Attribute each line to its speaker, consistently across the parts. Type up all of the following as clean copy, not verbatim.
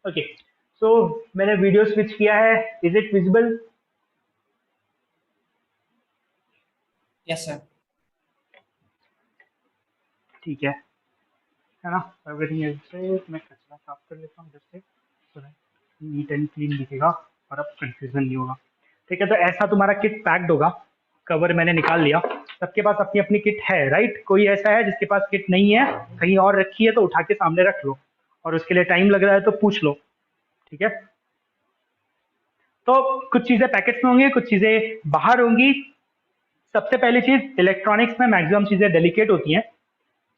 Speaker 1: Okay, सो मैंने video switch किया है। Is it visible?
Speaker 2: Yes, sir.
Speaker 1: ठीक है ना? Everything is set. मैं कचरा साफ कर लेता हूँ जैसे, नीट एंड क्लीन दिखेगा और अब कंफ्यूजन नहीं होगा। ठीक है, तो ऐसा तुम्हारा किट पैक्ड होगा। कवर मैंने निकाल लिया। सबके पास अपनी अपनी किट है, राइट? कोई ऐसा है जिसके पास किट नहीं है, कहीं और रखी है तो उठा के सामने रख लो, और उसके लिए टाइम लग रहा है तो पूछ लो। ठीक है, तो कुछ चीजें पैकेट्स में होंगी, कुछ चीजें बाहर होंगी। सबसे पहली चीज, इलेक्ट्रॉनिक्स में मैक्सिमम चीजें डेलिकेट होती हैं,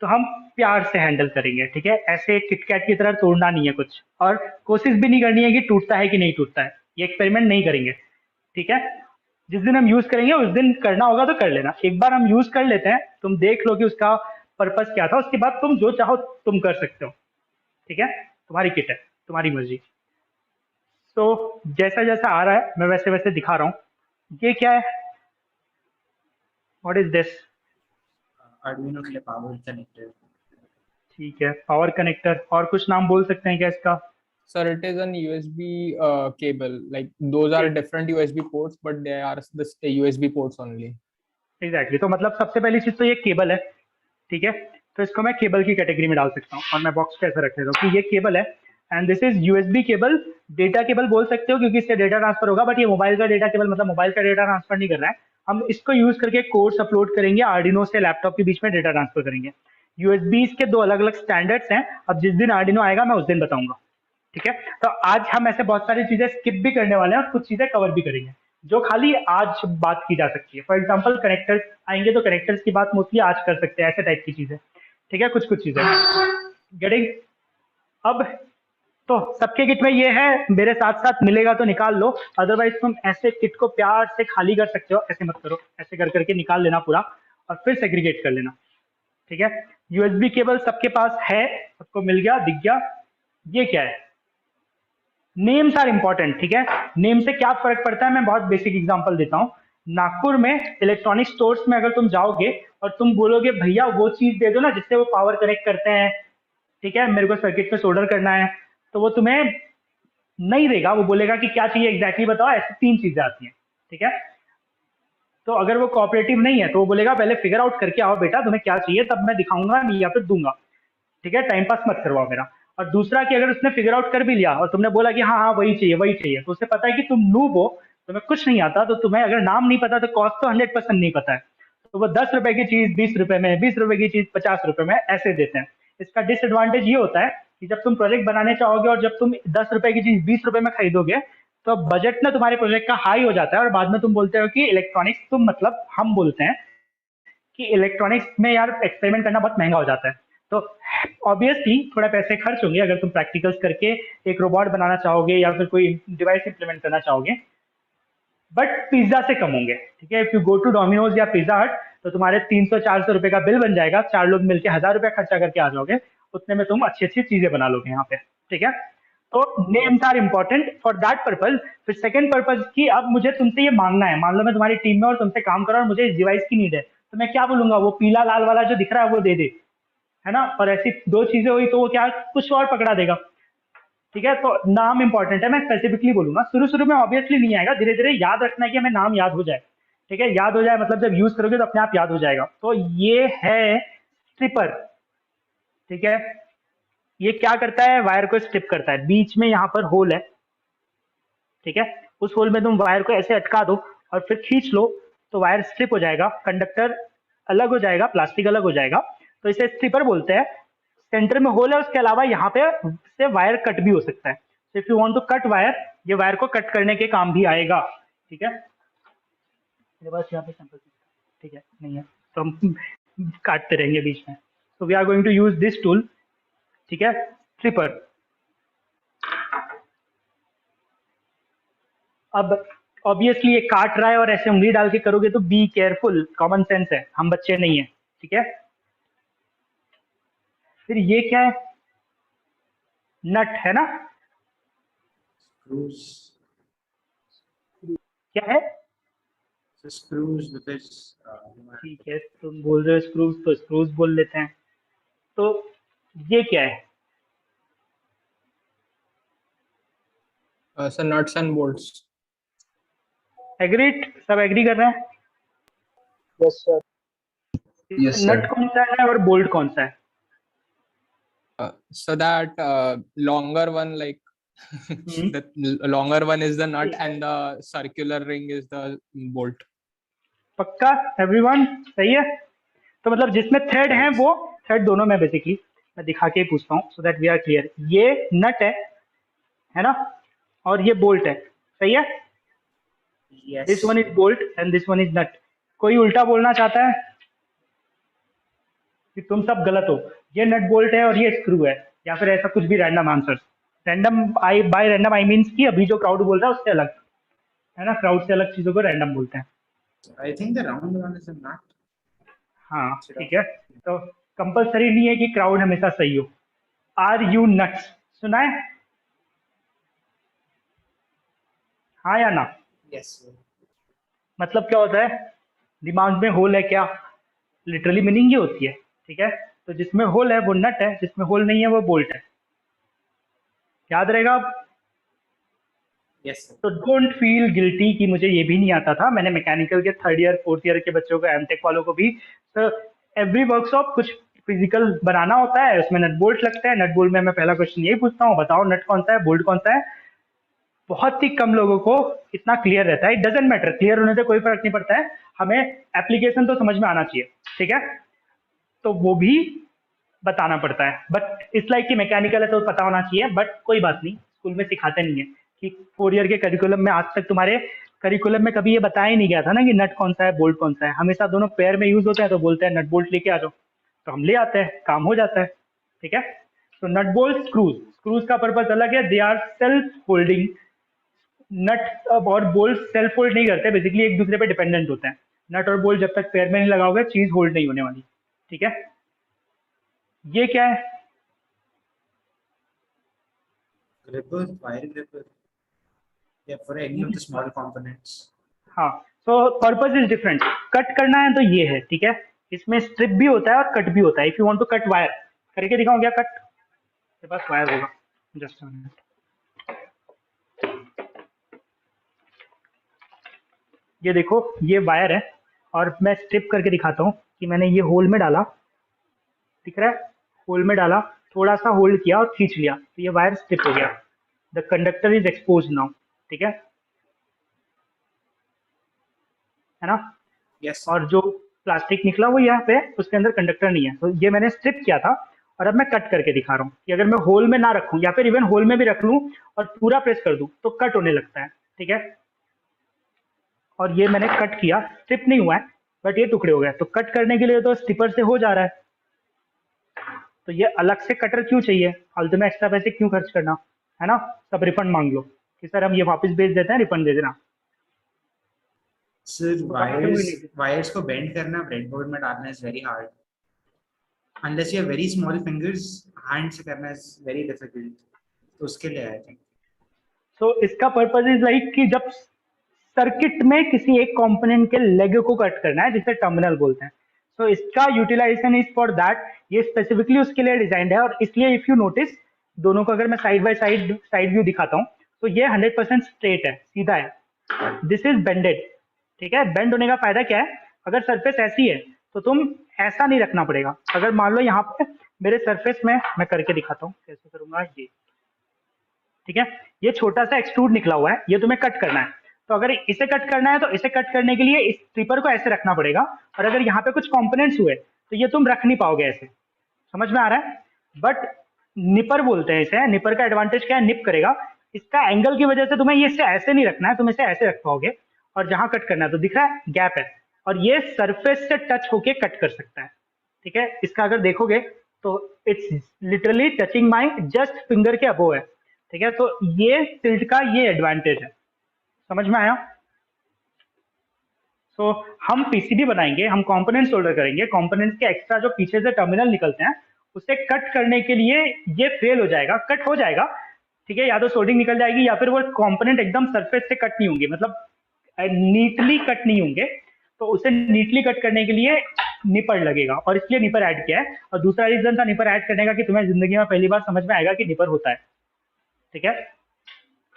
Speaker 1: तो हम प्यार से हैंडल करेंगे। ठीक है, ऐसे किटकैट की तरह तोड़ना नहीं है कुछ, और कोशिश भी नहीं करनी है कि टूटता है कि नहीं टूटता है, ये एक्सपेरिमेंट नहीं करेंगे। ठीक है, जिस दिन हम यूज करेंगे उस दिन करना होगा तो कर लेना। एक बार हम यूज कर लेते हैं, तुम देख लो कि उसका पर्पस क्या था, उसके बाद तुम जो चाहो तुम कर सकते हो। ठीक है, तुम्हारी किट है, तुम्हारी मर्जी। तो जैसा जैसा आ रहा है मैं वैसे वैसे दिखा रहा हूँ। ये क्या है? What is this?
Speaker 2: Arduino के लिए power connector.
Speaker 1: ठीक है, पावर कनेक्टर। और कुछ नाम बोल सकते हैं क्या इसका?
Speaker 3: Sir, it is an USB cable. Like those are different USB ports, but they are the USB ports only.
Speaker 1: Exactly, तो मतलब सबसे पहली चीज तो ये केबल है। ठीक है, तो इसको मैं केबल की कैटेगरी में डाल सकता हूँ, और मैं बॉक्स पे ऐसा रख लेता हूँ कि ये केबल है, and this is USB cable. Data cable बोल सकते हो क्योंकि इससे डेटा ट्रांसफर होगा, बट ये मोबाइल का डेटा केबल, मतलब मोबाइल का डेटा ट्रांसफर नहीं कर रहा है। हम इसको यूज करके कोर्स अपलोड करेंगे, आर्डिनो से लैपटॉप के बीच में डेटा ट्रांसफर करेंगे। यूएसबी के दो अलग अलग स्टैंडर्ड्स हैं। अब जिस दिन आर्डिनो आएगा मैं उस दिन बताऊंगा। ठीक है, तो आज हम ऐसे बहुत सारी चीजें स्किप भी करने वाले हैं और कुछ चीजें कवर भी करेंगे जो खाली आज बात की जा सकती है। फॉर एग्जाम्पल कनेक्टर्स आएंगे तो कनेक्टर्स की बात मोस्टली आज कर सकते हैं, ऐसे टाइप की चीजें। ठीक है, कुछ कुछ चीजें गेटिंग। अब तो सबके किट में ये है, मेरे साथ साथ मिलेगा तो निकाल लो, अदरवाइज तुम ऐसे किट को प्यार से खाली कर सकते हो। ऐसे मत करो, ऐसे कर करके निकाल लेना पूरा और फिर सेग्रीगेट कर लेना। ठीक है, यूएसबी केबल सबके पास है, सबको मिल गया, दिख गया। ये क्या है? Names are important. ठीक है, नेम से क्या फर्क पड़ता है, मैं बहुत बेसिक एग्जांपल देता हूँ। नागपुर में इलेक्ट्रॉनिक स्टोर्स में अगर तुम जाओगे और तुम बोलोगे भैया वो चीज दे दो ना जिससे वो पावर कनेक्ट करते हैं, ठीक है, मेरे को सर्किट पे सोल्डर करना है, तो वो तुम्हें नहीं देगा। वो बोलेगा कि क्या चाहिए एग्जैक्टली बताओ, ऐसी तीन चीजें आती हैं। ठीक है, तो अगर वो कोऑपरेटिव नहीं है तो वो बोलेगा पहले फिगर आउट करके आओ बेटा, तुम्हें क्या चाहिए, तब मैं दिखाऊंगा नहीं या फिर दूंगा। ठीक है, टाइम पास मत करवाओ मेरा। और दूसरा कि अगर उसने फिगर आउट कर भी लिया और तुमने बोला कि हाँ हाँ वही चाहिए वही चाहिए, तो उसे पता है कि तुम नूब हो, तुम्हें कुछ नहीं आता, तो तुम्हें अगर नाम नहीं पता तो कॉस्ट तो 100% नहीं पता है, तो वो 10 रुपए की चीज 20 रुपए में, 20 रुपए की चीज 50 रुपए में ऐसे देते हैं। इसका डिसएडवांटेज ये होता है कि जब तुम प्रोजेक्ट बनाने चाहोगे और जब तुम 10 रुपए की चीज 20 रुपए में खरीदोगे, तो बजट ना तुम्हारे प्रोजेक्ट का हाई हो जाता है, और बाद में तुम बोलते हो कि इलेक्ट्रॉनिक्स, तुम मतलब हम बोलते हैं कि इलेक्ट्रॉनिक्स में यार एक्सपेरिमेंट करना बहुत महंगा हो जाता है। तो ऑब्वियसली थोड़ा पैसे खर्च होंगे अगर तुम प्रैक्टिकल्स करके एक रोबोट बनाना चाहोगे या फिर कोई डिवाइस इंप्लीमेंट करना चाहोगे, बट पिज्जा से कम होंगे। ठीक है, if you go to Domino's या पिज्जा हट तो तुम्हारे 300-400 रुपए का बिल बन जाएगा, 4 लोग मिलकर 1000 रुपया खर्चा करके आ जाओगे, उतने में तुम अच्छी अच्छी चीजें बना लोगे यहाँ पे। ठीक है, तो names are important for that purpose. फिर सेकंड पर्पज की, अब मुझे तुमसे ये मांगना है, मान लो मैं तुम्हारी टीम में और तुमसे काम कर रहा हूँ और मुझे इस डिवाइस की नीड है, तो मैं क्या बोलूंगा? वो पीला लाल वाला जो दिख रहा है वो दे दे, है ना? और ऐसी दो चीजें हुई तो वो क्या कुछ और पकड़ा देगा। ठीक है, तो नाम इंपॉर्टेंट है, मैं स्पेसिफिकली बोलूंगा। शुरू शुरू में ऑब्वियसली नहीं आएगा, धीरे धीरे याद रखना है कि हमें नाम याद हो जाए। ठीक है, याद हो जाए मतलब जब यूज करोगे तो अपने आप याद हो जाएगा। तो ये है स्ट्रिपर। ठीक है, ये क्या करता है? वायर को स्ट्रिप करता है। बीच में यहाँ पर होल है, ठीक है, उस होल में तुम वायर को ऐसे अटका दो और फिर खींच लो, तो वायर स्ट्रिप हो जाएगा, कंडक्टर अलग हो जाएगा, प्लास्टिक अलग हो जाएगा, तो इसे स्ट्रिपर बोलते हैं। सेंटर में होल है, उसके अलावा यहाँ पे से वायर कट भी हो सकता है। If you want to cut wire, ये वायर को कट करने के काम भी आएगा। ठीक है, मेरे पास यहाँ पे सैंपल, ठीक है, नहीं है तो हम काटते रहेंगे बीच में। तो we are going to use this tool. ठीक है, स्ट्रिपर। अब ऑब्वियसली ये काट रहा है और ऐसे उंगली डाल के करोगे तो बी केयरफुल, कॉमन सेंस है, हम बच्चे नहीं है। ठीक है, फिर ये क्या है? नट है ना?
Speaker 2: Screws.
Speaker 1: क्या है?
Speaker 2: So screws because
Speaker 1: ठीक है, तुम बोल रहे हो स्क्रूज तो स्क्रूज बोल लेते हैं। तो ये क्या है?
Speaker 3: So nuts and bolts.
Speaker 1: Agreed, सब एग्री कर रहे हैं?
Speaker 4: Yes, sir.
Speaker 3: Yes, sir.
Speaker 1: नट कौन सा है और बोल्ट कौन सा है?
Speaker 3: So that longer one, like the longer one is the nut and the circular ring is the bolt.
Speaker 1: पक्का एवरीवन? सही है? तो मतलब जिसमें थ्रेड है वो थ्रेड दोनों में बेसिकली मैं दिखा के ही पूछता हूँ so that we are clear. ये नट है ना, और ये बोल्ट है, सही है?
Speaker 2: Yes.
Speaker 1: This one is bolt and this one is not. कोई उल्टा बोलना चाहता है कि तुम सब गलत हो, ये नट बोल्ट है और ये स्क्रू है, या फिर ऐसा कुछ भी random answers? Random I bye random I means कि अभी जो क्राउड बोल रहा है उससे अलग, है ना? क्राउड से अलग चीजों को रैंडम बोलते हैं।
Speaker 2: I think the round one is a nut.
Speaker 1: हाँ ठीक है, तो कंपलसरी नहीं है कि क्राउड हमेशा सही हो। आर यू नट्स सुना है? हाँ या ना?
Speaker 2: Yes, sir.
Speaker 1: मतलब क्या होता है? दिमाग में होल है क्या? लिटरली मीनिंग ये होती है, ठीक है? तो जिसमें होल है वो नट है, जिसमें होल नहीं है वो बोल्ट है। याद रहेगा अब?
Speaker 2: Yes, sir.
Speaker 1: तो डोंट फील गिल्टी कि मुझे ये भी नहीं आता था। मैंने मैकेनिकल के 3rd ईयर 4th ईयर के बच्चों को, एमटेक वालों को भी, तो एवरी वर्कशॉप कुछ फिजिकल बनाना होता है, उसमें नट बोल्ट लगता है। नट बोल्ट में मैं पहला क्वेश्चन यही पूछता हूँ, बताओ नट कौन सा है, बोल्ट कौन सा है। बहुत ही कम लोगों को इतना क्लियर रहता है। इट डजेंट मैटर, क्लियर होने से कोई फर्क नहीं पड़ता है, हमें एप्लीकेशन तो समझ में आना चाहिए, ठीक है? तो वो भी बताना पड़ता है, बट इट्स लाइक कि मैकेनिकल है तो पता होना चाहिए, बट कोई बात नहीं, स्कूल में सिखाते नहीं है कि 4 ईयर के करिकुलम में आज तक तुम्हारे करिकुलम में कभी ये बताया ही नहीं गया था ना कि नट कौन सा है बोल्ट कौन सा है। हमेशा दोनों पेयर में यूज होता है, तो बोलते हैं नट बोल्ट लेके आ जाओ, तो हम ले आते हैं, काम हो जाता है, ठीक है? तो नट बोल्ट स्क्रूज, स्क्रूज का पर्पज अलग है, दे आर सेल्फ होल्डिंग। नट और बोल्ट सेल्फ होल्ड नहीं करते, बेसिकली एक दूसरे पे डिपेंडेंट होते हैं। नट और बोल्ट जब तक पेयर में नहीं लगाओगे चीज होल्ड नहीं होने वाली, ठीक है? ये क्या है?
Speaker 2: Gripper, wire gripper. Yeah, for any of the small components.
Speaker 1: हाँ, तो पर्पज इज डिफरेंट। कट करना है तो ये है, ठीक है? इसमें स्ट्रिप भी होता है और कट भी होता है। If you want to cut wire, करके दिखाऊं क्या कट? मेरे पास वायर होगा, जस्ट अ मिनट। ये देखो, ये वायर है और मैं स्ट्रिप करके दिखाता हूँ कि मैंने ये होल में डाला, दिख रहा है? होल में डाला, थोड़ा सा होल्ड किया और खींच लिया, तो ये वायर स्ट्रिप हो गया। The conductor is expose now, ठीक है ना?
Speaker 2: Yes.
Speaker 1: और जो प्लास्टिक निकला वो यहाँ पे, उसके अंदर कंडक्टर नहीं है, तो ये मैंने स्ट्रिप किया था और अब मैं कट करके दिखा रहा हूँ कि अगर मैं होल में ना रखूँ या फिर इवन होल में भी रख लूँ और पूरा प्रेस कर दूँ तो कट होने लगता है, ठीक है? और ये मैंने कट किया, स्ट्रिप नहीं हुआ है बट ये टुकड़े हो गए, तो कट करने के लिए तो स्टिपर से हो जा रहा है, तो ये अलग से कटर क्यों चाहिए? फालतू में एक्स्ट्रा पैसे क्यों खर्च करना, है ना? सब रिफंड मांग लो कि सर हम ये वापस भेज देते हैं, रिफंड दे देना।
Speaker 2: Sir, wires को bend करना breadboard में डालना is very hard. Unless you have very small fingers, hand से करना is very difficult. तो उसके लिए I think.
Speaker 1: तो इसका पर्पज इज लाइक कि जब सर्किट में किसी एक कंपोनेंट के लेग को कट करना है, जिसे टर्मिनल बोलते हैं, तो इसका यूटिलाइजेशन इज फॉर दैट। ये स्पेसिफिकली उसके लिए डिजाइंड है, और इसलिए इफ यू नोटिस दोनों को अगर मैं साइड बाय साइड व्यू दिखाता हूँ तो ये 100% स्ट्रेट है, सीधा है। दिस इज बेंडेड, ठीक है? बेंड होने का फायदा क्या है? अगर सरफेस ऐसी है तो तुम ऐसा नहीं रखना पड़ेगा। अगर मान लो यहाँ पे मेरे सरफेस में, मैं करके दिखाता हूँ कैसे करूंगा ये, ठीक है? ये छोटा सा एक्सट्रूड निकला हुआ है, ये तुम्हें कट करना है, तो अगर इसे कट करना है तो इसे कट करने के लिए इस स्ट्रिपर को ऐसे रखना पड़ेगा, और अगर यहाँ पे कुछ कंपोनेंट्स हुए तो ये तुम रख नहीं पाओगे ऐसे। समझ में आ रहा है? बट निपर बोलते हैं इसे। निपर का एडवांटेज क्या है? निप करेगा। इसका एंगल की वजह से तुम्हें ये इसे ऐसे नहीं रखना है, तुम इसे ऐसे रख पाओगे, और जहां कट करना है तो दिख रहा है गैप है, और ये सरफेस से टच होके कट कर सकता है, ठीक है? इसका अगर देखोगे तो it's literally touching my just finger के अबो है, ठीक है? तो ये टिल्ट का ये एडवांटेज है। समझ में आया? तो हम पीसीबी बनाएंगे, हम कंपोनेंट सोल्डर करेंगे, कंपोनेंट्स के एक्स्ट्रा जो पीछे से टर्मिनल निकलते हैं उसे कट करने के लिए ये फेल हो जाएगा, कट हो जाएगा, ठीक है? या तो सोल्डिंग निकल जाएगी या फिर वो कंपोनेंट एकदम सरफेस से कट नहीं होंगे, मतलब नीटली कट नहीं होंगे, तो उसे नीटली कट करने के लिए निपर लगेगा, और इसलिए निपर ऐड किया है। और दूसरा रीजन था निपर ऐड करने का कि तुम्हें जिंदगी में पहली बार समझ में आएगा कि निपर होता है, ठीक है?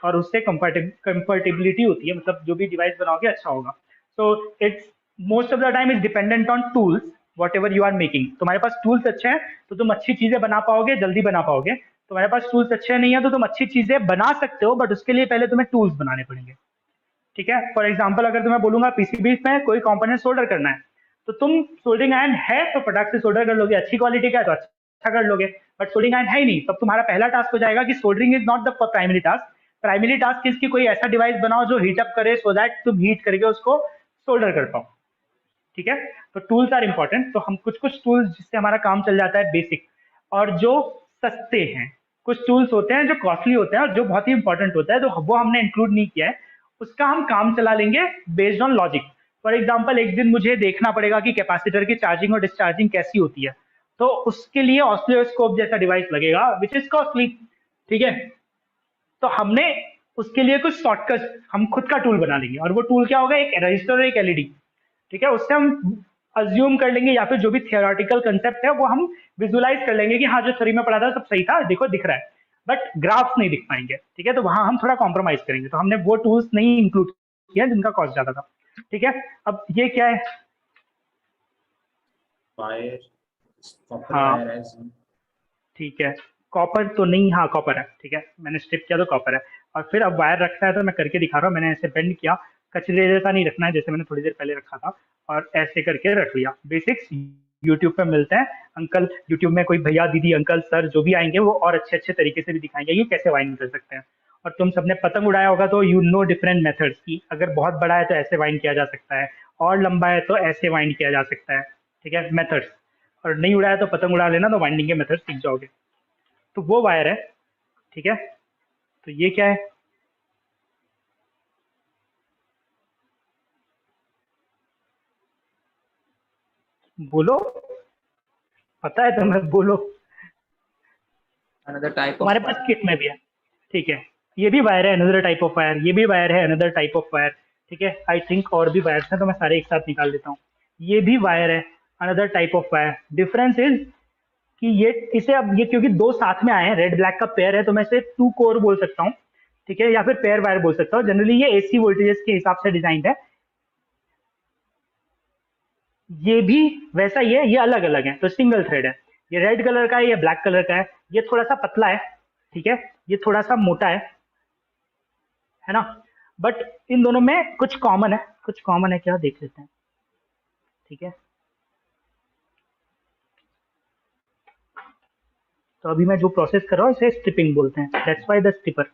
Speaker 1: और उससे कंफर्टेबिलिटी होती है, मतलब जो भी डिवाइस बनाओगे अच्छा होगा। So it's most of the time is dependent on tools whatever you are making. तुम्हारे पास टूल्स अच्छे हैं तो तुम अच्छी चीजें बना पाओगे, जल्दी बना पाओगे। तुम्हारे पास टूल्स अच्छे नहीं है तो तुम अच्छी चीजें बना सकते हो, बट उसके लिए पहले तुम्हें टूल्स बनाने पड़ेंगे। ठीक है, फॉर एग्जाम्पल अगर तुम्हें बोलूंगा पीसीबी में कोई कंपोनेंट सोल्डर करना है, तो तुम सोल्डरिंग आयरन है तो फटाक से सोल्डर कर लोगे, अच्छी क्वालिटी का है तो अच्छा कर लोगे। बट सोल्डरिंग आयरन है ही नहीं, तब तुम्हारा पहला टास्क हो जाएगा कि soldering is not the primary task. Primary task इसकी कोई ऐसा डिवाइस बनाओ जो हीट अप करे, सो दैट तुम हीट करके उसको सोल्डर कर पाओ। ठीक है, तो टूल्स आर इंपॉर्टेंट। तो हम कुछ कुछ टूल्स जिससे हमारा काम चल जाता है बेसिक, और जो सस्ते हैं। कुछ टूल्स होते हैं जो कॉस्टली होते हैं और जो बहुत ही इंपॉर्टेंट होता है, तो वो हमने इंक्लूड नहीं किया है, उसका हम काम चला लेंगे based on logic. For example एक दिन मुझे देखना पड़ेगा कि कैपेसिटर की चार्जिंग और डिस्चार्जिंग कैसी होती है, तो उसके लिए ऑसिलोस्कोप जैसा डिवाइस लगेगा विच इज कॉस्टली। ठीक है, तो हमने उसके लिए कुछ शॉर्टकट हम खुद का टूल बना लेंगे, और वो टूल क्या होगा, एक रजिस्टर और एक एलईडी। ठीक है, उससे हम अज्यूम कर लेंगे या फिर जो भी थियोरेटिकल कंसेप्ट है वो हम विजुलाइज कर लेंगे कि हाँ जो थ्योरी में पढ़ा था सब सही था, देखो दिख रहा है, बट ग्राफ्स नहीं दिख पाएंगे। ठीक है, तो वहां हम थोड़ा कॉम्प्रोमाइज करेंगे, तो हमने वो टूल्स नहीं इंक्लूड किया जिनका कॉस्ट ज्यादा था। ठीक है, अब ये क्या है,
Speaker 2: वायर, कॉपर
Speaker 1: हाँ
Speaker 2: वायर है।
Speaker 1: ठीक है, कॉपर तो नहीं, हाँ कॉपर है। ठीक है, मैंने स्ट्रिप किया तो कॉपर है। और फिर अब वायर रखना है तो मैं करके दिखा रहा हूँ, मैंने ऐसे बेंड किया, कचरे जैसा नहीं रखना है जैसे मैंने थोड़ी देर पहले रखा था, और ऐसे करके रख लिया। बेसिक्स यूट्यूब पे मिलते हैं, अंकल यूट्यूब में कोई भैया दीदी अंकल सर जो भी आएंगे वो और अच्छे अच्छे तरीके से भी दिखाएंगे कि कैसे वाइंड कर सकते हैं। और तुम सबने पतंग उड़ाया होगा तो यू नो डिफरेंट मेथड्स की, अगर बहुत बड़ा है तो ऐसे वाइंड किया जा सकता है, और लंबा है तो ऐसे वाइंड किया जा सकता है। ठीक है, मेथड्स। और नहीं उड़ाया तो पतंग उड़ा लेना, तो वाइंडिंग के मेथड सीख जाओगे। तो वो वायर है। ठीक है, तो ये क्या है, बोलो, पता है तुम्हें, बोलो।
Speaker 2: Another type of
Speaker 1: तुम्हारे पास
Speaker 2: wire.
Speaker 1: किट में भी है। ठीक है, ये भी वायर है, अनदर टाइप ऑफ वायर, ये भी वायर है, अनदर टाइप ऑफ वायर। ठीक है, आई थिंक और भी वायर्स हैं तो मैं सारे एक साथ निकाल देता हूँ। ये भी वायर है, another type of wire. Difference is कि ये इसे अब ये क्योंकि दो साथ में आए हैं, रेड ब्लैक का पेयर है, तो मैं इसे टू कोर बोल सकता हूँ। ठीक है, या फिर पेयर वायर बोल सकता हूँ। जनरली ये एसी वोल्टेजेस के हिसाब से डिजाइन है। ये भी वैसा ही है, ये अलग अलग है, तो सिंगल थ्रेड है। ये रेड कलर का है, ये ब्लैक कलर का है, ये थोड़ा सा पतला है। ठीक है, ये थोड़ा सा मोटा है ना। बट इन दोनों में कुछ कॉमन है, कुछ कॉमन है क्या देख लेते हैं। ठीक है, तो अभी मैं जो प्रोसेस कर रहा हूँ इसे स्ट्रिपिंग बोलते हैं, दैट्स व्हाई द स्ट्रिपर।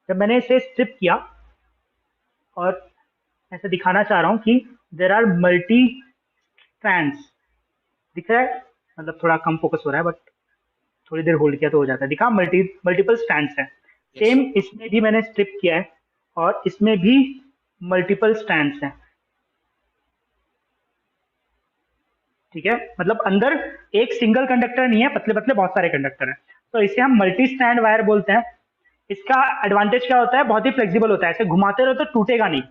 Speaker 1: जब मैंने इसे स्ट्रिप किया और ऐसे दिखाना चाह रहा हूँ कि देर आर मल्टी स्ट्रैंड्स, दिख रहा है, मतलब थोड़ा कम फोकस हो रहा है बट थोड़ी देर होल्ड किया तो हो जाता है, दिखा मल्टीपल स्ट्रैंड्स है।
Speaker 2: Yes.
Speaker 1: सेम इसमें भी मैंने स्ट्रिप किया है और इसमें भी मल्टीपल स्ट्रैंड्स हैं। ठीक है, मतलब अंदर एक सिंगल कंडक्टर नहीं है, पतले पतले बहुत सारे कंडक्टर हैं, तो इसे हम मल्टी स्ट्रैंड वायर बोलते हैं। इसका एडवांटेज क्या होता है, बहुत ही फ्लेक्सिबल होता है, ऐसे घुमाते रहो तो टूटेगा नहीं।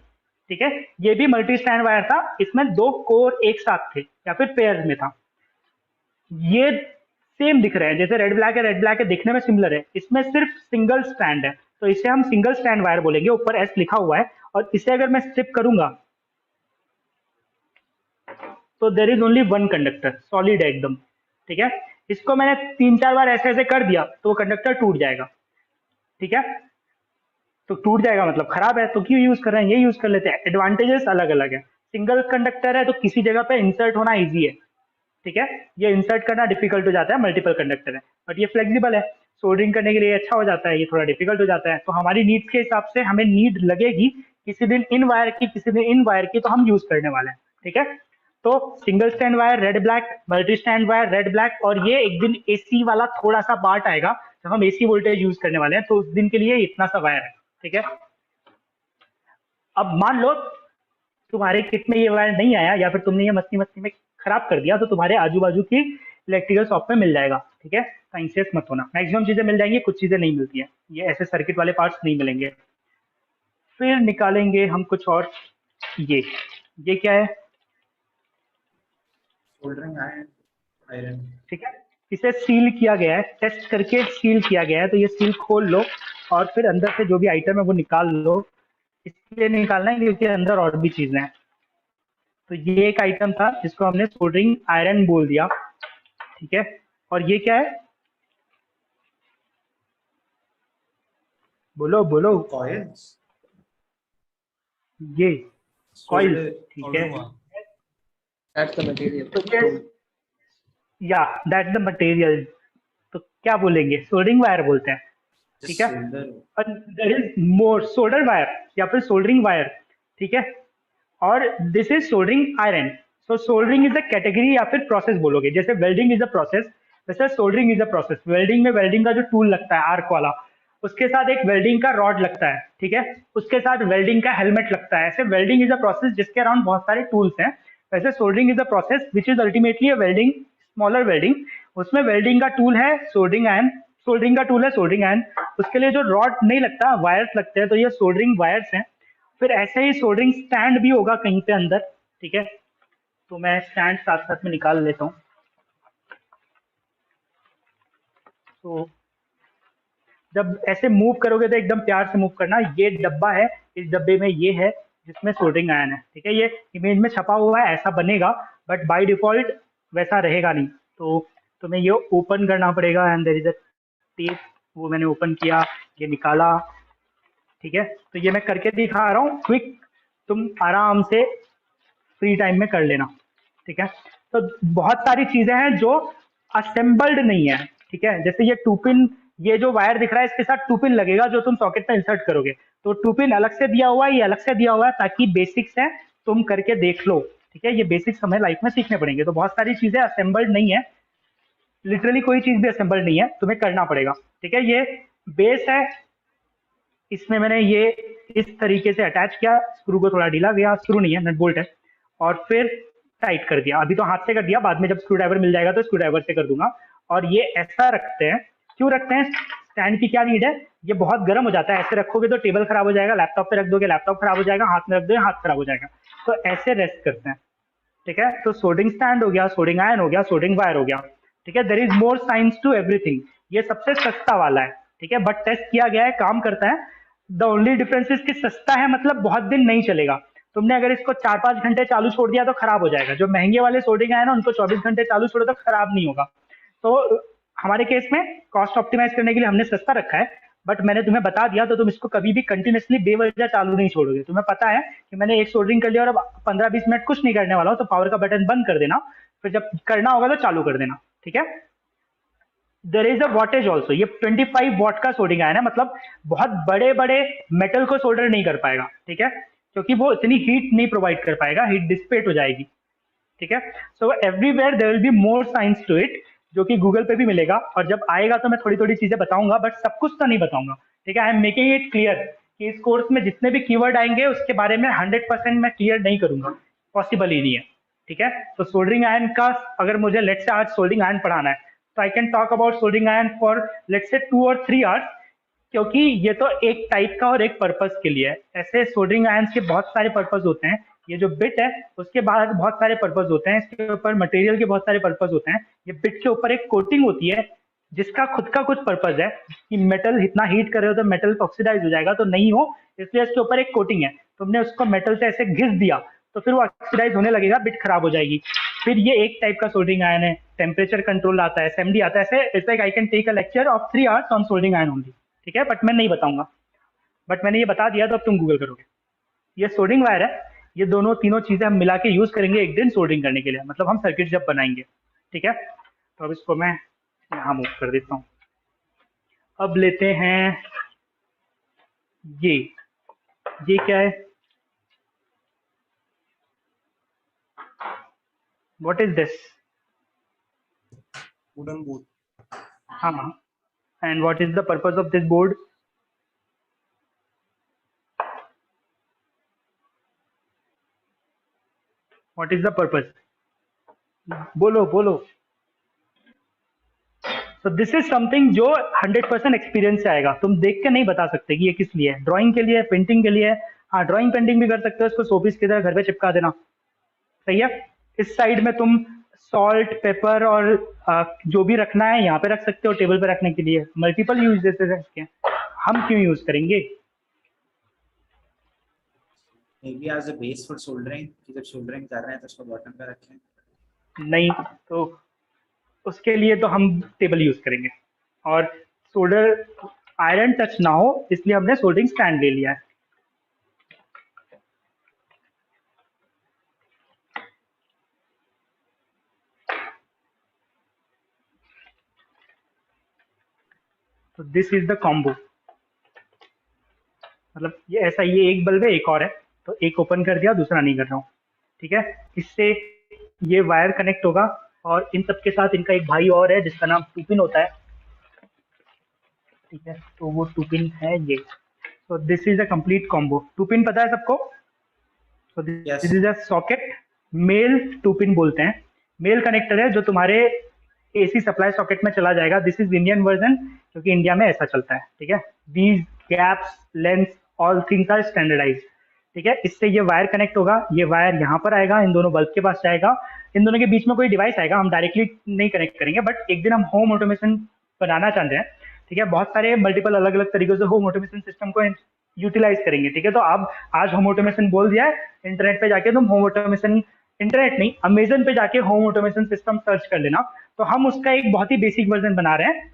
Speaker 1: ठीक है, ये भी मल्टी स्ट्रैंड वायर था, इसमें दो कोर एक साथ थे या फिर पेयर में था। ये सेम दिख रहे हैं, जैसे रेड ब्लैक है, रेड ब्लैक है, दिखने में सिमिलर है, इसमें सिर्फ सिंगल स्ट्रैंड है, तो इसे हम सिंगल स्ट्रैंड वायर बोलेंगे, ऊपर एस लिखा हुआ है। और इसे अगर मैं स्ट्रिप करूंगा तो there is only one conductor, solid है एकदम। ठीक है, इसको मैंने 3-4 बार ऐसे ऐसे कर दिया तो वो कंडक्टर टूट जाएगा। ठीक है, तो टूट जाएगा मतलब खराब है, तो क्यों यूज कर रहे हैं, ये यूज कर लेते हैं। एडवांटेजेस अलग अलग है, सिंगल कंडक्टर है तो किसी जगह पे इंसर्ट होना ईजी है। ठीक है, ये इंसर्ट करना डिफिकल्ट हो जाता है, मल्टीपल कंडक्टर है, बट ये फ्लेक्सिबल है, सोल्डरिंग करने के लिए अच्छा हो जाता है, ये थोड़ा डिफिकल्ट हो जाता है। तो हमारी नीड्स के हिसाब से हमें नीड लगेगी किसी दिन इन वायर की, किसी दिन इन वायर की, तो हम यूज करने वाले हैं। ठीक है, तो single stand wire red black, multi stand wire red black, और ये एक दिन एसी वाला थोड़ा सा पार्ट आएगा जब हम एसी वोल्टेज यूज करने वाले हैं, तो उस दिन के लिए इतना सा वायर है। ठीक है, अब मान लो तुम्हारे किट में ये वायर नहीं आया या फिर तुमने ये मस्ती मस्ती में खराब कर दिया, तो तुम्हारे आजू बाजू की इलेक्ट्रिकल शॉप में मिल जाएगा। ठीक है, साइंसियस मत होना, मैक्सिमम चीजें मिल जाएंगी, कुछ चीजें नहीं मिलती है, ये ऐसे सर्किट वाले पार्ट्स नहीं मिलेंगे। फिर निकालेंगे हम कुछ और, ये क्या है,
Speaker 2: सोल्डरिंग आयरन।
Speaker 1: ठीक है, इसे सील किया गया है, टेस्ट करके सील किया गया है, तो ये सील खोल लो और फिर अंदर से जो भी आइटम है वो निकाल लो। इसलिए निकालना है क्योंकि अंदर और भी चीजें हैं। तो ये एक आइटम था जिसको हमने सोल्डरिंग आयरन बोल दिया, ठीक है। और ये क्या है, बोलो बोलो।
Speaker 2: कॉइल्स,
Speaker 1: ये कॉइल,
Speaker 2: solder,
Speaker 1: ठीक है।
Speaker 3: That's the material.
Speaker 1: तो ये या दैट द मटेरियल, तो क्या बोलेंगे, सोल्डरिंग वायर बोलते हैं, ठीक है।
Speaker 2: solder.
Speaker 1: और there is more solder wire या फिर सोल्डरिंग वायर, ठीक है। और this is soldering iron. So soldering is a category या फिर प्रोसेस बोलोगे, जैसे वेल्डिंग इज अ प्रोसेस, वैसे soldering is a process. Welding में वेल्डिंग का जो टूल लगता है आर्क वाला, उसके साथ एक वेल्डिंग का रॉड लगता है, ठीक है। उसके साथ वेल्डिंग का हेलमेट लगता है। ऐसे वेल्डिंग इज अ प्रोसेस जिसके अराउंड बहुत सारे टूल्स हैं। वैसे soldering is a process which is ultimately a welding, smaller welding. उसमें वेल्डिंग का टूल है सोल्डरिंग आयरन, सोल्डरिंग का टूल है सोल्डरिंग आयरन। उसके लिए जो रॉड नहीं लगता, वायर्स लगते हैं, तो ये सोल्डरिंग वायर्स हैं। फिर ऐसे ही सोल्डरिंग स्टैंड भी होगा कहीं पे अंदर, ठीक है। तो मैं स्टैंड साथ साथ में निकाल लेता हूँ। तो जब ऐसे मूव करोगे तो एकदम प्यार से मूव करना। ये डब्बा है, इस डब्बे में ये है जिसमें सोल्डरिंग आयरन है, ठीक है। ये इमेज में छपा हुआ है ऐसा बनेगा, बट बाय डिफॉल्ट वैसा रहेगा नहीं। तो तुम्हें ये ओपन करना पड़ेगा and there is a tape, वो मैंने ओपन किया, ये निकाला, ठीक है। तो ये मैं करके दिखा रहा हूँ क्विक, तुम आराम से फ्री टाइम में कर लेना, ठीक है। तो बहुत सारी चीजें हैं जो असेंबल्ड नहीं है, ठीक है। जैसे ये टू पिन, ये जो वायर दिख रहा है इसके साथ टू पिन लगेगा जो तुम सॉकेट में इंसर्ट करोगे। तो टू पिन अलग से दिया हुआ है, ये अलग से दिया हुआ है, ताकि बेसिक्स है, तुम करके देख लो, ठीक है। ये बेसिक्स हमें लाइफ में सीखने पड़ेंगे। तो बहुत सारी चीजें असेंबल्ड नहीं है, लिटरली कोई चीज भी असेंबल्ड नहीं है, तुम्हें करना पड़ेगा, ठीक है। ये बेस है, इसमें मैंने ये इस तरीके से अटैच किया, स्क्रू को थोड़ा ढीला गया, स्क्रू नहीं है नट बोल्ट है, और फिर टाइट कर दिया। अभी तो हाथ से कर दिया, बाद में जब स्क्रू ड्राइवर मिल जाएगा तो स्क्रू ड्राइवर से कर दूंगा। और ये ऐसा रखते हैं, क्यों रखते हैं, स्टैंड की क्या नीड है, ये बहुत गर्म हो जाता है। ऐसे रखोगे तो टेबल खराब हो जाएगा, लैपटॉप पे रख दोगे लैपटॉप खराब हो जाएगा, हाथ में रख दोगे हाथ खराब हो जाएगा। तो ऐसे रेस्ट करते हैं, ठीक है। तो सोल्डरिंग स्टैंड हो गया, सोल्डरिंग आयरन हो गया, सोल्डरिंग वायर हो गया, ठीक है। There is more science to everything. ये सबसे सस्ता वाला है, ठीक है, बट टेस्ट किया गया है, काम करता है। द ओनली डिफरेंस इज कि सस्ता है मतलब बहुत दिन नहीं चलेगा। तुमने अगर इसको 4-5 घंटे चालू छोड़ दिया तो खराब हो जाएगा। जो महंगे वाले सोल्डरिंग आयरन है उनको 24 घंटे चालू छोड़ो तो खराब नहीं होगा। तो हमारे केस में कॉस्ट ऑप्टिमाइज करने के लिए हमने सस्ता रखा है, बट मैंने तुम्हें बता दिया तो तुम इसको कभी भी कंटिन्यूसली बेवजह चालू नहीं छोड़ोगे। तुम्हें पता है कि मैंने एक सोल्डरिंग कर लिया और अब 15-20 मिनट कुछ नहीं करने वाला हूँ, तो पावर का बटन बंद कर देना, फिर जब करना होगा तो चालू कर देना, ठीक है। There is a wattage also. ये 25 वॉट का सोल्डरिंग आयरन है, मतलब बहुत बड़े बड़े मेटल को सोल्डर नहीं कर पाएगा, ठीक है, क्योंकि वो इतनी हीट नहीं प्रोवाइड कर पाएगा, हीट डिसिपेट हो जाएगी, ठीक है। So everywhere there will be more science to it, जो कि गूगल पे भी मिलेगा, और जब आएगा तो मैं थोड़ी थोड़ी चीजें बताऊंगा, बट सब कुछ तो नहीं बताऊंगा, ठीक है। I am making it clear कि इस कोर्स में जितने भी कीवर्ड आएंगे उसके बारे में 100% मैं क्लियर नहीं करूंगा, पॉसिबल ही नहीं है, ठीक है। तो सोल्डरिंग आयरन का अगर मुझे लेट्स से आज सोल्डरिंग आयरन पढ़ाना है तो I can talk about soldering iron for let's say 2 और 3 आवर्स, क्योंकि ये तो एक टाइप का और एक पर्पस के लिए है। ऐसे सोल्डरिंग आयरन के बहुत सारे पर्पस होते हैं। ये जो बिट है उसके बाद बहुत सारे पर्पस होते हैं, इसके ऊपर मटेरियल के बहुत सारे पर्पस होते हैं। ये बिट के ऊपर एक कोटिंग होती है जिसका खुद का कुछ पर्पस है कि मेटल इतना हीट कर रहे हो तो मेटल ऑक्सीडाइज हो जाएगा, तो नहीं हो, इसलिए इसके ऊपर एक कोटिंग है। तुमने उसको मेटल से ऐसे घिस दिया तो फिर वो ऑक्सीडाइज होने लगेगा, बिट खराब हो जाएगी। फिर ये एक टाइप का सोल्डरिंग आयरन है, टेम्परेचर कंट्रोल आता है, एसएमडी आता है। ऐसे it's like I can take a lecture of 3 hours on soldering iron only, ठीक है, बट मैं नहीं बताऊंगा। बट मैंने ये बता दिया तो अब तुम गूगल करोगे। ये सोल्डरिंग वायर है, ये दोनों तीनों चीजें हम मिला के यूज करेंगे एक दिन सोल्डरिंग करने के लिए, मतलब हम सर्किट जब बनाएंगे, ठीक है। तो अब इसको मैं यहाँ मूव कर देता हूँ। अब लेते हैं ये क्या है, what is this,
Speaker 5: wooden board.
Speaker 1: हाँ, and what is the purpose of this board, what is the purpose, बोलो बोलो। तो दिस इज समथिंग जो 100% एक्सपीरियंस से आएगा, तुम देख के नहीं बता सकते कि ये किस लिए है। ड्राइंग के लिए है, पेंटिंग के लिए है, हाँ ड्राइंग पेंटिंग भी कर सकते हो, इसको शोपीस की तरह घर पे चिपका देना, सही है। इस साइड में तुम सॉल्ट पेपर और जो भी रखना है यहाँ पे रख सकते हो, टेबल पे रखने के लिए। मल्टीपल यूजेस है इसके, हम क्यों यूज करेंगे?
Speaker 2: Maybe as a base for soldering, कि जब सोल्डरिंग कर रहे हैं तो उसको बॉटम पे रखें।
Speaker 1: नहीं, तो उसके लिए तो हम टेबल यूज करेंगे, और सोल्डर आयरन टच ना हो इसलिए हमने सोल्डरिंग स्टैंड ले लिया है। तो दिस इज द कॉम्बो। मतलब ये ऐसा, ये एक बल्ब है, एक और है, तो एक ओपन कर दिया, दूसरा नहीं कर रहा हूँ, ठीक है। इससे ये वायर कनेक्ट होगा, और इन सब के साथ इनका एक भाई और है जिसका नाम टू पिन होता है, ठीक है। तो वो टू पिन है ये। तो this is a complete combo. Two pin पता है सबको? तो this
Speaker 2: yes.
Speaker 1: Is a socket, male to pin बोलते हैं। मेल कनेक्टर है जो तुम्हारे एसी सप्लाई सॉकेट में चला जाएगा। दिस इज इंडियन वर्जन, क्योंकि इंडिया में ऐसा चलता है, ठीक है। These gaps, length, all things are standardize, ठीक है। इससे ये वायर कनेक्ट होगा, ये वायर यहाँ पर आएगा, इन दोनों बल्ब के पास जाएगा, इन दोनों के बीच में कोई डिवाइस आएगा, हम डायरेक्टली नहीं कनेक्ट करेंगे, बट एक दिन हम होम ऑटोमेशन बनाना चाहते हैं, ठीक है। बहुत सारे मल्टीपल अलग अलग तरीकों से होम ऑटोमेशन सिस्टम को यूटिलाइज करेंगे, ठीक है। तो अब आज होम ऑटोमेशन बोल दिया है, इंटरनेट पे जाके तुम होम ऑटोमेशन, इंटरनेट नहीं, अमेजन पे जाके होम ऑटोमेशन सिस्टम सर्च कर लेना। तो हम उसका एक बहुत ही बेसिक वर्जन बना रहे हैं।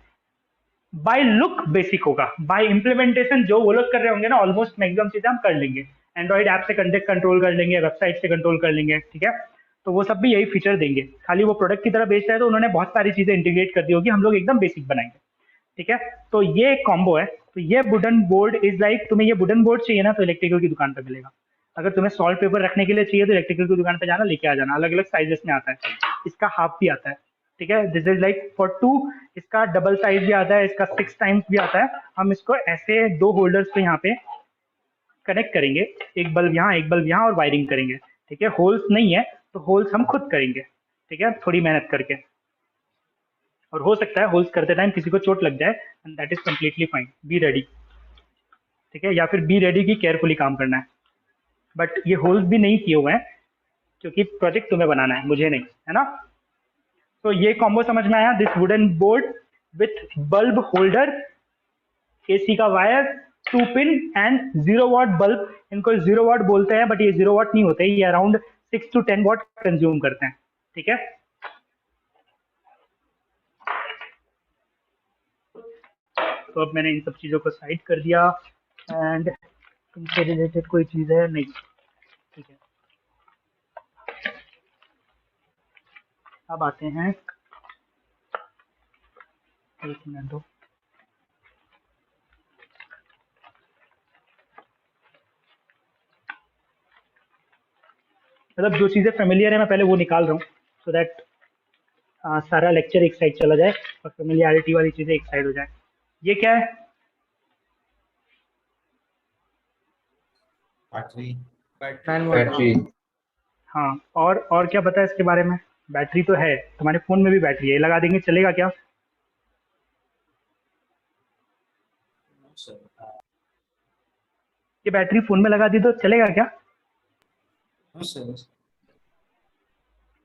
Speaker 1: बाय लुक बेसिक होगा, बाय इम्प्लीमेंटेशन जो वो लोग कर रहे होंगे ना, ऑलमोस्ट मैक्सिमम चीजें हम कर लेंगे। एंड्रॉइड ऐप से कंटेक्ट कंट्रोल कर लेंगे, वेबसाइट से कंट्रोल कर लेंगे, ठीक है। तो वो सब भी यही फीचर देंगे। खाली वो प्रोडक्ट की तरह बेच रहे हैं तो उन्होंने बहुत सारी चीजें इंटीग्रेट कर दी होगी, हम लोग एकदम बेसिक बनाएंगे, ठीक है। तो ये एक कॉम्बो है। तो ये वुडन बोर्ड इज लाइक, तुम्हें ये वुडन बोर्ड चाहिए ना तो इलेक्ट्रिकल की दुकान पर मिलेगा। अगर तुम्हें सॉल्ट पेपर रखने के लिए चाहिए तो इलेक्ट्रिकल की दुकान पर जाना, लेके आ जाना। अलग अलग साइजेस में आता है, इसका हाफ भी आता है, ठीक है। This is like for two, इसका डबल साइज भी आता है, इसका 6 टाइम्स भी आता है। हम इसको ऐसे दो होल्डर्स पे यहाँ पे कनेक्ट करेंगे, एक बल्ब यहाँ, एक बल्ब यहाँ, और वायरिंग करेंगे, ठीक है। होल्स नहीं है तो होल्स हम खुद करेंगे, ठीक है, थोड़ी मेहनत करके। और हो सकता है होल्स करते टाइम किसी को चोट लग जाए, and that is completely fine, be ready, ठीक है। या फिर बी रेडी की केयरफुली काम करना है। बट ये होल्स भी नहीं किए हुए हैं क्योंकि प्रोजेक्ट तुम्हें बनाना है, मुझे नहीं, है ना। तो ये कॉम्बो समझ में आया? This wooden board with bulb holder, AC का wire, two pin and 0 watt bulb. इनको 0 वाट बोलते हैं, बट ये 0 वाट नहीं होते, ये अराउंड 6 to 10 वाट कंज्यूम करते हैं, ठीक है। तो अब मैंने इन सब चीजों को साइड कर दिया, एंड इनसे रिलेटेड कोई चीज है नहीं, ठीक है। अब आते हैं, एक मिनट दो। मतलब जो चीजें फेमिलियर है मैं पहले वो निकाल रहा हूँ, सो दैट सारा लेक्चर एक साइड चला जाए और फेमिलियरिटी वाली चीजें एक साइड हो जाए। ये क्या है?
Speaker 2: बैटरी।
Speaker 3: बैटरी।
Speaker 1: हाँ, और क्या पता है इसके बारे में? बैटरी तो है, तुम्हारे फोन में भी बैटरी है, ये लगा देंगे चलेगा क्या? ये बैटरी फोन में लगा दी तो चलेगा क्या?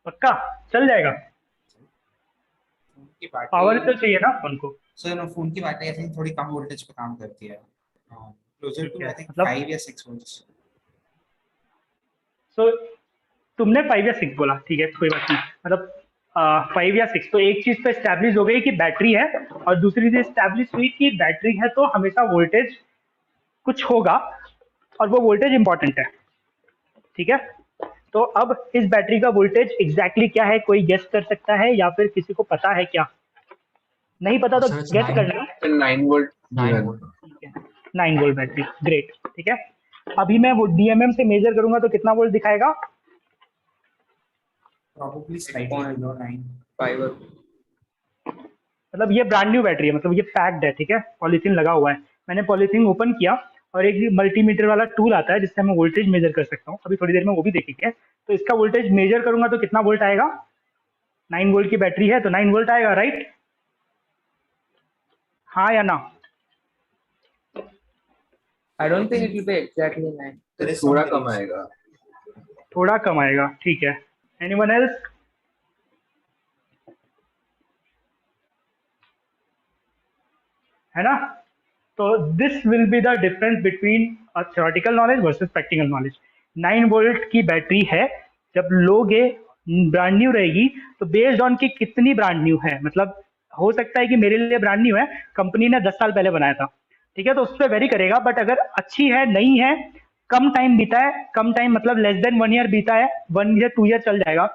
Speaker 1: पक्का चल जाएगा? पावर तो चाहिए ना फोन को।
Speaker 2: सर फोन की बैटरी आई थिंक थोड़ी कम वोल्टेज पे काम करती है, क्लोजर
Speaker 1: ठीक
Speaker 2: टू
Speaker 1: है,
Speaker 2: आई थिंक
Speaker 1: मतलब
Speaker 2: 5 या 6 वोल्ट्स।
Speaker 1: सो तुमने 5 या 6 बोला, ठीक है, कोई बात नहीं। मतलब 5 या 6, तो एक चीज तो एस्टैब्लिश हो गई कि बैटरी है, और दूसरी चीज एस्टैब्लिश हुई कि बैटरी है तो हमेशा वोल्टेज कुछ होगा, और वो वोल्टेज इंपॉर्टेंट है, ठीक है। तो अब इस बैटरी का वोल्टेज एग्जैक्टली क्या है, कोई गेस कर सकता है या फिर किसी को पता है क्या? नहीं पता तो गेस करना।
Speaker 3: 9 वोल्ट।
Speaker 2: 9 वोल्ट।
Speaker 1: ठीक है, 9 वोल्ट बैटरी, ग्रेट, ठीक है। अभी मैं वो डीएमएम से मेजर करूंगा तो कितना वोल्ट दिखाएगा?
Speaker 2: probably slightly below 9।
Speaker 3: 5।
Speaker 1: मतलब ये ब्रांड न्यू बैटरी है, मतलब ये पैक्ड है, ठीक है, पॉलीथीन लगा हुआ है। मैंने पॉलीथीन ओपन किया, और एक मल्टीमीटर वाला टूल आता है जिससे मैं वोल्टेज मेजर कर सकता हूँ, अभी थोड़ी देर में वो भी देखेंगे। तो इसका वोल्टेज मेजर करूंगा तो कितना वोल्ट आएगा? 9 वोल्ट की बैटरी है तो 9 वोल्ट आएगा, राइट? हाँ या ना?
Speaker 3: I don't think it will be exactly 9.
Speaker 2: There is
Speaker 3: थोड़ा
Speaker 2: some
Speaker 3: कम
Speaker 2: variation।
Speaker 3: आएगा।
Speaker 1: थोड़ा कम आएगा, ठीक है। Anyone else? है ना? तो this will be the difference between theoretical knowledge versus practical knowledge. 9 volt की बैटरी है, जब लोगे ब्रांड न्यू रहेगी, तो बेस्ड ऑन कि कितनी ब्रांड न्यू है, मतलब हो सकता है कि मेरे लिए ब्रांड न्यू है, कंपनी ने 10 साल पहले बनाया था, ठीक है, तो उस पर वेरी करेगा। बट अगर अच्छी है, नई है, कम टाइम बीता है, कम टाइम मतलब लेस देन 1 ईयर बीता है, 1 ईयर 2 ईयर चल जाएगा,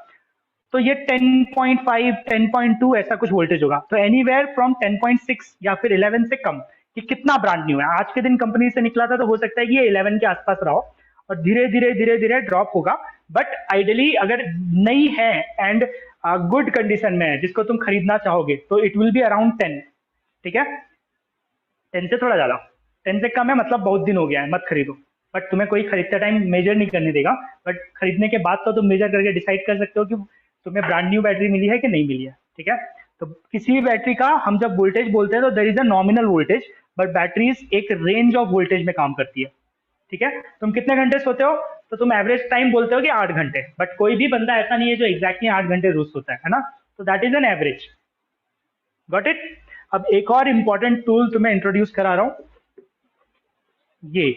Speaker 1: तो ये 10.5 10.2 ऐसा कुछ वोल्टेज होगा। तो एनीवेयर फ्रॉम 10.6 या फिर 11 से कम, कि कितना ब्रांड न्यू है, आज के दिन कंपनी से निकला था, तो हो सकता है कि ये 11 के आसपास रहा हो और धीरे धीरे धीरे धीरे ड्रॉप होगा। बट आइडियली अगर नई है एंड गुड कंडीशन में है, जिसको तुम खरीदना चाहोगे, तो इट विल बी अराउंड 10, ठीक है, 10 से थोड़ा ज्यादा, 10 से कम है मतलब बहुत दिन हो गया है, मत खरीदो। बट तुम्हें कोई खरीदते टाइम मेजर नहीं करने देगा, बट खरीदने के बाद तो तुम मेजर करके डिसाइड कर सकते हो कि तुम्हें ब्रांड न्यू बैटरी मिली है कि नहीं मिली है, ठीक है। तो किसी भी बैटरी का हम जब वोल्टेज बोलते हैं तो there is a nominal voltage, but batteries एक रेंज ऑफ वोल्टेज में काम करती है, ठीक है। तुम कितने घंटे सोते हो, तो तुम एवरेज टाइम बोलते हो कि 8 घंटे, बट कोई भी बंदा ऐसा नहीं है जो एग्जैक्टली 8 घंटे रोज सोता है ना, तो that is an average. Got it. अब एक और इंपॉर्टेंट टूल तुम्हें इंट्रोड्यूस करा रहा हूं, ये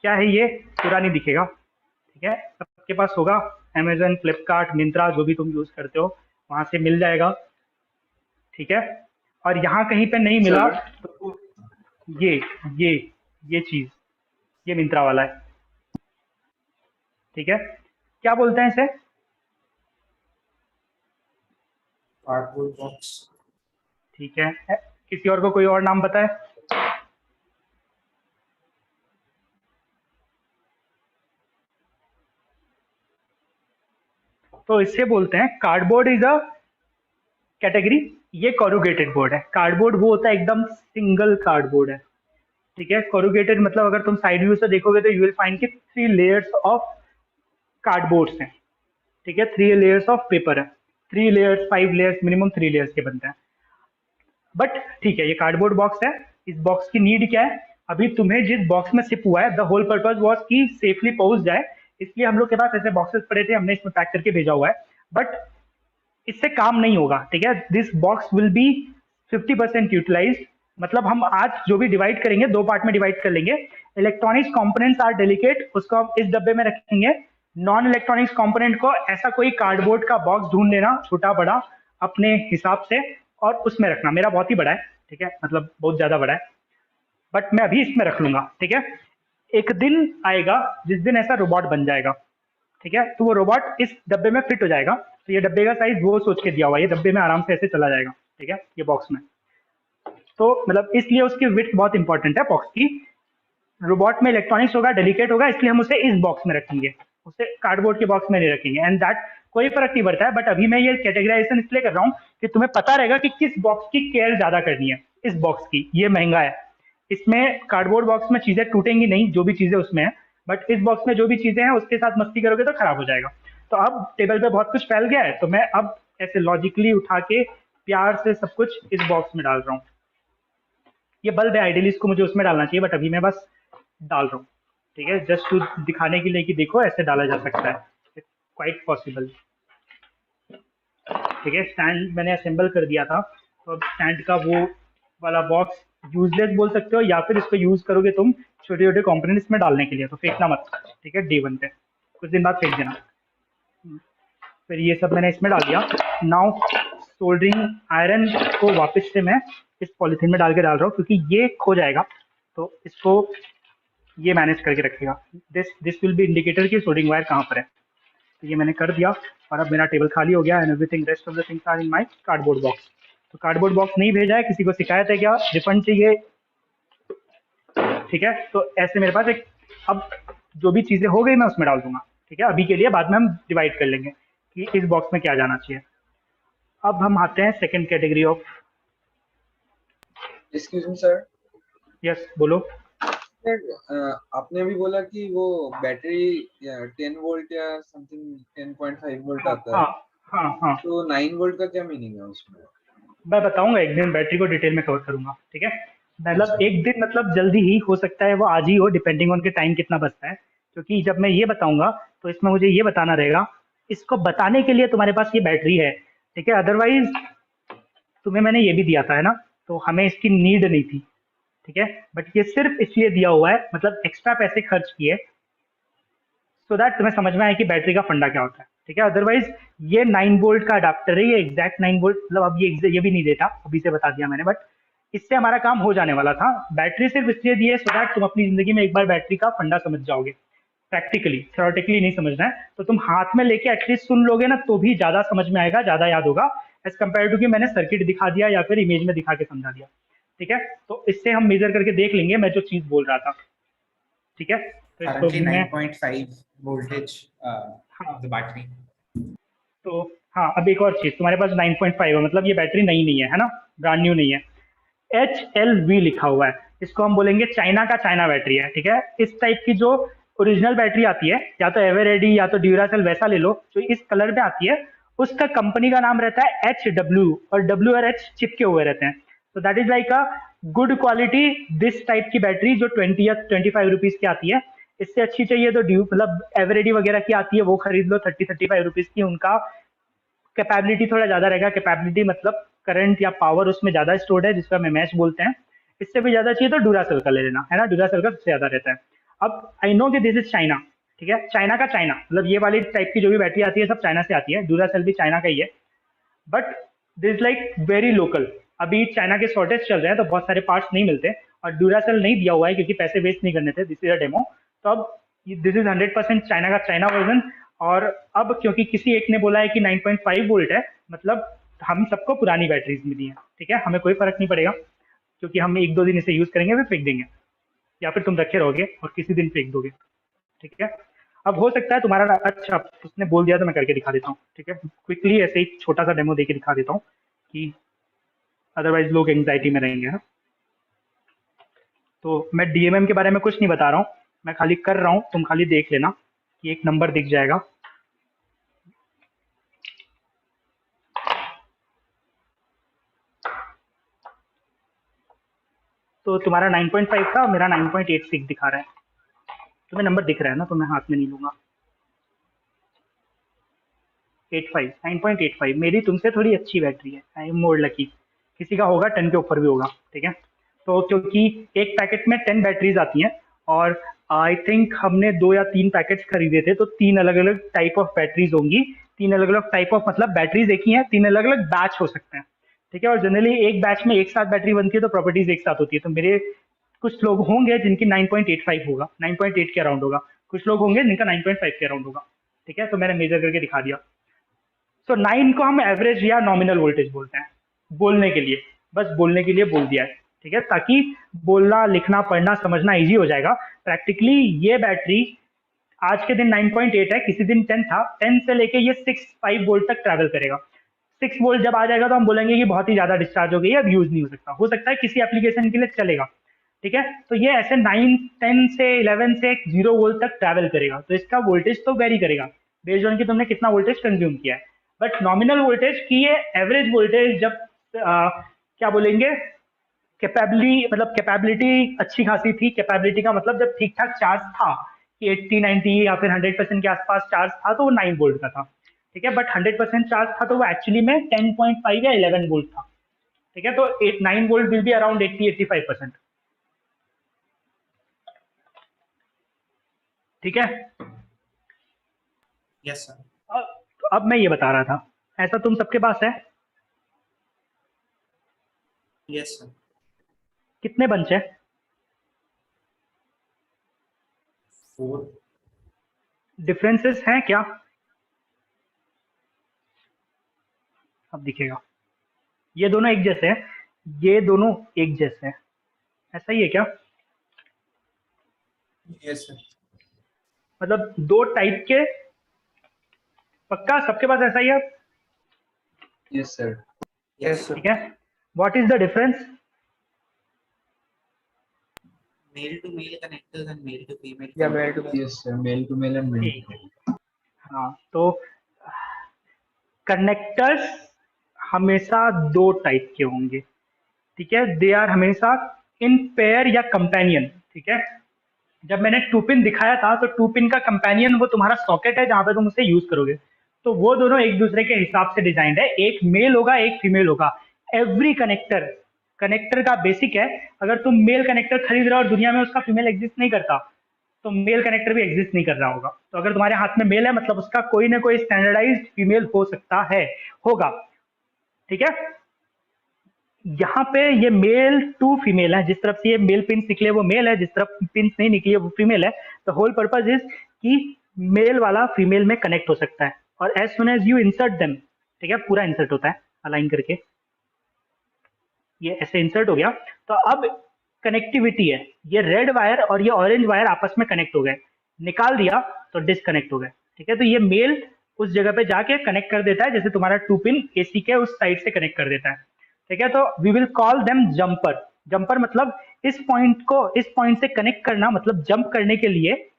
Speaker 1: क्या है, ये पूरा नहीं दिखेगा, ठीक है, सबके पास होगा, अमेजन, फ्लिपकार्ट, मिंत्रा, जो भी तुम यूज करते हो वहां से मिल जाएगा, ठीक है। और यहाँ कहीं पे नहीं मिला तो ये ये ये चीज, ये मिंत्रा वाला है, ठीक है। क्या बोलते हैं इसे,
Speaker 2: कार्डबोर्ड बॉक्स।
Speaker 1: ठीक है, किसी और को कोई और नाम पता है? तो इससे बोलते हैं कार्डबोर्ड इज अ कैटेगरी। ये कोरुगेटेड बोर्ड है, कार्डबोर्ड वो होता है एकदम सिंगल कार्डबोर्ड है, ठीक है। कोरुगेटेड मतलब अगर तुम साइड व्यू से देखोगे तो यू विल फाइंड कि 3 लेयर्स ऑफ कार्डबोर्ड्स हैं, ठीक है, 3 लेयर्स ऑफ पेपर है, 3 लेयर्स 5 लेयर्स मिनिमम 3 लेयर्स के बनते हैं। बट ठीक है, ये कार्डबोर्ड बॉक्स है, इस बॉक्स की नीड क्या है, अभी तुम्हें जिस बॉक्स में शिप हुआ है, द होल पर्पज वॉज कि सेफली पहुंच जाए, इसलिए हम लोग के पास ऐसे बॉक्सेस पड़े थे, हमने इसमें पैक करके भेजा हुआ है। बट इससे काम नहीं होगा, ठीक है, this box will be 50% utilized, मतलब हम आज जो भी डिवाइड करेंगे 2 पार्ट में डिवाइड कर लेंगे। इलेक्ट्रॉनिक्स कंपोनेंट्स आर डेलिकेट, उसको हम इस डब्बे में रखेंगे। नॉन इलेक्ट्रॉनिक्स कंपोनेंट को ऐसा कोई कार्डबोर्ड का बॉक्स ढूंढ लेना, छोटा बड़ा अपने हिसाब से, और उसमें रखना। मेरा बहुत ही बड़ा है, ठीक है, मतलब बहुत ज्यादा बड़ा है, बट मैं अभी इसमें रख लूंगा, ठीक है। एक दिन आएगा जिस दिन ऐसा रोबोट बन जाएगा, ठीक है, तो वो रोबोट इस डब्बे में फिट हो जाएगा। तो ये डब्बे का साइज वो सोच के दिया हुआ है, ये डब्बे में आराम से ऐसे चला जाएगा, ठीक है, ये बॉक्स में। तो मतलब इसलिए उसकी विड्थ बहुत इंपॉर्टेंट है बॉक्स की। रोबोट में इलेक्ट्रॉनिक्स होगा, डेलिकेट होगा, इसलिए हम उसे इस बॉक्स में रखेंगे, उसे कार्डबोर्ड के बॉक्स में नहीं रखेंगे, एंड दैट कोई फर्क नहीं पड़ता है। बट अभी मैं ये कैटेगराइजेशन इसलिए कर रहा हूँ कि तुम्हें पता रहेगा कि किस बॉक्स की केयर ज्यादा करनी है। इस बॉक्स की, ये महंगा है, इसमें कार्डबोर्ड बॉक्स में चीजें टूटेंगी नहीं, जो भी चीजें उसमें है, बट इस बॉक्स में जो भी चीजें हैं उसके साथ मस्ती करोगे तो खराब हो जाएगा। तो अब टेबल पे बहुत कुछ फैल गया है, तो मैं अब ऐसे लॉजिकली उठा के प्यार से सब कुछ इस बॉक्स में डाल रहा हूँ। ये बल्ब है, आइडियली इसको मुझे उसमें डालना चाहिए, बट अभी मैं बस डाल रहा हूँ, ठीक है, जस्ट टू दिखाने के लिए कि देखो ऐसे डाला जा सकता है, क्वाइट पॉसिबल, ठीक है। स्टैंड मैंने असेंबल कर दिया था, तो अब स्टैंड का वो वाला बॉक्स यूजलेस बोल सकते हो, या फिर इसको यूज करोगे तुम छोटे छोटे कंपोनेंट इसमें डालने के लिए, तो फेंकना मत, ठीक है, डे 1 पे कुछ दिन बाद फेंक देना। फिर ये सब मैंने इसमें डाल दिया। नाउ सोल्डरिंग आयरन को वापस से मैं इस पॉलीथीन में डाल के डाल रहा हूँ, क्योंकि ये खो जाएगा, तो इसको ये मैनेज करके रखेगा। दिस विल बी इंडिकेटर कि सोल्डरिंग वायर कहाँ पर है। तो ये मैंने कर दिया, और अब मेरा टेबल खाली हो गया, and everything rest of the things are in my cardboard box. तो कार्डबोर्ड बॉक्स नहीं भेजा है, किसी को शिकायत है क्या, रिफंड चाहिए, ठीक है। तो ऐसे मेरे पास एक, अब जो भी चीजें हो गई मैं उसमें डाल दूंगा, ठीक है, अभी के लिए, बाद में हम डिवाइड कर लेंगे कि इस बॉक्स में क्या जाना चाहिए। अब हम आते हैं second category of.
Speaker 5: Excuse me sir.
Speaker 1: Yes, बोलो।
Speaker 5: सर आपने अभी बोला कि वो बैटरी 10 वोल्ट या समथिंग 10.5 वोल्ट आता है।
Speaker 1: हाँ,
Speaker 5: तो 9 वोल्ट का क्या मीनिंग है उसमें?
Speaker 1: मैं बताऊंगा, एक दिन बैटरी को डिटेल में कवर करूंगा, ठीक है। मतलब एक दिन मतलब जल्दी ही हो सकता है, वो आज ही हो, डिपेंडिंग ऑन के टाइम कितना बचता है, क्योंकि जब मैं ये बताऊंगा तो इसमें मुझे ये बताना रहेगा, इसको बताने के लिए तुम्हारे पास ये बैटरी है, ठीक है। अदरवाइज तुम्हें मैंने ये भी दिया था, है ना, तो हमें इसकी नीड नहीं थी, ठीक है, बट ये सिर्फ इसलिए दिया हुआ है, मतलब एक्स्ट्रा पैसे खर्च किए सो दैट तुम्हें समझ में आए कि बैटरी का फंडा क्या होता है, ठीक है। अदरवाइज ये 9 वोल्ट का अडाप्टर है, ये एग्जैक्ट 9 वोल्ट, मतलब अब ये भी नहीं देता, अभी से बता दिया मैंने, बट इससे हमारा काम हो जाने वाला था। बैटरी सिर्फ इसलिए दी है सो दैट तुम अपनी जिंदगी में एक बार बैटरी का फंडा समझ जाओगे, प्रैक्टिकली, थ्योरेटिकली नहीं समझना है, तो तुम हाथ में लेके एटलीस्ट सुन लोगे ना, तो भी ज्यादा समझ में आएगा, ज्यादा याद होगा, एज कम्पेयर टू कि मैंने सर्किट दिखा दिया या फिर इमेज में दिखा के समझा दिया, ठीक है। तो इससे हम मेजर करके देख लेंगे मैं जो चीज बोल रहा था, ठीक है। तो इसको
Speaker 2: Currently
Speaker 1: मैं
Speaker 2: 9.5 voltage of the battery.
Speaker 1: तो हाँ, अब एक और चीज, तुम्हारे पास 9.5 है, मतलब ये बैटरी नई नहीं है ना, ब्रांड न्यू नहीं है, HLV लिखा हुआ है, इसको हम बोलेंगे चाइना का चाइना बैटरी है, ठीक है। इस टाइप की जो ओरिजिनल बैटरी आती है, या तो एवरेडी या तो ड्यूरासेल, वैसा ले लो जो इस कलर में आती है, उसका कंपनी का नाम रहता है HW, और W और H चिपके हुए रहते हैं, तो that is like a good quality this type की बैटरी जो 20 या 25 रुपीज की आती है। इससे अच्छी चाहिए तो ड्यू मतलब एवरेडी वगैरह की आती है, वो खरीद लो 30-35 रुपीज की, उनका कैपेबिलिटी थोड़ा ज्यादा रहेगा, कैपेबिलिटी मतलब करंट या पावर उसमें ज्यादा स्टोर्ड है, जिसका हम मैच बोलते हैं। इससे भी ज्यादा चाहिए तो ड्यूरासेल का ले लेना, है ना, ड्यूरासेल का सबसे ज्यादा रहता है। अब आई नो कि दिस इज चाइना, ठीक है, चाइना का चाइना, मतलब ये वाली टाइप की जो भी बैटरी आती है सब चाइना से आती है, ड्यूरासेल भी चाइना का ही है, but this like very local. अभी चाइना के शॉर्टेज चल रहे हैं तो बहुत सारे पार्ट्स नहीं मिलते, और ड्यूरासेल नहीं दिया हुआ है क्योंकि पैसे वेस्ट नहीं करने थे, दिस इज अ डेमो। तो अब दिस इज 100% चाइना का चाइना वर्जन, और अब क्योंकि किसी एक ने बोला है कि 9.5 वोल्ट है, मतलब हम सबको पुरानी बैटरीज मिली हैं, ठीक है, हमें कोई फर्क नहीं पड़ेगा, क्योंकि हम 1-2 दिन इसे यूज करेंगे फिर फेंक देंगे, या फिर तुम रखे रहोगे और किसी दिन फेंक दोगे, ठीक है। अब हो सकता है तुम्हारा, अच्छा उसने बोल दिया तो मैं करके दिखा देता हूँ, ठीक है, क्विकली ऐसे ही छोटा सा डेमो देके दिखा देता हूँ, कि अदरवाइज लोग एंग्जाइटी में रहेंगे, है। तो मैं DMM के बारे में कुछ नहीं बता रहा हूँ, मैं खाली कर रहा हूँ, तुम खाली देख लेना कि एक नंबर दिख जाएगा। तो तुम्हारा 9.5 था, मेरा 9.86 दिखा रहा है, तुम्हें नंबर दिख रहा है ना, तो मैं हाथ में नहीं लूंगा। 85, 9.85, मेरी तुमसे थोड़ी अच्छी बैटरी है, आई एम मोर लकी, किसी का होगा 10 के ऊपर भी होगा, ठीक है। तो क्योंकि एक पैकेट में 10 बैटरीज आती हैं, और आई थिंक हमने 2 या 3 पैकेट्स खरीदे थे, तो 3 अलग अलग टाइप ऑफ बैटरीज होंगी, 3 अलग अलग टाइप ऑफ, मतलब बैटरीज एक ही है, 3 अलग अलग बैच हो सकते हैं, ठीक है। और जनरली एक बैच में एक साथ बैटरी बनती है, तो प्रॉपर्टीज एक साथ होती है। तो मेरे कुछ लोग होंगे जिनकी 9.85 होगा, 9.8 के अराउंड होगा, कुछ लोग होंगे जिनका 9.5 के अराउंड होगा, ठीक है। तो मैंने मेजर करके दिखा दिया। तो 9 को हम एवरेज या नॉमिनल वोल्टेज बोलते हैं, बोलने के लिए, बस बोलने के लिए बोल दिया है, ठीक है, ताकि बोलना लिखना पढ़ना समझना इजी हो जाएगा। प्रैक्टिकली ये बैटरी आज के दिन 9.8 है, किसी दिन 10 था, 10 से लेके ये 6-5 वोल्ट तक ट्रैवल करेगा। 6 वोल्ट जब आ जाएगा तो हम बोलेंगे कि बहुत ही ज्यादा डिस्चार्ज हो गई है, अब यूज नहीं हो सकता है किसी एप्लीकेशन के लिए चलेगा, ठीक है। तो ये ऐसे 9, 10 से 11 से 0 वोल्ट तक ट्रैवल करेगा, तो इसका वोल्टेज तो वेरी करेगा बेस्ड ऑन कि तुमने कितना वोल्टेज कंज्यूम किया है। बट नॉमिनल वोल्टेज की ये एवरेज वोल्टेज जब क्या बोलेंगे, कैपेबिलिटी, मतलब कैपेबिलिटी अच्छी खासी थी, कैपेबिलिटी का मतलब जब ठीक ठाक चार्ज था कि 80-90 या फिर 100% के आसपास चार्ज था, तो वो 9 वोल्ट का था, ठीक है। बट 100% चार्ज था तो वो एक्चुअली में 10.5 या 11 वोल्ट था, ठीक है। तो 9 वोल्ट विल बी अराउंड 80-85%, ठीक है।
Speaker 2: Yes, sir.
Speaker 1: अब मैं ये बता रहा था, ऐसा तुम सबके पास है,
Speaker 2: Yes, sir.
Speaker 1: कितने बंच है?
Speaker 2: 4.
Speaker 1: डिफरेंसेस हैं क्या? अब दिखेगा, ये दोनों एक जैसे हैं, ये दोनों एक जैसे हैं, ऐसा ही है क्या?
Speaker 2: Yes, sir.
Speaker 1: मतलब 2 टाइप के, पक्का सबके पास ऐसा ही है?
Speaker 5: Yes, sir.
Speaker 2: Yes, sir.
Speaker 1: ठीक है, what is the difference?
Speaker 2: Male to male connectors and male to female.
Speaker 3: Yeah, male to male.
Speaker 5: Yes, sir. Male to male and male
Speaker 1: ठीक
Speaker 5: to
Speaker 1: है,
Speaker 5: male.
Speaker 1: हाँ, तो कनेक्टर्स हमेशा 2 टाइप के होंगे, ठीक है, दे आर हमेशा इन पेयर या कंपेनियन, ठीक है। जब मैंने 2 पिन दिखाया था, तो 2 पिन का कंपेनियन वो तुम्हारा सॉकेट है जहां पे तुम उसे यूज करोगे, तो वो दोनों एक दूसरे के हिसाब से डिजाइंड है, एक मेल होगा एक फीमेल होगा। एवरी कनेक्टर कनेक्टर का बेसिक है। अगर तुम मेल कनेक्टर खरीद रहे हो और दुनिया में उसका फीमेल एग्जिस्ट नहीं करता, तो मेल कनेक्टर भी एग्जिस्ट नहीं कर रहा होगा। तो अगर तुम्हारे हाथ में मेल है, मतलब उसका कोई ना कोई स्टैंडर्डाइज्ड फीमेल हो सकता है, होगा। ठीक है, यहाँ पे ये मेल टू फीमेल है, जिस तरफ से ये मेल पिन निकले वो मेल है, जिस तरफ पिन नहीं निकली वो फीमेल है। द होल पर्पज इज कि मेल वाला फीमेल में कनेक्ट हो सकता है, और as soon as you insert them, ठीक है, पूरा इंसर्ट होता है अलाइन करके, ये ऐसे इंसर्ट हो गया। तो अब कनेक्टिविटी है, ये रेड वायर और ये ऑरेंज वायर आपस में कनेक्ट हो गए, निकाल दिया तो डिसकनेक्ट हो गए। ठीक है, तो ये मेल उस जगह पे जाके कनेक्ट कर देता है, जैसे तुम्हारा 2 पिन एसी के उस साइड से कनेक्ट कर देता है। ठीक है, तो we will call them jumper. Jumper मतलब इस पॉइंट को इस पॉइंट से कनेक्ट करना, मतलब जंप करने के लिए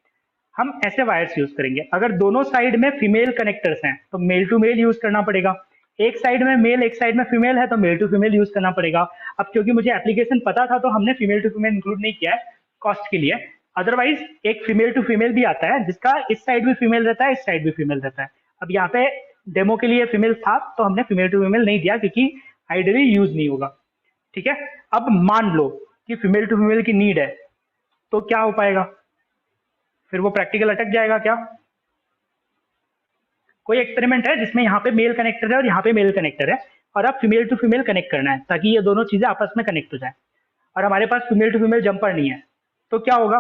Speaker 1: हम ऐसे वायर्स यूज करेंगे। अगर दोनों साइड में फीमेल कनेक्टर्स हैं तो मेल टू मेल यूज करना पड़ेगा, एक साइड में मेल एक साइड में फीमेल है तो मेल टू फीमेल यूज करना पड़ेगा। अब क्योंकि मुझे एप्लीकेशन पता था तो हमने फीमेल टू फीमेल इंक्लूड नहीं किया है कॉस्ट के लिए, अदरवाइज एक फीमेल टू फीमेल भी आता है जिसका इस साइड भी फीमेल रहता है, इस साइड भी फीमेल रहता है। अब यहाँ पे डेमो के लिए फीमेल था तो हमने फीमेल टू फीमेल नहीं दिया क्योंकि आइडियली यूज नहीं होगा। ठीक है, अब मान लो कि फीमेल टू फीमेल की नीड है, तो क्या हो पाएगा, फिर वो प्रैक्टिकल अटक जाएगा क्या? कोई एक्सपेरिमेंट है जिसमें यहाँ पे मेल कनेक्टर है और यहाँ पे मेल कनेक्टर है, और अब फीमेल टू फीमेल कनेक्ट करना है ताकि ये दोनों चीजें आपस में कनेक्ट हो जाए, और हमारे पास फीमेल टू फीमेल जंपर नहीं है, तो क्या होगा?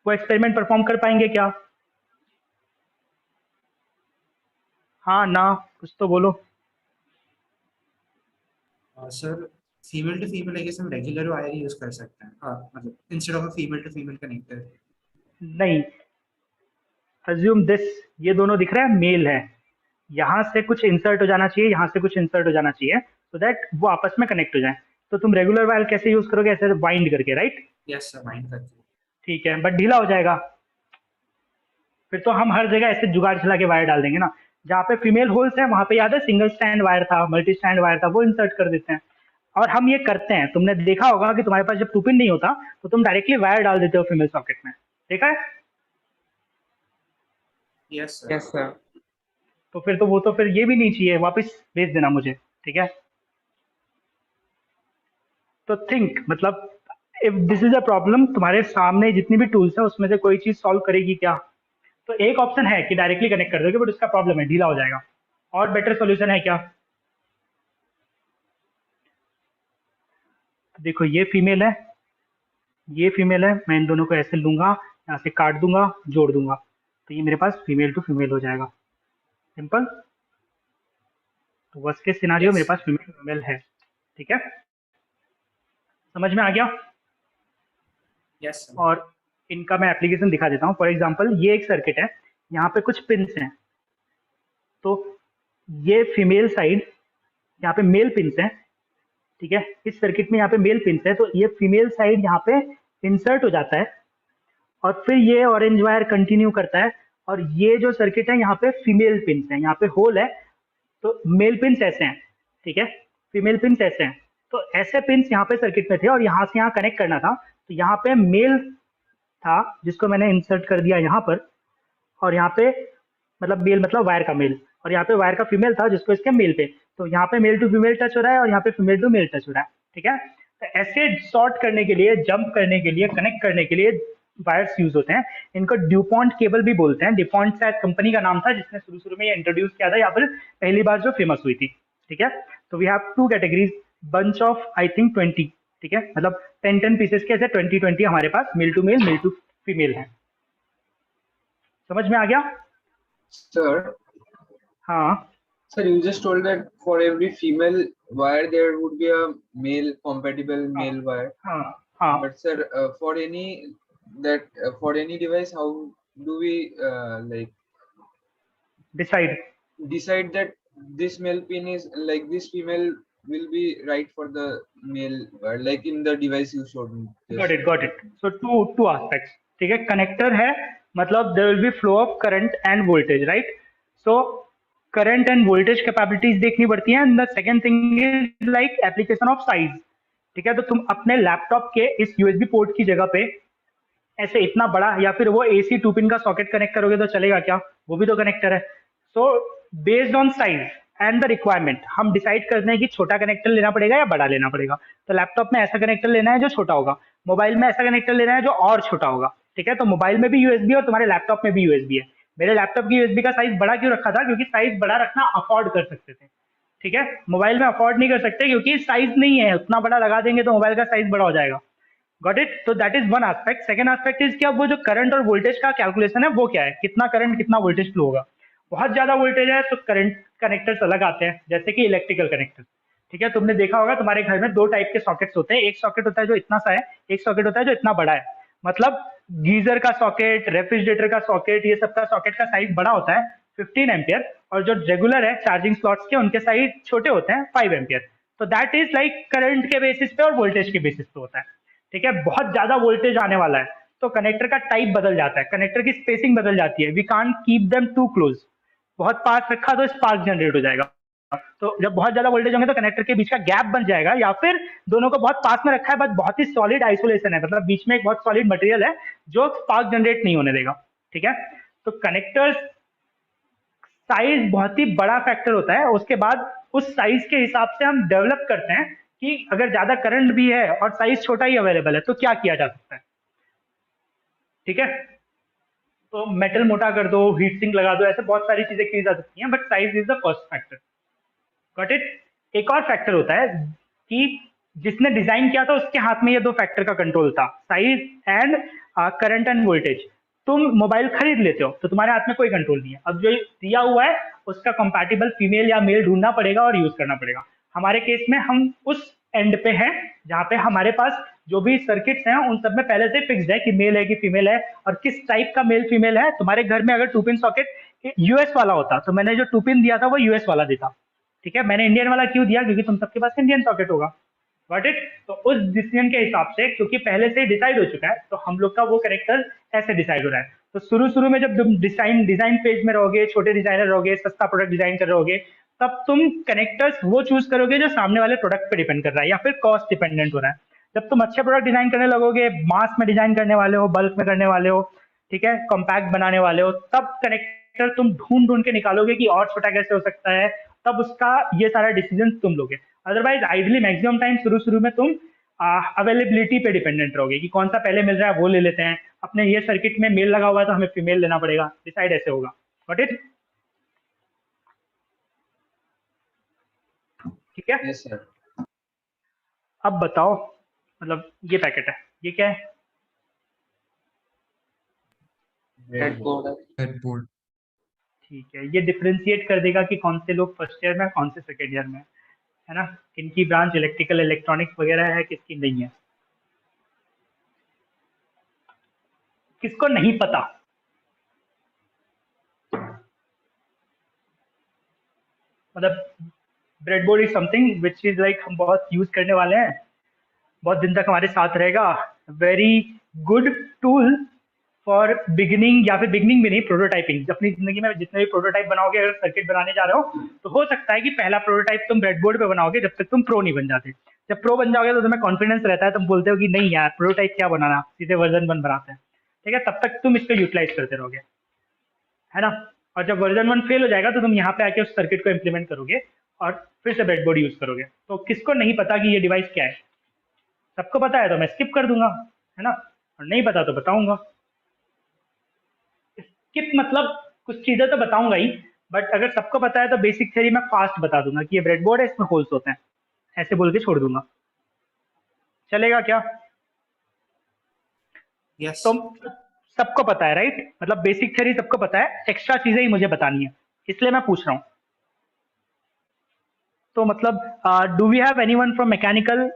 Speaker 1: वो एक्सपेरिमेंट परफॉर्म कर पाएंगे क्या? हाँ ना, कुछ तो बोलो।
Speaker 2: Sir female to female I guess हम रेगुलर वायर यूज कर सकते हैं, मतलब instead of a female to female connector.
Speaker 1: नहीं, अज्यूम दिस, ये दोनों दिख रहा है मेल है, यहाँ से कुछ इंसर्ट हो जाना चाहिए, यहाँ से कुछ इंसर्ट हो जाना चाहिए, सो दैट वो आपस में कनेक्ट हो जाए। तो तुम रेगुलर वायर कैसे यूज करोगे? ऐसे बाइंड करके, राइट?
Speaker 2: यस सर, बाइंड करके।
Speaker 1: ठीक है, बट ढीला हो जाएगा, फिर तो हम हर जगह ऐसे जुगाड़ चला के वायर डाल देंगे ना। जहाँ पे फीमेल होल्स है वहां पे याद है सिंगल स्टैंड वायर था, मल्टी स्टैंड वायर था, वो इंसर्ट कर देते हैं। और हम ये करते हैं, तुमने देखा होगा कि तुम्हारे पास जब 2 पिन नहीं होता तो तुम डायरेक्टली वायर डाल देते हो फीमेल सॉकेट में, देखा है?
Speaker 2: Yes sir.
Speaker 5: Yes sir.
Speaker 1: तो फिर तो वो तो फिर ये भी नहीं चाहिए, वापस भेज देना मुझे। ठीक है, तो थिंक, मतलब if this is a problem, तुम्हारे सामने जितनी भी टूल्स है उसमें से कोई चीज सॉल्व करेगी क्या? तो एक ऑप्शन है कि डायरेक्टली कनेक्ट कर दोगे, बट उसका प्रॉब्लम है, ढीला हो जाएगा। और बेटर सॉल्यूशन है क्या? तो देखो ये फीमेल है, ये फीमेल है, मैं इन दोनों को ऐसे लूंगा, यहाँ से काट दूंगा, जोड़ दूंगा, तो ये मेरे पास फीमेल टू फीमेल हो जाएगा, सिंपल। तो वर्स्ट केस सिनारियो
Speaker 2: Yes.
Speaker 1: मेरे पास फीमेल टू फीमेल है। ठीक है, समझ में आ गया?
Speaker 2: Yes sir.
Speaker 1: और इनका मैं एप्लीकेशन दिखा देता हूँ। फॉर एग्जांपल ये एक सर्किट है, यहाँ पे कुछ पिंस हैं, तो ये फीमेल साइड, यहाँ पे मेल पिंस हैं। ठीक है, इस सर्किट में यहाँ पे मेल पिंस है, तो ये फीमेल साइड यहाँ पे इंसर्ट हो जाता है, और फिर ये ऑरेंज वायर कंटिन्यू करता है, और ये जो सर्किट है यहाँ पे फीमेल पिंस है, यहाँ पे होल है, तो मेल पिंस ऐसे हैं। ठीक है, फीमेल पिंस ऐसे हैं, तो ऐसे पिंस यहाँ पे सर्किट में थे और यहाँ से यहाँ कनेक्ट करना था, तो यहाँ पे मेल था जिसको मैंने इंसर्ट कर दिया यहाँ पर, और यहाँ पे मतलब मेल मतलब वायर का मेल, और यहाँ पे वायर का फीमेल था जिसको इसके मेल पे, तो यहाँ पे मेल टू फीमेल टच हो रहा है और यहाँ पे फीमेल टू मेल टच हो रहा है। ठीक है, तो ऐसे सॉर्ट करने के लिए, जंप करने के लिए, कनेक्ट करने के लिए वायर्स यूज होते हैं। इनको ड्यूपॉन्ट केबल भी बोलते हैं। ड्यूपॉन्ट शायद कंपनी का नाम था जिसने शुरू शुरू में ये इंट्रोड्यूस किया था, या फिर पहली बार जो फेमस हुई थी। ठीक है, तो we have 2 categories, bunch of I think 20। ठीक है, मतलब 10 पीसेस के ऐसे 20 हमारे पास मेल टू फीमेल है। समझ में आ गया?
Speaker 5: Sir,
Speaker 1: हाँ
Speaker 5: you just told that for every female wire there would be a male compatible male wire.
Speaker 1: हाँ हाँ,
Speaker 5: But sir, for any device, how do we
Speaker 1: decide.
Speaker 5: decide that this male pin is like this female will be right for the male wire, like in the device you showed me?
Speaker 1: Got it. So two aspects. ठीक है, connector है मतलब there will be flow of current and voltage, right? So current and voltage capabilities देखनी पड़ती हैं। And the second thing is like application of size. ठीक है, तो तुम अपने लैपटॉप के इस यूएसबी पोर्ट की जगह पे ऐसे इतना बड़ा, या फिर वो AC 2 पिन का सॉकेट कनेक्ट करोगे तो चलेगा क्या? वो भी तो कनेक्टर है। So based on size, and the requirement, हम डिसाइड करते हैं कि छोटा कनेक्टर लेना पड़ेगा या बड़ा लेना पड़ेगा। तो लैपटॉप में ऐसा कनेक्टर लेना है जो छोटा होगा, मोबाइल में ऐसा कनेक्टर लेना है जो और छोटा होगा। ठीक है, तो मोबाइल में भी यूएसबी और तुम्हारे लैपटॉप में भी यूएसबी है। मेरे लैपटॉप की यूएसबी का साइज बड़ा क्यों रखा था, क्योंकि साइज बड़ा रखना अफोर्ड कर सकते थे। ठीक है, मोबाइल में अफोर्ड नहीं कर सकते क्योंकि साइज नहीं है, उतना बड़ा लगा देंगे तो मोबाइल का साइज बड़ा हो जाएगा। Got it? तो that is one aspect. Second aspect is कि अब वो जो करंट और वोल्टेज का कैलकुलेशन है वो क्या है, कितना करंट कितना वोल्टेज फ्लो होगा। बहुत ज्यादा वोल्टेज है तो करंट कनेक्टर्स अलग आते हैं, जैसे कि इलेक्ट्रिकल कनेक्टर। ठीक है, तुमने देखा होगा तुम्हारे घर में दो टाइप के सॉकेट्स होते हैं, एक सॉकेट होता है जो इतना सा है, एक सॉकेट होता है जो इतना बड़ा है। मतलब गीजर का सॉकेट, रेफ्रिजरेटर का सॉकेट, ये सब का सॉकेट का साइज बड़ा होता है 15 एम्पियर, और जो रेगुलर है चार्जिंग स्लॉट्स के उनके साइज छोटे होते हैं 5 एम्पियर। तो दैट इज लाइक करंट के बेसिस पे और वोल्टेज के बेसिस पे होता है। ठीक है, बहुत ज्यादा वोल्टेज आने वाला है तो कनेक्टर का टाइप बदल जाता है, कनेक्टर की स्पेसिंग बदल जाती है। We can't keep them too close. बहुत पास रखा तो स्पार्क जनरेट हो जाएगा। तो जब बहुत ज्यादा वोल्टेज होंगे तो कनेक्टर के बीच का गैप बन जाएगा, या फिर दोनों को बहुत पास में रखा है बट बहुत ही सॉलिड आइसोलेशन है, मतलब बीच में एक बहुत सॉलिड मटेरियल है जो स्पार्क जनरेट नहीं होने देगा। ठीक है, तो कनेक्टर्स साइज बहुत ही बड़ा फैक्टर होता है। उसके बाद उस साइज के हिसाब से हम डेवलप करते हैं कि अगर ज्यादा करंट भी है और साइज छोटा ही अवेलेबल है तो क्या किया जा सकता है। ठीक है, तो मेटल मोटा कर दो, हीट सिंक लगा दो, ऐसे बहुत सारी चीजें की जा सकती हैं, but size is the first factor. Got it? एक और फैक्टर होता है कि जिसने डिजाइन किया था उसके हाथ में ये दो फैक्टर का कंट्रोल था, size and current and voltage. तुम मोबाइल खरीद लेते हो तो तुम्हारे हाथ में कोई कंट्रोल नहीं है, अब जो दिया हुआ है उसका कंपैटिबल फीमेल या मेल ढूंढना पड़ेगा और यूज करना पड़ेगा। हमारे केस में हम उस एंड पे हैं जहाँ पे हमारे पास जो भी सर्किट्स हैं उन सब में पहले से फिक्स्ड है कि मेल है कि फीमेल है और किस टाइप का मेल फीमेल है। तुम्हारे घर में अगर 2 पिन सॉकेट यूएस वाला होता तो मैंने जो 2 पिन दिया था वो यूएस वाला देता। ठीक है, मैंने इंडियन वाला क्यों दिया, क्योंकि तुम सबके पास इंडियन सॉकेट होगा। Got it? तो उस डिसीजन के हिसाब से, क्योंकि पहले से डिसाइड हो चुका है, तो हम लोग का वो करेक्टर ऐसे डिसाइड हो रहा है। तो शुरू में जब तुम डिजाइन फेज में रहोगे, छोटे डिजाइनर रहोगे, सस्ता प्रोडक्ट डिजाइन कर रहोगे, तब तुम कनेक्टर्स वो चूज करोगे जो सामने वाले प्रोडक्ट पे डिपेंड कर रहा है या फिर कॉस्ट डिपेंडेंट हो रहा है। जब तुम अच्छे प्रोडक्ट डिजाइन करने लगोगे, मास में डिजाइन करने वाले हो, बल्क में करने वाले हो, ठीक है, कॉम्पैक्ट बनाने वाले हो, तब कनेक्टर तुम ढूंढ ढूंढ के निकालोगे कि और छोटा कैसे हो सकता है, तब उसका ये सारा डिसीजन तुम लोगे। अदरवाइज आइडली मैक्सिमम टाइम शुरू में तुम अवेलेबिलिटी पे डिपेंडेंट रहोगे कि कौन सा पहले मिल रहा है वो ले लेते हैं, अपने ये सर्किट में मेल लगा हुआ है तो हमें फीमेल लेना पड़ेगा, डिसाइड ऐसे होगा। Got it? ठीक है,
Speaker 5: यस सर।
Speaker 1: अब बताओ, मतलब ये पैकेट है, ये क्या है?
Speaker 5: ब्रेडबोर्ड है।
Speaker 6: ब्रेडबोर्ड।
Speaker 1: ठीक है, ये डिफ्रेंशिएट कर देगा कि कौन से लोग फर्स्ट ईयर में कौन से सेकेंड ईयर में है ना, किनकी ब्रांच इलेक्ट्रिकल इलेक्ट्रॉनिक्स वगैरह है, किसकी नहीं है। किसको नहीं पता? मतलब breadboard is something which is like हम बहुत यूज करने वाले हैं, बहुत दिन तक हमारे साथ रहेगा। Very good tool for beginning, या फिर बिगिनिंग भी नहीं, प्रोटोटाइपिंग। अपनी जिंदगी में जितने भी प्रोटोटाइप बनाओगे, अगर सर्किट बनाने जा रहे हो तो हो सकता है कि पहला प्रोटोटाइप तुम ब्रेडबोर्ड पे बनाओगे जब तक तुम प्रो नहीं बन जाते। जब प्रो बन जाओगे तो तुम्हें कॉन्फिडेंस रहता है, तुम बोलते हो कि नहीं यार प्रोटोटाइप क्या बनाना, सीधे वर्जन 1 बनाते हैं। ठीक है, तब तक तुम इसको यूटिलाइज करते रहोगे, है ना। और जब वर्जन 1 फेल हो जाएगा तो तुम यहाँ पे आके उस सर्किट को इम्प्लीमेंट करोगे और फिर से ब्रेडबोर्ड यूज करोगे। तो किसको नहीं पता कि ये डिवाइस क्या है? सबको पता है तो मैं स्किप कर दूंगा, है ना, और नहीं पता तो बताऊंगा। स्किप मतलब कुछ चीजें तो बताऊंगा ही, बट अगर सबको पता है तो बेसिक थ्योरी में फास्ट बता दूंगा कि ये ब्रेडबोर्ड है, इसमें होल्स होते हैं, ऐसे बोल के छोड़ दूंगा। चलेगा क्या?
Speaker 2: यस।
Speaker 1: तो सबको पता है राइट, मतलब बेसिक थ्योरी सबको पता है, एक्स्ट्रा चीजें ही मुझे बतानी है, इसलिए मैं पूछ रहा हूँ। तो मतलब do we have anyone from mechanical?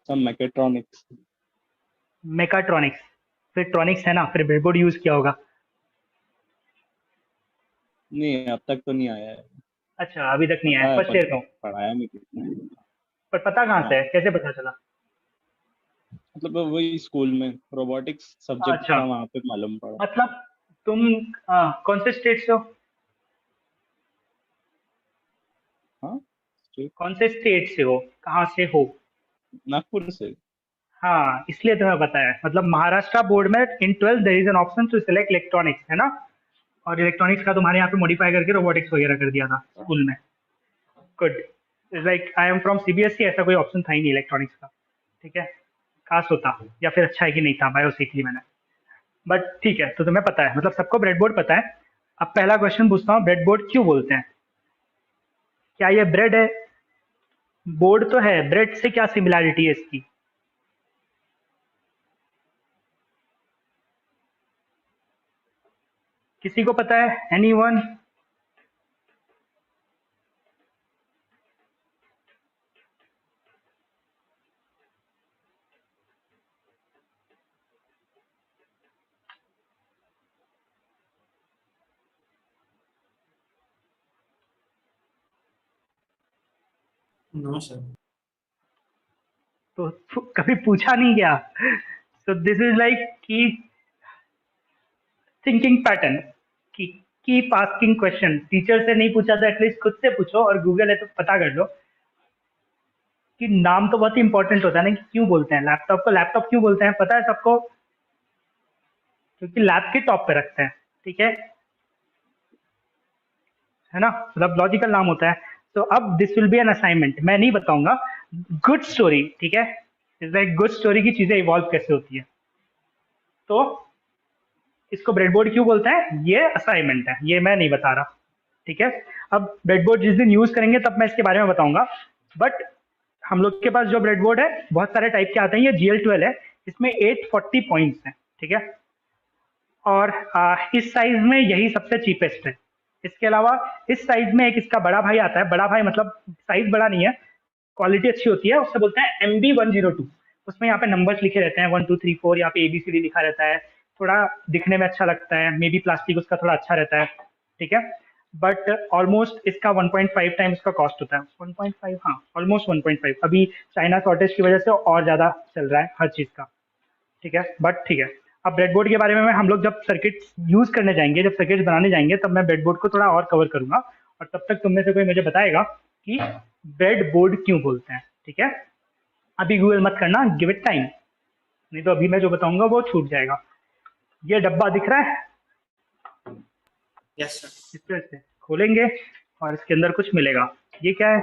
Speaker 3: some mechatronics.
Speaker 1: Mechatronics? फिर ट्रॉनिक्स है ना, फिर ब्रेडबोर्ड यूज किया होगा।
Speaker 3: नहीं, अब तक तो नहीं आया है।
Speaker 1: अच्छा, अभी तक नहीं
Speaker 3: पता
Speaker 1: आया,
Speaker 3: है,
Speaker 1: फर्स्ट ईयर का हूँ।
Speaker 3: पढ़ाया नहीं किसने।
Speaker 1: पर पता कहाँ से है, कैसे पता चला?
Speaker 3: मतलब वही स्कूल में रोबोटिक्स सब्जेक्ट
Speaker 1: अच्छा,
Speaker 3: था, वहाँ पे मालूम पड़ा।
Speaker 1: मतलब तुम कौन से स्टेट से हो?
Speaker 3: हाँ,
Speaker 1: कौन से स्टेट से हो, कहाँ से हो?
Speaker 3: नागपुर से।
Speaker 1: हाँ, इसलिए तुम्हें पता है, मतलब महाराष्ट्र बोर्ड में in 12 there is an option to select electronics, है ना? और इलेक्ट्रॉनिक्स का तुम्हारे यहाँ पे मॉडिफाई करके रोबोटिक्स वगैरह कर दिया था स्कूल में। Good. Like I am from CBSE, ऐसा कोई ऑप्शन था ही नहीं इलेक्ट्रॉनिक्स का। ठीक है, काश होता, या फिर अच्छा है कि नहीं था, बायो सीख ली मैंने। बट ठीक है, तो तुम्हें पता है, मतलब सबको ब्रेडबोर्ड पता है। अब पहला क्वेश्चन पूछता हूँ, ब्रेडबोर्ड क्यों बोलते हैं? क्या ये ब्रेड है? बोर्ड तो है, ब्रेड से क्या सिमिलैरिटी है इसकी? किसी को पता है? एनीवन?
Speaker 2: No sir.
Speaker 1: तो कभी पूछा नहीं गया। So this is like key thinking pattern, कि कीप आस्किंग क्वेश्चन। टीचर से नहीं पूछा तो एटलीस्ट खुद से पूछो, और गूगल है तो पता कर लो कि नाम तो बहुत ही इंपॉर्टेंट होता है ना, कि क्यों बोलते हैं लैपटॉप को लैपटॉप क्यों बोलते हैं, पता है सबको? क्योंकि लैब के टॉप पे रखते हैं, ठीक है ना? मतलब लॉजिकल नाम होता है। तो अब this will be an assignment, मैं नहीं बताऊंगा। गुड स्टोरी, ठीक है, इज लाइक गुड स्टोरी की चीजें इवॉल्व कैसे होती है। तो इसको ब्रेडबोर्ड क्यों बोलते हैं, ये असाइनमेंट है, ये मैं नहीं बता रहा। ठीक है, अब ब्रेडबोर्ड जिस दिन यूज करेंगे तब मैं इसके बारे में बताऊंगा। बट हम लोग के पास जो ब्रेडबोर्ड है बहुत सारे टाइप के आते हैं, ये GL12 है, इसमें 840 पॉइंट्स हैं, ठीक है। और इस साइज में यही सबसे चीपेस्ट है। इसके अलावा इस साइज में एक इसका बड़ा भाई आता है, बड़ा भाई मतलब साइज बड़ा नहीं है, क्वालिटी अच्छी होती है, उससे बोलते हैं MB102। उसमें यहाँ पे नंबर्स लिखे रहते हैं 1 2 3 4, यहाँ पे ABCD लिखा रहता है, थोड़ा दिखने में अच्छा लगता है, मे बी प्लास्टिक उसका थोड़ा अच्छा रहता है, ठीक है। बट ऑलमोस्ट इसका 1.5 टाइम्स का कॉस्ट होता है, 1.5, हाँ ऑलमोस्ट 1.5। अभी चाइना शॉर्टेज की वजह से और ज्यादा चल रहा है हर चीज का, ठीक है। बट ठीक है, अब ब्रेडबोर्ड के बारे में हम लोग जब सर्किट यूज करने जाएंगे, जब सर्किट बनाने जाएंगे, तब मैं ब्रेडबोर्ड को थोड़ा और कवर करूंगा। और तब तक तुम में से कोई मुझे बताएगा कि ब्रेडबोर्ड क्यों बोलते हैं, ठीक है। अभी गूगल मत करना, गिव इट टाइम, नहीं तो अभी मैं जो बताऊंगा वो छूट जाएगा। ये डब्बा दिख रहा है,
Speaker 2: यस सर।
Speaker 1: इस तरह से खोलेंगे और इसके अंदर कुछ मिलेगा। ये क्या है?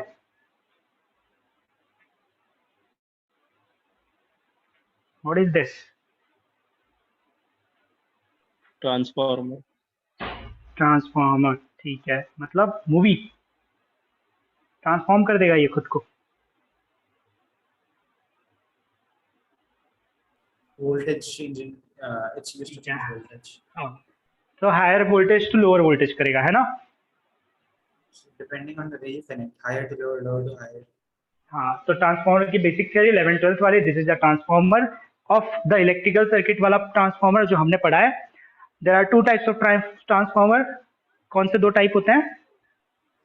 Speaker 1: What is this?
Speaker 6: Transformer.
Speaker 1: Transformer, ठीक है, मतलब मूवी ट्रांसफॉर्म कर देगा ये खुद को।
Speaker 2: Voltage changing. It's used to
Speaker 1: ठीक है,
Speaker 2: change voltage.
Speaker 1: हाँ, तो higher voltage to lower voltage करेगा, है ना?
Speaker 2: Depending on the way you connect, higher to lower, lower to higher.
Speaker 1: हाँ, तो ट्रांसफॉर्मर की बेसिक थियरी 11th-12th वाली, this is the transformer of the electrical circuit वाला ट्रांसफॉर्मर जो हमने पढ़ा है। There are 2 types of transformer. कौन से 2 टाइप होते हैं?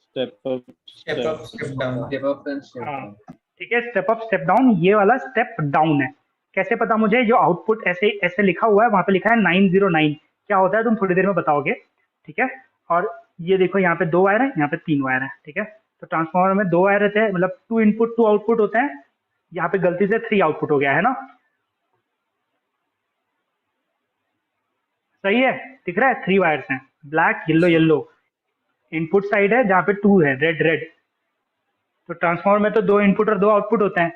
Speaker 6: Step up,
Speaker 5: step up, step down, step up and step
Speaker 1: हाँ,
Speaker 5: डाउन।
Speaker 1: ठीक है, स्टेप अप स्टेप डाउन, ये वाला स्टेप डाउन है। कैसे पता मुझे? जो आउटपुट ऐसे ऐसे लिखा हुआ है, वहां पे लिखा है 909, क्या होता है तुम थोड़ी देर में बताओगे, ठीक है। और ये देखो यहाँ पे 2 वायर है, यहाँ पे 3 वायर है, ठीक है। तो ट्रांसफॉर्मर में 2 वायर रहते हैं, मतलब 2 इनपुट 2 आउटपुट होते हैं। यहाँ पे गलती से 3 आउटपुट हो गया है ना, सही है, दिख रहा है 3 वायर्स हैं, black yellow yellow. Input side है जहाँ पे 2 है, रेड रेड। तो ट्रांसफॉर्मर में तो 2 इनपुट और 2 आउटपुट होते हैं,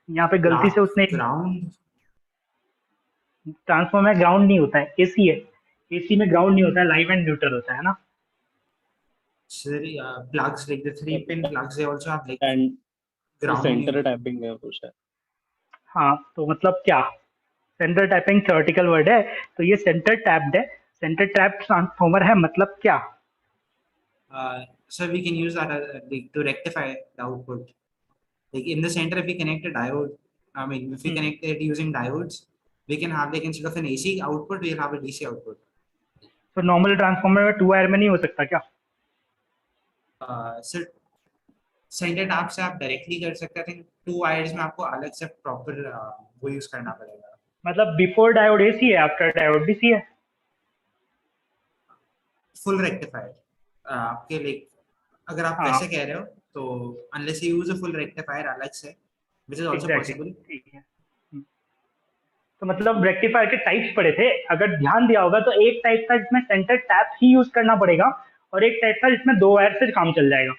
Speaker 1: यहाँ पे गलती से उसने
Speaker 2: Ground.
Speaker 1: ट्रांसफॉर्मर में ग्राउंड नहीं होता है, AC है, AC में ग्राउंड नहीं होता है, लाइव एंड न्यूट्रल होता है ना।
Speaker 2: Sir, plugs like the 3-pin plugs, they also have like
Speaker 6: and
Speaker 2: ground.
Speaker 6: Centre tapping है कुछ है।
Speaker 1: हाँ, तो मतलब क्या, सेंटर टैपिंग थ्योरेटिकल वर्ड है, तो ये सेंटर टैप्ड है, सेंटर टैप ट्रांसफॉर्मर है, मतलब क्या?
Speaker 2: So we can use that like, to rectify the output. Like in the center, if we connect a diode, I mean, if we connect it using diodes, we can have like instead of an AC output, we'll have a DC output.
Speaker 1: तो normal transformer में 2 wire में नहीं हो सकता क्या?
Speaker 2: Sir, centre tap से आप directly कर सकते हैं। I think 2 वायर्स में आपको अलग से प्रॉपर वो यूज करना पड़ेगा।
Speaker 1: मतलब बिफोर डायोड AC है, आफ्टर डायोड DC है।
Speaker 2: फुल रेक्टिफायर आपके लाइक, अगर आप
Speaker 1: हाँ,
Speaker 2: वैसे कह रहे हो तो unless you use a full rectifier अलग से, which is also
Speaker 1: exactly,
Speaker 2: possible.
Speaker 1: ठीक है। तो मतलब रेक्टिफायर के टाइप्स पढ़े थे, अगर ध्यान दिया होगा तो एक टाइप था जिसमें सेंटर टैप ही यूज करना पड़ेगा और एक टाइप था जिसमें 2 वायर से काम चल जाएगा।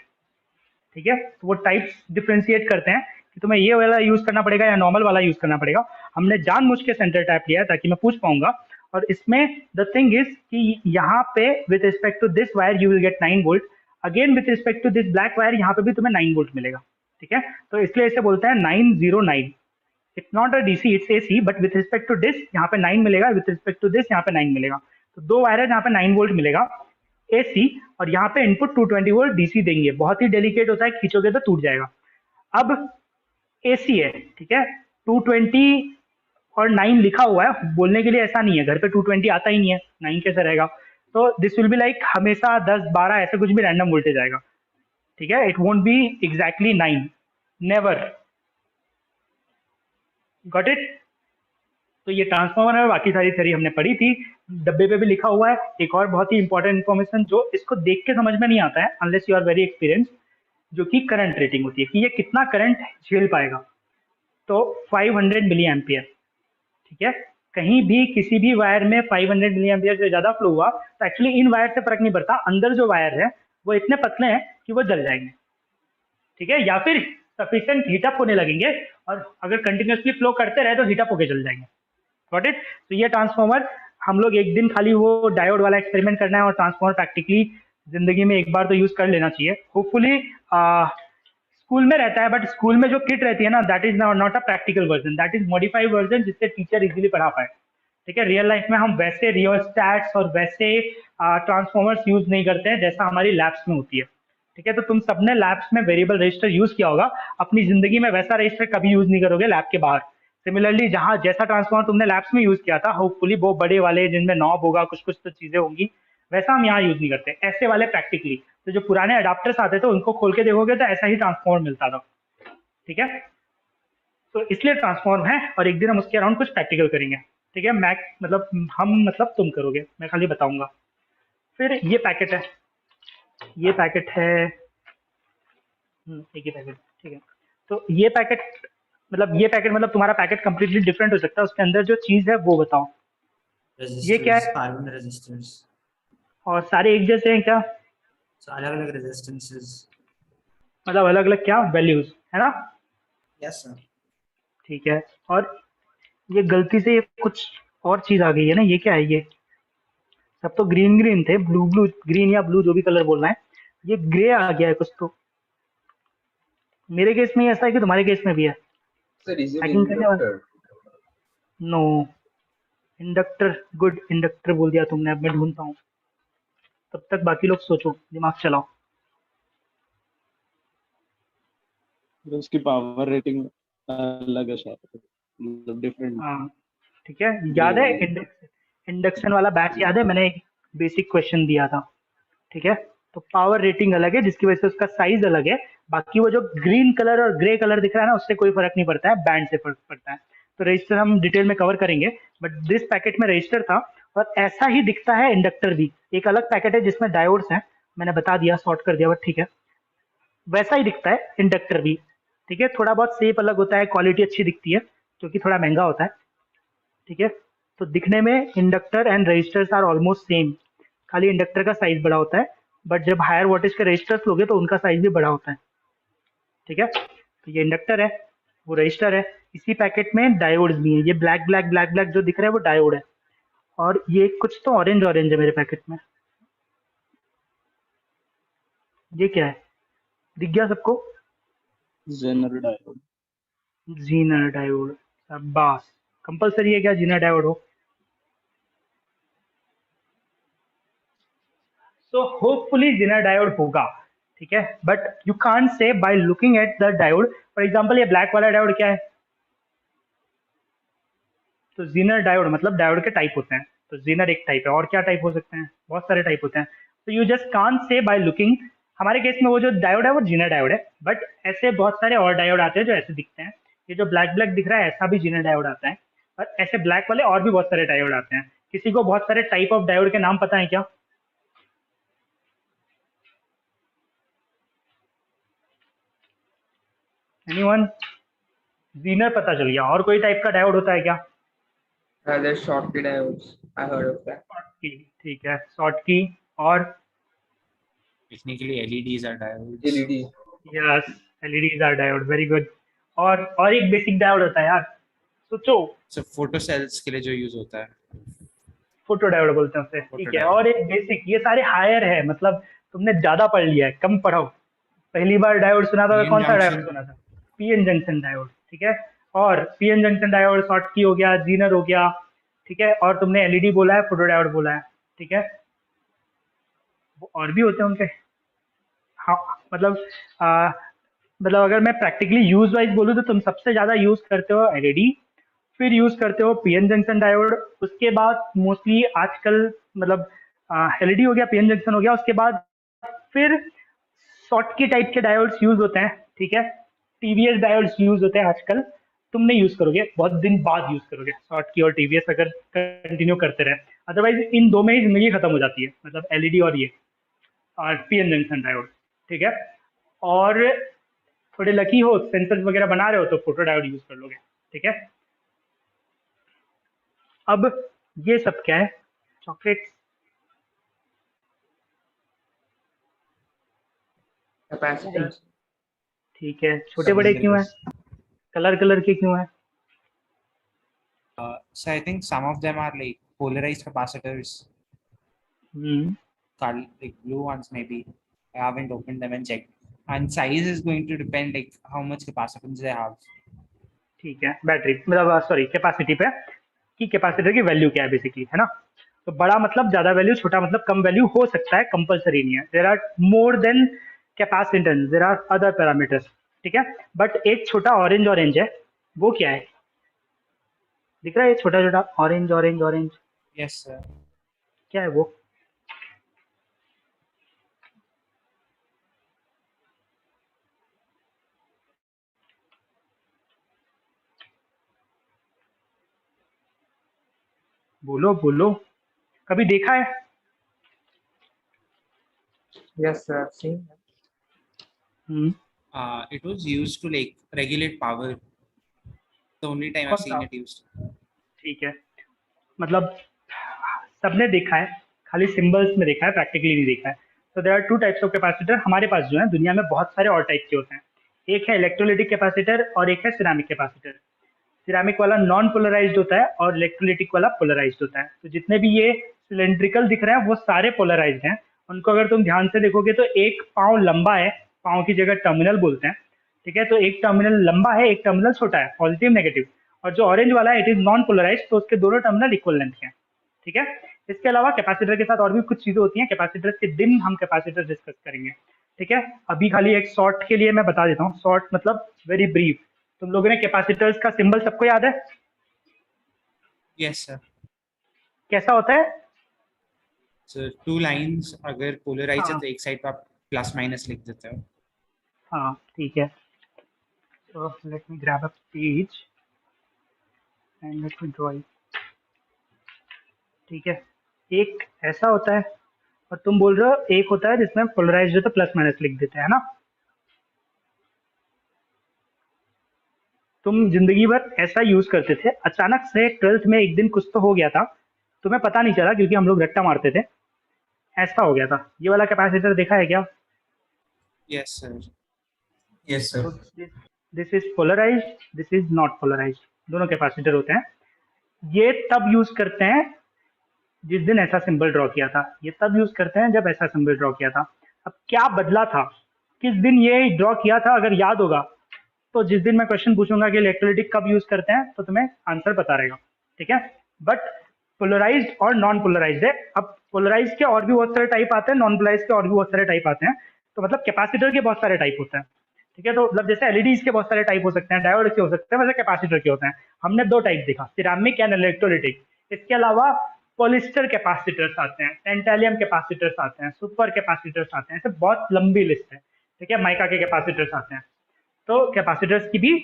Speaker 1: ठीक है, तो वो टाइप्स डिफ्रेंशिएट करते हैं कि तुम्हें ये वाला यूज करना पड़ेगा या नॉर्मल वाला यूज करना पड़ेगा। हमने जानबूझ के सेंटर टैप लिया है ताकि मैं पूछ पाऊंगा। और इसमें द थिंग इज कि यहाँ पे with respect to this wire you will get 9 volt, again with respect to this black wire यहाँ पे भी तुम्हें 9 वोल्ट मिलेगा। ठीक है, तो इसलिए इसे बोलते हैं 909। It's not a DC, it's AC, but with respect to this यहाँ पे 9 मिलेगा, विथ रिस्पेक्ट टू दिस यहाँ पे 9 मिलेगा। तो 2 वायर है जहाँ पे 9 वोल्ट मिलेगा एसी, और यहाँ पे इनपुट 220 वोल्ट डीसी देंगे। बहुत ही डेलिकेट होता है, खींचोगे तो टूट जाएगा। अब एसी है, ठीक है, 220 और 9 लिखा हुआ है, बोलने के लिए ऐसा नहीं है, घर पे 220 आता ही नहीं है, 9 कैसे रहेगा। तो दिस विल बी लाइक हमेशा 10 12 ऐसे कुछ भी रैंडम वोल्टेज आएगा। ठीक है, it won't be exactly 9, never. Got it. तो ये ट्रांसफॉर्मर है, बाकी सारी थ्योरी हमने पढ़ी थी, डब्बे पे भी लिखा हुआ है। एक और बहुत ही इंपॉर्टेंट इन्फॉर्मेशन जो इसको देख के समझ में नहीं आता है unless you are very experience, जो कि करंट रेटिंग होती है कि ये कितना करंट झेल पाएगा। तो 500 मिली एम्पियर। ठीक है, कहीं भी किसी भी वायर में 500 मिली एम्पियर से ज्यादा फ्लो हुआ तो एक्चुअली इन वायर से फर्क नहीं पड़ता, अंदर जो वायर है वो इतने पतले हैं कि वो जल जाएंगे। ठीक है, या फिर सफिशिएंट हीटअप होने लगेंगे, और अगर कंटिन्यूसली फ्लो करते रहे तो हीटअप होके जल जाएंगे। Got it. तो ये ट्रांसफॉर्मर हम लोग एक दिन खाली वो डायोड वाला एक्सपेरिमेंट करना है, और ट्रांसफॉर्मर प्रैक्टिकली जिंदगी में एक बार तो यूज कर लेना चाहिए। होपफुली स्कूल में रहता है, बट स्कूल में जो किट रहती है ना, that is not a practical version, that is modified version जिससे टीचर इजीली पढ़ा पाए। ठीक है, रियल लाइफ में हम वैसे रियोस्टैट्स और वैसे ट्रांसफॉर्मर्स यूज नहीं करते हैं जैसा हमारी लैब्स में होती है। ठीक है, तो तुम सबने लैब्स में वेरिएबल रजिस्टर यूज किया होगा, अपनी जिंदगी में वैसा रजिस्टर कभी यूज नहीं करोगे लैब के बाहर। सिमिलरली जहां जैसा ट्रांसफॉर्मर तुमने लैब्स में यूज किया था, होपफुली वो बड़े वाले जिनमें नॉब होगा, कुछ कुछ तो चीजें होंगी, वैसा हम यहाँ यूज नहीं करते, ऐसे वाले प्रैक्टिकली। तो जो पुराने अडाप्टर्स आते थे उनको खोल के देखोगे तो ऐसा ही ट्रांसफॉर्मर मिलता था। ठीक है, तो इसलिए ट्रांसफॉर्म है, और एक दिन हम उसके अराउंड कुछ प्रैक्टिकल करेंगे। ठीक है, मैं मतलब हम मतलब तुम करोगे, मैं खाली बताऊंगा। फिर ये पैकेट है, ये पैकेट है, एक ही पैकेट। ठीक है, तो ये पैकेट मतलब तुम्हारा पैकेट कंप्लीटली डिफरेंट हो सकता है, उसके अंदर जो चीज है वो बताओ। ये क्या है?
Speaker 2: Carbon resistors.
Speaker 1: और सारे एक जैसे हैं क्या?
Speaker 2: अलग अलग रेजिस्टेंसेस।
Speaker 1: मतलब अलग अलग क्या वैल्यूज है ना?
Speaker 2: Yes sir.
Speaker 1: ठीक है, और ये गलती से कुछ और चीज आ गई है ना, ये क्या है? ये सब तो ग्रीन ग्रीन थे, ब्लू ब्लू, ग्रीन या ब्लू जो भी कलर बोलना है, ये ग्रे आ गया है कुछ। तो मेरे केस में ऐसा है कि तुम्हारे केस में भी है?
Speaker 5: Sir, is it
Speaker 1: पैकिंग करने वाला?
Speaker 5: inductor?
Speaker 1: No, inductor. Good, inductor बोल दिया तुमने, अब मैं ढूंढता हूँ, तब तक बाकी लोग सोचो, दिमाग चलाओ।
Speaker 6: तो उसकी पावर रेटिंग अलग है शायद, मतलब डिफरेंट।
Speaker 1: हाँ ठीक है, याद है इंडक्शन वाला बैच याद है, मैंने एक बेसिक क्वेश्चन दिया था। ठीक है, तो पावर रेटिंग अलग है जिसकी वजह से उसका साइज अलग है। बाकी वो जो ग्रीन कलर और ग्रे कलर दिख रहा है ना, उससे कोई फर्क नहीं पड़ता है, बैंड से फर्क पड़ता है। तो रजिस्टर हम डिटेल में कवर करेंगे, बट दिस पैकेट में रजिस्टर था, और ऐसा ही दिखता है इंडक्टर भी। एक अलग पैकेट है जिसमें डायोड्स हैं, मैंने बता दिया, शॉर्ट कर दिया, बट ठीक है, वैसा ही दिखता है इंडक्टर भी। ठीक है, थोड़ा बहुत शेप अलग होता है, क्वालिटी अच्छी दिखती है क्योंकि थोड़ा महंगा होता है। ठीक है, तो दिखने में inductor and resistors are almost same, खाली इंडक्टर का साइज बड़ा होता है, बट जब हायर वोल्टेज के रजिस्टर्स लोगे तो उनका साइज भी बड़ा होता है। ठीक है, तो ये इंडक्टर है, वो रजिस्टर है। इसी पैकेट में डायोड्स भी हैं, ये ब्लैक ब्लैक ब्लैक ब्लैक जो दिख रहा है वो डायोड है, और ये कुछ तो ऑरेंज ऑरेंज है मेरे पैकेट में। ये क्या है, दिख गया सबको?
Speaker 6: Zener diode.
Speaker 1: जीनर डायोड, शाबाश। कंपलसरी है क्या जीनर डायोड हो? सो होपफुली जीनर डायोड होगा। ठीक है, but you can't say by looking at the diode. For example ये ब्लैक वाला डायोड क्या है? तो जीनर डायोड मतलब डायोड के टाइप होते हैं, तो जीनर एक टाइप है, और क्या टाइप हो सकते हैं? बहुत सारे टाइप होते हैं। तो you just can't say by looking. हमारे केस में वो जो डायोड है वो जीनर डायोड है, बट ऐसे बहुत सारे और डायोड आते हैं जो ऐसे दिखते हैं। ये जो ब्लैक ब्लैक दिख रहा है ऐसा भी जीनर डायोड आता है, और ऐसे ब्लैक वाले और भी बहुत सारे डायोड आते हैं। किसी को बहुत सारे टाइप ऑफ डायोड के नाम पता है क्या? एनीवन? जीनर पता चल गया, और कोई टाइप का डायोड होता है क्या?
Speaker 7: There's Schottky diodes. I heard of that.
Speaker 1: की, ठीक है, शॉर्ट की, और
Speaker 2: Technically, LEDs are diodes.
Speaker 5: LED.
Speaker 1: Yes, LEDs are diode, very good. और एक बेसिक डायोड होता है यार, सोचो,
Speaker 2: So photo cells के लिए जो use होता है.
Speaker 1: फोटो डायोड बोलते हैं उसे, ठीक है।
Speaker 2: Photodiode.
Speaker 1: और एक बेसिक, ये सारे हायर है, मतलब तुमने ज्यादा पढ़ लिया है, कम पढ़ो। पहली बार डायोड सुना था तो
Speaker 2: PN
Speaker 1: कौन सा डायोड
Speaker 2: junction.
Speaker 1: सुना था? पीएन जंक्शन डायोड, ठीक है। और पीएन जंक्शन डायोड, शॉर्ट की हो गया, जीनर हो गया, ठीक है। और तुमने एलईडी बोला है, फोटो डायोड बोला है, ठीक है। वो और भी होते हैं उनके, हाँ, मतलब मतलब अगर मैं प्रैक्टिकली यूज वाइज बोलूँ तो तुम सबसे ज्यादा यूज करते हो एलईडी, फिर यूज करते हो पीएन जंक्शन डायोड, उसके बाद मोस्टली आजकल मतलब एलईडी हो गया, पीएन जंक्शन हो गया, उसके बाद फिर शॉर्टकी टाइप के डायोड्स यूज होते हैं, ठीक है। टीवीएस डायोड्स यूज होते हैं आजकल, तुम नहीं यूज करोगे, बहुत दिन बाद यूज करोगे शॉर्टकी और टीवीएस अगर कंटिन्यू करते रहे, अदरवाइज इन दो में ही जिंदगी खत्म हो जाती है, मतलब एलईडी और ये और पीएन जंक्शन डायोड, ठीक है। और थोड़े लकी हो, सेंसर्स वगैरह बना रहे हो तो फोटो डायोड यूज कर लोगे, ठीक है। अब ये सब क्या है? Chocolate,
Speaker 7: Capacitors.
Speaker 1: ठीक है। छोटे बड़े क्यों है? कलर कलर के क्यों है?
Speaker 2: So I think some of them are like polarized capacitors,
Speaker 1: hmm,
Speaker 2: like blue ones maybe. I haven't opened them and checked. And size is going to depend like how much capacitance they have.
Speaker 1: ठीक है। Battery मतलब sorry capacity पे, कि capacitor की value क्या है basically, है ना। तो बड़ा मतलब ज्यादा वैल्यू, छोटा मतलब कम वैल्यू हो सकता है, कंपलसरी नहीं है। There are more than capacitance, there are other parameters, ठीक है। बट एक छोटा ऑरेंज ऑरेंज है, वो क्या है? दिख रहा है ये छोटा छोटा orange orange orange,
Speaker 2: Yes, sir.
Speaker 1: क्या है वो? बोलो बोलो, कभी देखा है?
Speaker 7: Yes, sir. I've seen that.
Speaker 1: Hmm,
Speaker 2: It was used to like regulate power. The only time I've
Speaker 1: कौन
Speaker 2: seen
Speaker 1: सा?
Speaker 2: it used.
Speaker 1: ठीक है, मतलब सबने देखा है, खाली सिंबल्स में देखा है, प्रैक्टिकली नहीं देखा है। तो there are two types of capacitor हमारे पास जो है दुनिया में, बहुत सारे और टाइप के होते हैं। एक है इलेक्ट्रोलिटिक कैपेसिटर और एक है सिरेमिक कैपेसिटर। सिरेमिक वाला नॉन पोलराइज्ड होता है और इलेक्ट्रोलिटिक वाला पोलराइज्ड होता है। तो जितने भी ये सिलेंड्रिकल दिख रहे हैं वो सारे पोलराइज्ड हैं। उनको अगर तुम ध्यान से देखोगे तो एक पाँव लंबा है, पाँव की जगह टर्मिनल बोलते हैं, ठीक है। तो एक टर्मिनल लंबा है, एक टर्मिनल छोटा है, पॉजिटिव नेगेटिव। और जो ऑरेंज वाला है इट इज नॉन पोलराइज्ड, तो उसके दोनों टर्मिनल इक्वल लेंथ के हैं, ठीक है। इसके अलावा कैपेसिटर के साथ और भी कुछ चीजें होती हैं, कैपेसिटर के दिन हम कैपेसिटर डिस्कस करेंगे, ठीक है। अभी खाली एक शॉर्ट के लिए मैं बता देता हूँ, शॉर्ट मतलब वेरी ब्रीफ। तुम लोगों ने कैपेसिटर्स का सिंबल सबको याद है?
Speaker 2: Yes, sir.
Speaker 1: कैसा होता है?
Speaker 2: So two lines अगर polarized है
Speaker 1: हाँ
Speaker 2: तो एक साइड पे आप प्लस माइनस लिख देते हो.
Speaker 1: हाँ, ठीक है। तो let me grab a page and let me draw it, ठीक है। एक ऐसा होता है, और तुम बोल रहे हो एक होता है जिसमें पोलराइज्ड हो तो प्लस माइनस लिख देते हैं ना। तुम जिंदगी भर ऐसा यूज करते थे, अचानक से 12th में एक दिन कुछ तो हो गया था, तुम्हें पता नहीं चला क्योंकि हम लोग रट्टा मारते थे, ऐसा हो गया था। ये वाला कैपेसिटर देखा है क्या?
Speaker 2: Yes, sir. Yes, sir.
Speaker 1: तो this is polarized, this is not polarized, दोनों कैपेसिटर होते हैं। ये तब यूज करते हैं जिस दिन ऐसा सिंबल ड्रॉ किया था, ये तब यूज करते हैं जब ऐसा सिंबल ड्रॉ किया था। अब क्या बदला था, किस दिन ये ड्रॉ किया था, अगर याद होगा तो जिस दिन मैं क्वेश्चन पूछूंगा कि इलेक्ट्रोलिटिक कब यूज करते हैं तो तुम्हें आंसर पता रहेगा, ठीक है। बट पोलराइज्ड और नॉन पोलराइज्ड है। अब पोलराइज्ड के और भी बहुत सारे टाइप आते हैं, नॉन पोलराइज्ड के और भी बहुत सारे टाइप आते हैं। तो मतलब कैपेसिटर के बहुत सारे टाइप होते हैं, ठीक है। तो मतलब जैसे एलईडीज के बहुत सारे टाइप हो सकते हैं, डायोड के हो सकते हैं, वैसे कैपेसिटर के होते हैं। हमने दो टाइप देखा, सिरेमिक एंड इलेक्ट्रोलिटिक। इसके अलावा पॉलिस्टर कैपेसिटर्स आते हैं, टेंटालियम कैपेसिटर्स आते हैं, सुपर कैपेसिटर्स आते हैं, ऐसे बहुत लंबी लिस्ट है, ठीक है। माइका के कैपेसिटर्स आते हैं। तो कैपेसिटर्स की भी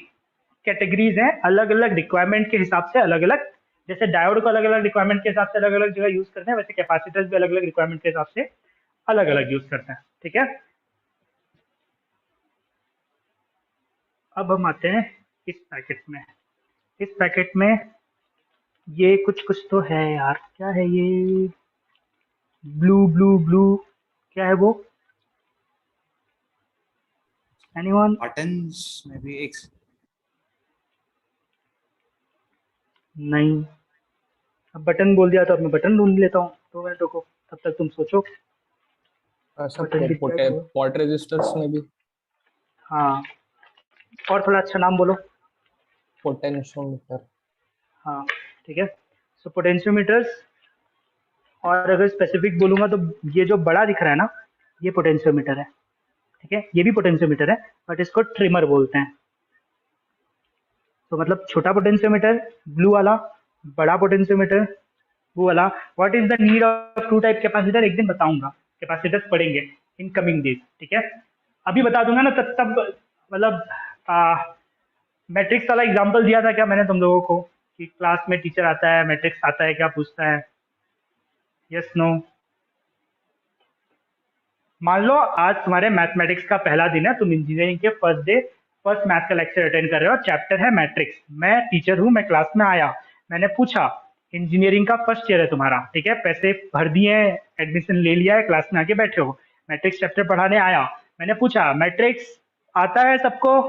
Speaker 1: कैटेगरीज हैं, अलग अलग रिक्वायरमेंट के हिसाब से अलग अलग। जैसे डायोड को अलग अलग रिक्वायरमेंट के हिसाब से अलग अलग जगह यूज करते हैं, वैसे कैपेसिटर्स भी अलग अलग रिक्वायरमेंट के हिसाब से अलग अलग यूज करते हैं, ठीक है। अब हम आते हैं इस पैकेट में। इस पैकेट में ये कुछ कुछ तो है यार, क्या है ये? ब्लू ब्लू ब्लू, क्या है वो? एनीवन?
Speaker 2: buttons maybe एक
Speaker 1: नहीं, अब बटन बोल दिया तो अब मैं बटन ढूंढ लेता हूँ, तो मैं रुको, तब तक तुम सोचो।
Speaker 3: सब
Speaker 1: बटन दिख गया क्या?
Speaker 3: पोर्ट रेजिस्टर्स में भी
Speaker 1: हाँ, और थोड़ा अच्छा नाम बोलो।
Speaker 3: पोटेंशियोमीटर।
Speaker 1: हाँ ठीक है, सो पोटेंशियोमीटर्स। और अगर स्पेसिफिक बोलूंगा तो ये जो बड़ा दिख रहा है ना, ये पोटेंशियोमीटर है, ठीक है, ये भी पोटेंशियोमीटर है, बट इसको ट्रिमर बोलते हैं। तो मतलब छोटा पोटेंशियोमीटर ब्लू वाला, बड़ा पोटेंशियोमीटर वो वाला। What is the need of two type capacitor, एक दिन बताऊंगा, कैपेसिटर्स पढ़ेंगे इन कमिंग डेज, ठीक है। अभी बता दूंगा ना, तब तब मतलब मैट्रिक्स वाला एग्जांपल दिया था क्या मैंने तुम लोगों को, कि क्लास में टीचर आता है, मैट्रिक्स आता है, क्या पूछता है, यस नो? मान लो आज तुम्हारे मैथमेटिक्स का पहला दिन है, तुम इंजीनियरिंग के फर्स्ट डे फर्स्ट मैथ का लेक्चर अटेंड कर रहे हो, चैप्टर है मैट्रिक्स। मैं टीचर हूँ, मैं क्लास में आया, मैंने पूछा, इंजीनियरिंग का फर्स्ट ईयर है तुम्हारा, ठीक है, पैसे भर दिए हैं, एडमिशन ले लिया है, क्लास में आके बैठे हो, मैट्रिक्स चैप्टर पढ़ाने आया, मैंने पूछा मैट्रिक्स आता है सबको,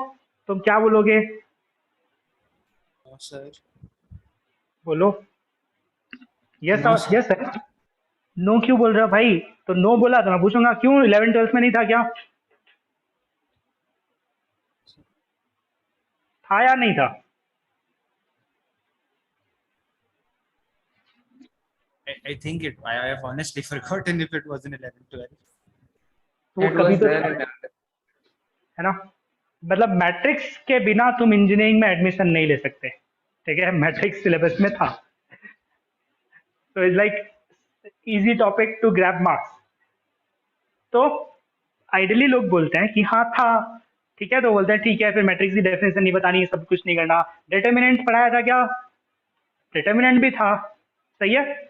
Speaker 1: तुम क्या बोलोगे?
Speaker 2: सर
Speaker 1: बोलो यस
Speaker 2: No,
Speaker 1: और
Speaker 2: sir.
Speaker 1: Yes sir. नो क्यों बोल रहे हो भाई? तो नो बोला तो मैं पूछूंगा क्यों, 11th 12th में नहीं था क्या? था या नहीं था?
Speaker 2: I think I have honestly forgotten if it was in 11th 12th.
Speaker 1: तो वो
Speaker 7: It
Speaker 1: कभी
Speaker 7: was
Speaker 1: तो
Speaker 7: there
Speaker 1: था,
Speaker 7: in that.
Speaker 1: है ना? मतलब मैट्रिक्स के बिना तुम इंजीनियरिंग में एडमिशन नहीं ले सकते, ठीक है, मैट्रिक्स सिलेबस में था, तो it's like easy topic to grab marks. तो आइडियली लोग बोलते हैं कि हाँ था, ठीक है, तो बोलते हैं ठीक है, फिर मैट्रिक्स की डेफिनेशन नहीं बतानी, सब कुछ नहीं करना। डिटर्मिनेंट पढ़ाया था क्या? डिटर्मिनेंट भी था, सही है।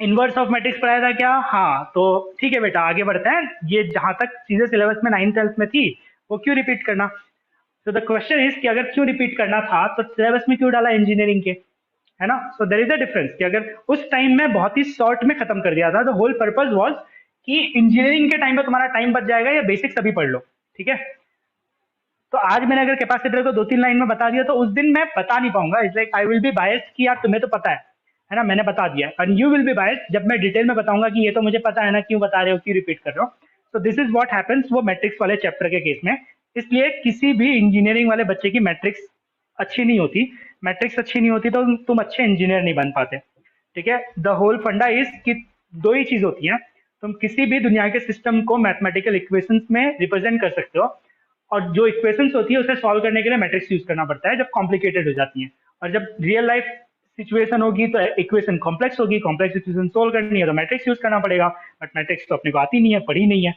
Speaker 1: इनवर्स ऑफ मैट्रिक्स पढ़ाया था क्या? हाँ, तो ठीक है बेटा, आगे बढ़ते हैं, ये जहां तक चीजें सिलेबस में 9th 12th में थी वो क्यों रिपीट करना? तो द क्वेश्चन इज कि अगर क्यों रिपीट करना था तो सिलेबस में क्यों डाला इंजीनियरिंग के, है ना? So there is a difference कि अगर उस टाइम में बहुत ही शॉर्ट में खत्म कर दिया था, द होल पर्पज वाज कि इंजीनियरिंग के टाइम पे तुम्हारा टाइम बच जाएगा, या बेसिक्स अभी पढ़ लो, ठीक है। तो आज मैंने अगर कैपेसिटर को 2-3 लाइन में बता दिया तो उस दिन मैं बता नहीं पाऊंगा, it's like I will be biased कि यार तुम्हें तो पता है ना, मैंने बता दिया, and you will be biased जब मैं डिटेल में बताऊंगा कि ये तो मुझे पता है ना, क्यों बता रहे हो, क्यों रिपीट कर रहे हो। तो दिस इज व्हाट हैपेंस वो मैट्रिक्स वाले चैप्टर के केस में। इसलिए किसी भी इंजीनियरिंग वाले बच्चे की मैट्रिक्स अच्छी नहीं होती, मैट्रिक्स अच्छी नहीं होती तो तुम अच्छे इंजीनियर नहीं बन पाते, ठीक है। द होल फंडा इज कि दो ही चीज होती है, तुम किसी भी दुनिया के सिस्टम को मैथमेटिकल इक्वेशंस में रिप्रेजेंट कर सकते हो, और जो इक्वेशंस होती है उसे सॉल्व करने के लिए मैट्रिक्स यूज करना पड़ता है जब कॉम्प्लिकेटेड हो जाती हैं, और जब रियल लाइफ सिचुएशन होगी तो इक्वेशन कॉम्प्लेक्स होगी, कॉम्प्लेक्स इक्वेशन सोल्व करनी है तो मैट्रिक्स यूज करना पड़ेगा, बट मैट्रिक्स तो अपने को आती नहीं है, पढ़ी नहीं है,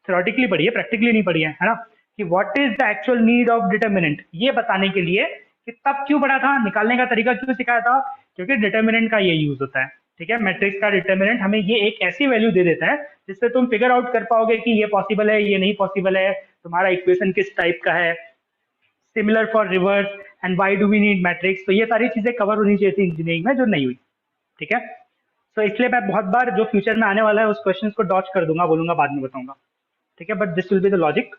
Speaker 1: थ्योरेटिकली पढ़ी है, प्रैक्टिकली नहीं पढ़ी है ना। कि what is the actual need of determinant, ये बताने के लिए कि तब क्यों पढ़ा था, निकालने का तरीका क्यों सिखाया था, क्योंकि डिटर्मिनेंट का ये यूज होता है, ठीक है। मैट्रिक्स का डिटर्मिनेंट हमें ये एक ऐसी वैल्यू दे देता है जिससे तुम फिगर आउट कर पाओगे कि ये पॉसिबल है, ये नहीं पॉसिबल है, तुम्हारा इक्वेशन किस टाइप का है, similar for reverse, and why do we need matrix. तो ये सारी चीजें कवर होनी चाहिए थी इंजीनियरिंग में, जो नहीं हुई, ठीक है। तो इसलिए मैं बहुत बार जो फ्यूचर में आने वाला है उस क्वेश्चन को डॉच कर दूंगा, बोलूंगा बाद में बताऊंगा, ठीक है, but this will be the logic.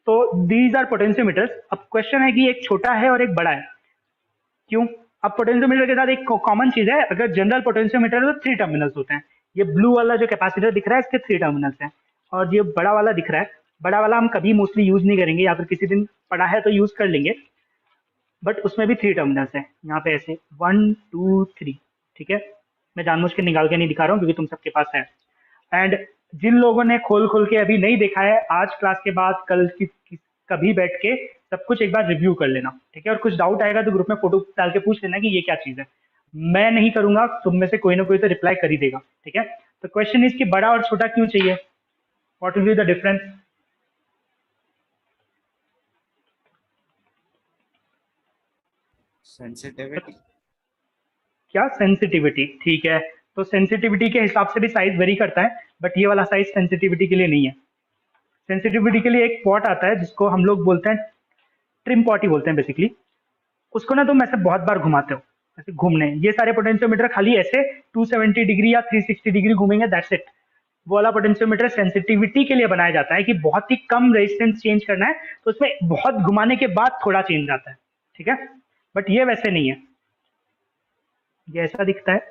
Speaker 1: तो दीज आर पोटेंशियोमीटर्स। अब क्वेश्चन है कि एक छोटा है और एक बड़ा है, क्यों? अब पोटेंशियोमीटर के साथ एक कॉमन चीज है, अगर जनरल पोटेंशियोमीटर है तो 3 टर्मिनल्स होते हैं। ये ब्लू वाला जो कैपेसिटर दिख रहा है इसके 3 टर्मिनल्स हैं, और ये बड़ा वाला दिख रहा है, बड़ा वाला हम कभी मोस्टली यूज नहीं करेंगे, या फिर किसी दिन पढ़ा है तो यूज कर लेंगे, बट उसमें भी 3 टर्मिनल्स हैं, यहाँ पे ऐसे 1 2 3, ठीक है। मैं जानबूझ के निकाल के नहीं दिखा रहा हूँ क्योंकि तुम सबके पास है। एंड जिन लोगों ने खोल खोल के अभी नहीं देखा है, आज क्लास के बाद कल की कभी बैठ के सब कुछ एक बार रिव्यू कर लेना, ठीक है। और कुछ डाउट आएगा तो ग्रुप में फोटो डाल के पूछ लेना कि ये क्या चीज है। मैं नहीं करूंगा, तुम में से कोई ना कोई तो रिप्लाई कर ही देगा, ठीक है। तो क्वेश्चन इज कि बड़ा और छोटा क्यों चाहिए, what will be the difference?
Speaker 2: Sensitivity.
Speaker 1: क्या? सेंसिटिविटी, ठीक है। तो सेंसिटिविटी के हिसाब से भी साइज वेरी करता है, बट ये वाला साइज सेंसिटिविटी के लिए नहीं है। सेंसिटिविटी के लिए एक पॉट आता है जिसको हम लोग बोलते हैं ट्रिम पॉट ही बोलते हैं बेसिकली। उसको ना तुम ऐसे बहुत बार घुमाते हो, ऐसे घूमने, ये सारे पोटेंशियोमीटर खाली ऐसे 270 डिग्री या 360 डिग्री घूमेंगे, दैट्स इट। वो वाला पोटेंशियोमीटर सेंसिटिविटी के लिए बनाया जाता है कि बहुत ही कम रेजिस्टेंस चेंज करना है, तो उसमें बहुत घुमाने के बाद थोड़ा चेंज आता है, ठीक है। बट ये वैसे नहीं है, ये ऐसा दिखता है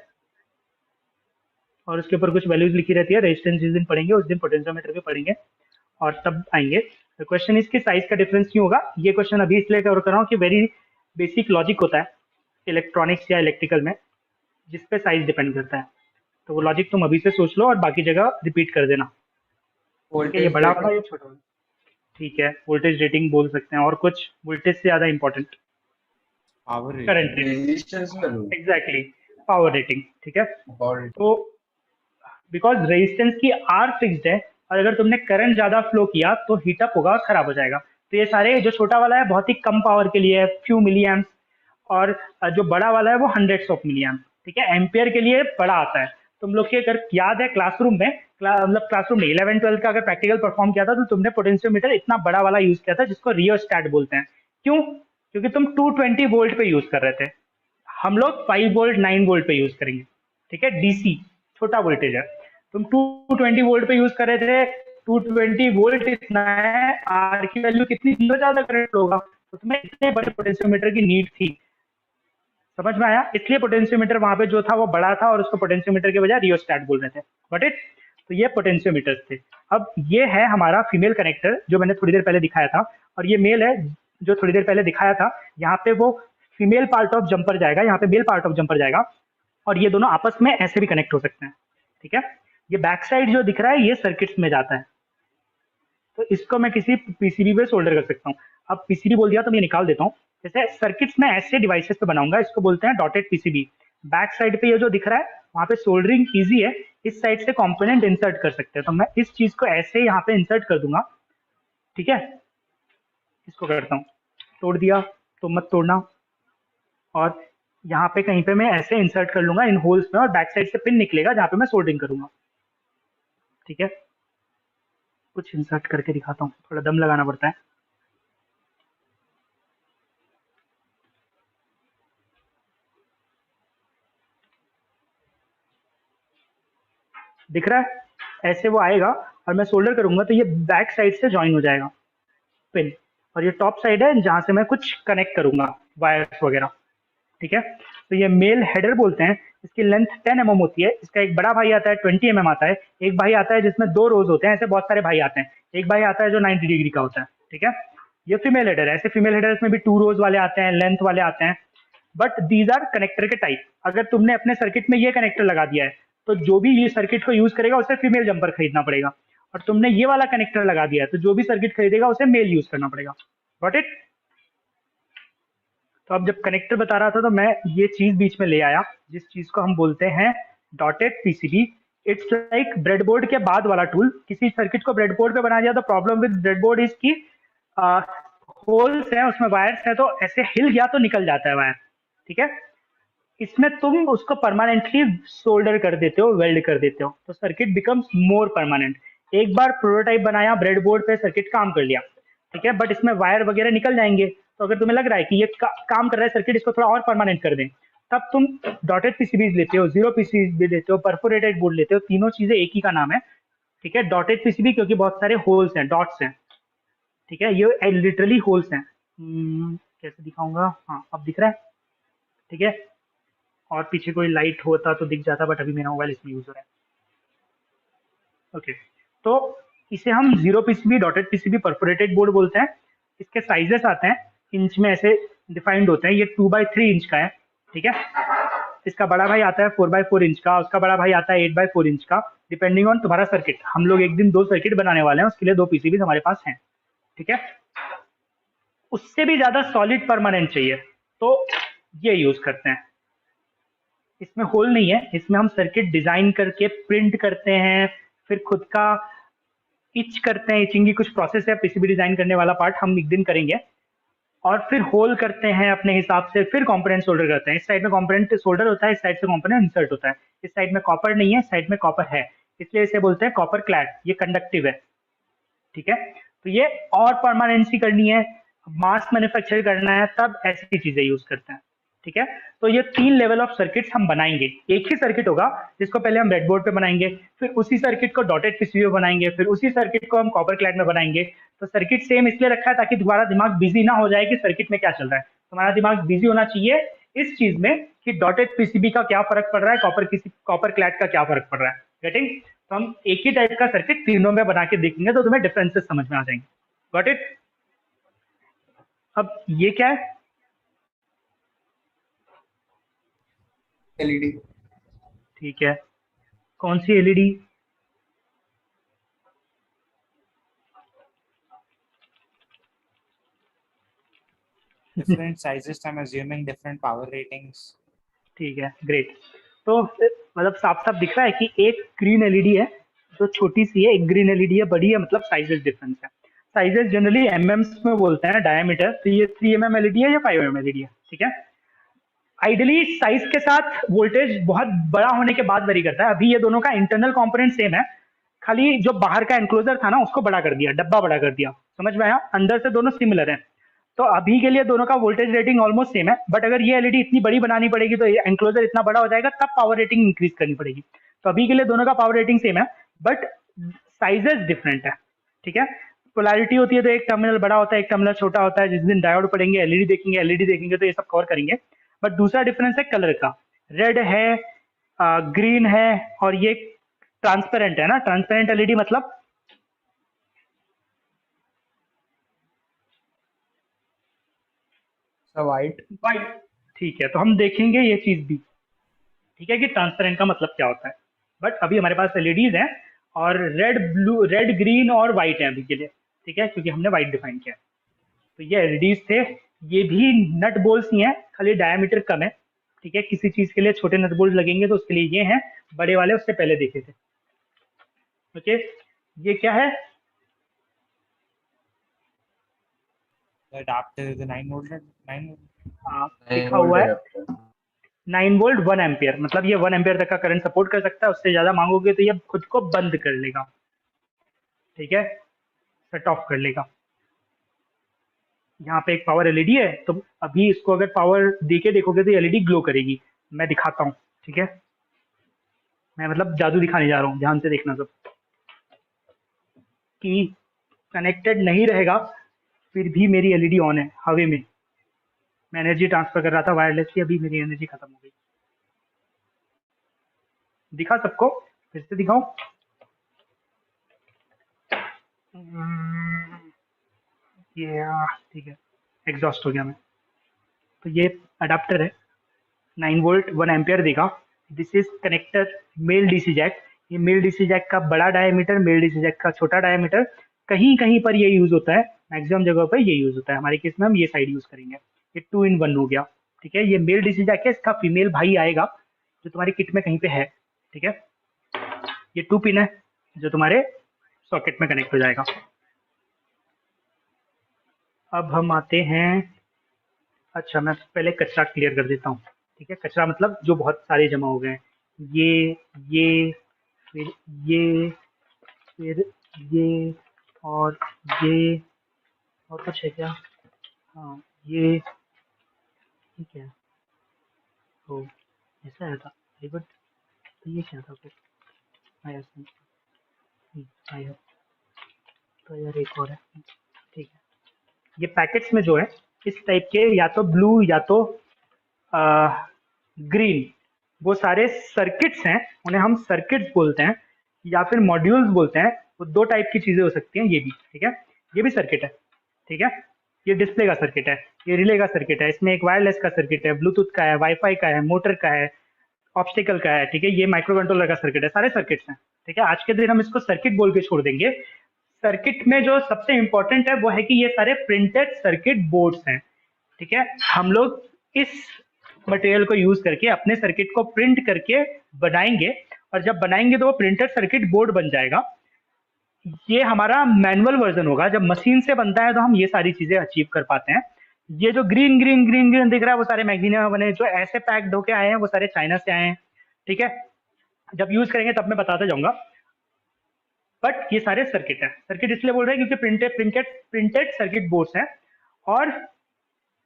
Speaker 1: और उसके ऊपर कुछ वैल्यूज लिखी रहती है। रेजिस्टेंस जिस दिन पढ़ेंगे उस दिन पोटेंशियोमीटर भी पढ़ेंगे और तब आएंगे। तो क्वेश्चन इसके साइज का डिफरेंस क्यों होगा, ये क्वेश्चन अभी इसलिए कवर कर रहा हूँ कि वेरी बेसिक लॉजिक होता है इलेक्ट्रॉनिक्स या इलेक्ट्रिकल में, जिसपे साइज डिपेंड करता है। तो वो लॉजिक तुम अभी से सोच लो और बाकी जगह रिपीट कर देना। ये बड़ा वाला, ये छोटा वाला, ठीक है। वोल्टेज रेटिंग बोल सकते हैं, और कुछ वोल्टेज से ज्यादा important
Speaker 2: power
Speaker 1: current rating,
Speaker 5: resistance value
Speaker 1: exactly, power rating, ठीक है।
Speaker 5: पावर
Speaker 1: तो बिकॉज रेजिस्टेंस की आर फिक्स्ड है और अगर तुमने करंट ज्यादा फ्लो किया तो हीटअप होगा और खराब हो जाएगा। तो ये सारे, जो छोटा वाला है बहुत ही कम पावर के लिए है, फ्यू मिली एम्प्स, और जो बड़ा वाला है वो हंड्रेड्स ऑफ मिली एम्प्स, ठीक है। एम्पियर के लिए बड़ा आता है। तुम लोग के अगर याद है क्लासरूम में, मतलब क्लासरूम में 11-12 का अगर प्रैक्टिकल परफॉर्म किया था तो तुमने पोटेंशियोमीटर इतना बड़ा वाला यूज किया था जिसको रियोस्टैट बोलते हैं। क्यों? क्योंकि तुम 220 वोल्ट पे यूज कर रहे थे, हम लोग 5 वोल्ट 9 वोल्ट पे यूज करेंगे, ठीक है। डीसी छोटा वोल्टेज है, तुम 220 वोल्ट पे यूज कर रहे थे। 220 वोल्ट इतना है, आर की वैल्यू कितनी, जीरो ज्यादा करंट होगा, तो तुम्हें इतने बड़े पोटेंशियोमीटर की नीड थी। समझ में आया? इसलिए पोटेंशियोमीटर वहां पे जो था वो बड़ा था और उसको पोटेंशियोमीटर के बजाय रियोस्टैट बोल रहे थे। बट इट, तो ये पोटेंशियोमीटर थे। अब ये है हमारा फीमेल कनेक्टर जो मैंने थोड़ी देर पहले दिखाया था, और ये मेल है जो थोड़ी देर पहले दिखाया था। यहाँ पे वो फीमेल पार्ट ऑफ जंपर जाएगा, यहाँ पे मेल पार्ट ऑफ जंपर जाएगा, और ये दोनों आपस में ऐसे भी कनेक्ट हो सकते हैं, ठीक है। ये बैक साइड जो दिख रहा है ये सर्किट्स में जाता है, तो इसको मैं किसी पीसीबी पे सोल्डर कर सकता हूँ। अब पीसीबी बोल दिया तो मैं निकाल देता हूँ। जैसे सर्किट्स में ऐसे डिवाइसेस पे बनाऊंगा, इसको बोलते हैं डॉटेड पीसीबी। बैक साइड पे ये जो दिख रहा है वहां पे सोल्डरिंग इजी है, इस साइड से कंपोनेंट इंसर्ट कर सकते हैं। तो मैं इस चीज को ऐसे यहाँ पे इंसर्ट कर दूंगा, ठीक है। इसको करता हूँ, तोड़ दिया तो मत तोड़ना, और यहाँ पे कहीं पे मैं ऐसे इंसर्ट कर लूंगा इन होल्स में, और बैक साइड से पिन निकलेगा जहाँ पे मैं सोल्डरिंग करूंगा, ठीक है। कुछ इंसर्ट करके दिखाता हूँ, थोड़ा दम लगाना पड़ता है। दिख रहा है? ऐसे वो आएगा और मैं सोल्डर करूंगा तो ये बैक साइड से ज्वाइन हो जाएगा पिन, और ये टॉप साइड है जहां से मैं कुछ कनेक्ट करूंगा वायर्स वगैरह, ठीक है। तो ये मेल हेडर बोलते हैं। इसकी लेंथ 10 mm होती है। इसका एक बड़ा भाई आता है 20 mm आता है, एक भाई आता है जिसमें 2 रोज होते हैं, ऐसे बहुत सारे भाई आते हैं। एक भाई आता है जो 90 डिग्री का होता है, ठीक है। ये फीमेल हेडर है। ऐसे फीमेल हेडर्स में भी 2 रोज वाले आते हैं, लेंथ वाले आते हैं, बट दीज आर कनेक्टर के टाइप। अगर तुमने अपने सर्किट में ये कनेक्टर लगा दिया है तो जो भी ये सर्किट को यूज करेगा उसे फीमेल जंपर खरीदना पड़ेगा, और तुमने ये वाला कनेक्टर लगा दिया है तो जो भी सर्किट खरीदेगा उसे मेल यूज करना पड़ेगा। Got it? तो अब जब कनेक्टर बता रहा था तो मैं ये चीज बीच में ले आया, जिस चीज को हम बोलते हैं dotted PCB. It's like breadboard के बाद वाला टूल। किसी सर्किट को ब्रेडबोर्ड पे बनाया जाए तो प्रॉब्लम विद ब्रेडबोर्ड इज की होल्स हैं, उसमें वायर्स है, तो ऐसे हिल गया तो निकल जाता है वायर, ठीक है। इसमें तुम उसको परमानेंटली सोल्डर कर देते हो, वेल्ड कर देते हो, तो सर्किट बिकम्स मोर परमानेंट। एक बार प्रोटोटाइप बनाया, ब्रेडबोर्ड पे सर्किट काम कर लिया, ठीक है, बट इसमें वायर वगैरह निकल जाएंगे। तो अगर तुम्हें लग रहा है कि ये काम कर रहा है सर्किट, इसको थोड़ा और परमानेंट कर दें, तब तुम डॉटेड पीसीबीज लेते हो, जीरो पीसीबी लेते हो, परफोरेटेड बोर्ड लेते हो। तीनों चीजें एक ही का नाम है, ठीक है। डॉटेड पीसीबी क्योंकि बहुत सारे होल्स हैं, डॉट्स हैं, ठीक है, ये लिटरली होल्स हैं। कैसे दिखाऊंगा? हाँ, अब दिख रहा है, ठीक है। और पीछे कोई लाइट होता तो दिख जाता, बट अभी मेरा मोबाइल इसमें यूज हो रहा है। ओके, तो इसे हम zero PCB, dotted PCB, perforated board बोलते हैं। इसके साइजेस आते हैं इंच में, ऐसे डिफाइंड होते हैं। ये 2x3 इंच का है, ठीक है। इसका बड़ा भाई आता है 4x4 इंच का, उसका बड़ा भाई आता है 8x4 इंच का, डिपेंडिंग ऑन तुम्हारा सर्किट। हम लोग एक दिन 2 सर्किट बनाने वाले हैं, उसके लिए 2 पीसीबी हमारे पास हैं, ठीक है। उससे भी ज्यादा सॉलिड परमानेंट चाहिए तो ये यूज करते हैं। इसमें होल नहीं है, इसमें हम सर्किट डिजाइन करके प्रिंट करते हैं, फिर खुद का इच करते हैं। इचिंग की कुछ प्रोसेस है, पीसीबी डिजाइन करने वाला पार्ट हम एक दिन करेंगे, और फिर होल करते हैं अपने हिसाब से, फिर कंपोनेंट सोल्डर करते हैं। इस साइड में कंपोनेंट सोल्डर होता है, इस साइड से कंपोनेंट इंसर्ट होता है। इस साइड में कॉपर नहीं है, इस साइड में कॉपर है, इसलिए इसे बोलते हैं कॉपर क्लैड। ये कंडक्टिव है, ठीक है। तो ये और परमानेंसी करनी है, मास मैन्युफैक्चर करना है, तब ऐसी चीजें यूज करते हैं। ठीक है। तो ये 3 लेवल ऑफ सर्किट्स हम बनाएंगे। एक ही सर्किट होगा जिसको पहले हम ब्रेडबोर्ड पे बनाएंगे, फिर उसी सर्किट को डॉटेड पीसीबी में बनाएंगे, फिर उसी सर्किट को हम कॉपर क्लैड में बनाएंगे। तो सर्किट सेम इसलिए रखा है ताकि तुम्हारा दिमाग बिजी ना हो जाए कि सर्किट में क्या चल रहा है। तुम्हारा दिमाग बिजी होना चाहिए इस चीज में कि डॉटेड पीसीबी का क्या फर्क पड़ रहा है, कॉपर क्लैड का क्या फर्क पड़ रहा है। गेटिंग? तो हम एक ही टाइप का सर्किट तीनों में बना के देखेंगे तो तुम्हें डिफरेंसेस समझ में आ जाएंगे। Got it? अब ये क्या है?
Speaker 2: एलईडी।
Speaker 1: ठीक है, कौन सी LED?
Speaker 2: Different sizes, I'm assuming different power ratings.
Speaker 1: ठीक है, ग्रेट। तो मतलब साफ साफ दिख रहा है कि एक ग्रीन एलईडी है जो छोटी सी है, एक ग्रीन एलईडी है बड़ी है, मतलब साइजेस डिफरेंस है। साइजेस जनरली एमएम्स में बोलते हैं, डायमीटर। तो ये 3 mm एलईडी है या 5 mm एलईडी है, ठीक है। आइडियली साइज के साथ वोल्टेज बहुत बड़ा होने के बाद वेरी करता है। अभी ये दोनों का इंटरनल कंपोनेंट सेम है, खाली जो बाहर का एनक्लोजर था ना उसको बड़ा कर दिया, डब्बा बड़ा कर दिया। समझ में आया? अंदर से दोनों सिमिलर हैं। तो अभी के लिए दोनों का वोल्टेज रेटिंग ऑलमोस्ट सेम है, बट अगर ये एलईडी इतनी बड़ी बनानी पड़ेगी तो एनक्लोजर इतना बड़ा हो जाएगा, तब पावर रेटिंग इंक्रीज करनी पड़ेगी। तो अभी के लिए दोनों का पावर रेटिंग सेम है, बट साइजेस डिफरेंट है, ठीक है। पोलैरिटी होती है तो एक टर्मिनल बड़ा होता है, एक टर्मिनल छोटा होता है। जिस दिन डायोड पढ़ेंगे, एलईडी देखेंगे तो ये सब कवर करेंगे। बट दूसरा डिफरेंस है कलर का। रेड है, ग्रीन है, और ये ट्रांसपेरेंट है ना। ट्रांसपेरेंट एलईडी मतलब
Speaker 3: वाइट।
Speaker 1: वाइट, ठीक है। तो हम देखेंगे ये चीज भी, ठीक है, कि ट्रांसपेरेंट का मतलब क्या होता है। बट अभी हमारे पास एलईडीज हैं और रेड ग्रीन और वाइट है अभी के लिए, ठीक है, क्योंकि हमने वाइट डिफाइन किया है। तो ये एलईडीज थे, ये भी नट बोल्स ही हैं, खाली डायमीटर कम है, ठीक है। किसी चीज के लिए छोटे नट बोल्ट लगेंगे तो उसके लिए ये हैं, बड़े वाले उससे पहले देखे थे। ओके, ये क्या है?
Speaker 2: The adapter, the 9 volt.
Speaker 1: हाँ, लिखा हुआ है 9 वोल्ट 1 एम्पियर, मतलब ये 1 एम्पियर तक का करंट सपोर्ट कर सकता है। उससे ज्यादा मांगोगे तो ये खुद को बंद कर लेगा, ठीक है, शट ऑफ कर लेगा। यहाँ पे एक पावर एलईडी है, तो अभी इसको अगर पावर देके देखोगे तो एलईडी ग्लो करेगी। मैं दिखाता हूँ, ठीक है। मैं मतलब जादू दिखाने जा रहा हूँ, ध्यान से देखना सब। कि कनेक्टेड नहीं रहेगा फिर भी मेरी एलईडी ऑन है हवे में। मैं एनर्जी ट्रांसफर कर रहा था वायरलेसली, अभी मेरी एनर्जी खत्म हो गई। दिखा सबको? फिर से दिखाऊं? ये ठीक है, एग्जॉस्ट हो गया मैं। तो ये अडाप्टर है, 9 वोल्ट 1 एम्पियर देगा। This is connector male DC jack. ये मेल डीसी जैक का बड़ा डायमीटर, मेल डीसी जैक का छोटा डायमीटर। कहीं कहीं पर ये यूज होता है, मैक्सिमम जगह पर ये यूज होता है। हमारे केस में हम ये साइड यूज करेंगे। ये 2 in 1 हो गया, ठीक है। ये मेल डीसी जैक है, इसका फीमेल भाई आएगा जो तुम्हारी किट में कहीं पे है, ठीक है। ये 2 पिन है जो तुम्हारे सॉकेट में कनेक्ट हो जाएगा। अब हम आते हैं, अच्छा मैं पहले कचरा क्लियर कर देता हूँ, ठीक है। कचरा मतलब जो बहुत सारे जमा हो गए हैं, ये फिर फिर ये और ये, और कुछ है क्या? हाँ ये क्या है? ओ ऐसा आया था, वेरी गुड। तो ये क्या था फिर? आया आया, तो यार एक और है, ठीक है। ये पैकेट्स में जो है इस टाइप के, या तो ब्लू या तो ग्रीन, वो सारे सर्किट्स हैं, उन्हें हम सर्किट्स बोलते हैं या फिर मॉड्यूल्स बोलते हैं। वो 2 टाइप की चीजें हो सकती हैं। ये भी, ठीक है, ये भी सर्किट है, ठीक है। ये डिस्प्ले का सर्किट है, ये रिले का सर्किट है, इसमें एक वायरलेस का सर्किट है, ब्लूटूथ का है, वाईफाई का है, मोटर का है, ऑब्स्टिकल का है, ठीक है। ये माइक्रो कंट्रोलर का सर्किट है, सारे सर्किट्स हैं, ठीक है। आज के दिन हम इसको सर्किट बोल के छोड़ देंगे। सर्किट में जो सबसे इंपॉर्टेंट है वो है कि ये सारे प्रिंटेड सर्किट बोर्ड्स हैं, ठीक है। हम लोग इस मटेरियल को यूज करके अपने सर्किट को प्रिंट करके बनाएंगे, और जब बनाएंगे तो वो प्रिंटेड सर्किट बोर्ड बन जाएगा। ये हमारा मैनुअल वर्जन होगा। जब मशीन से बनता है तो हम ये सारी चीजें अचीव कर पाते हैं। ये जो ग्रीन ग्रीन ग्रीन ग्रीन दिख रहा है वो सारे मैग्नीनियम में बने, जो ऐसे पैक्ड होके आए हैं वो सारे चाइना से आए हैं, ठीक है। जब यूज करेंगे तब मैं बताता जाऊंगा। बट ये सारे सर्किट है। सर्किट इसलिए बोल रहे हैं क्योंकि प्रिंटेड सर्किट बोर्ड्स हैं। और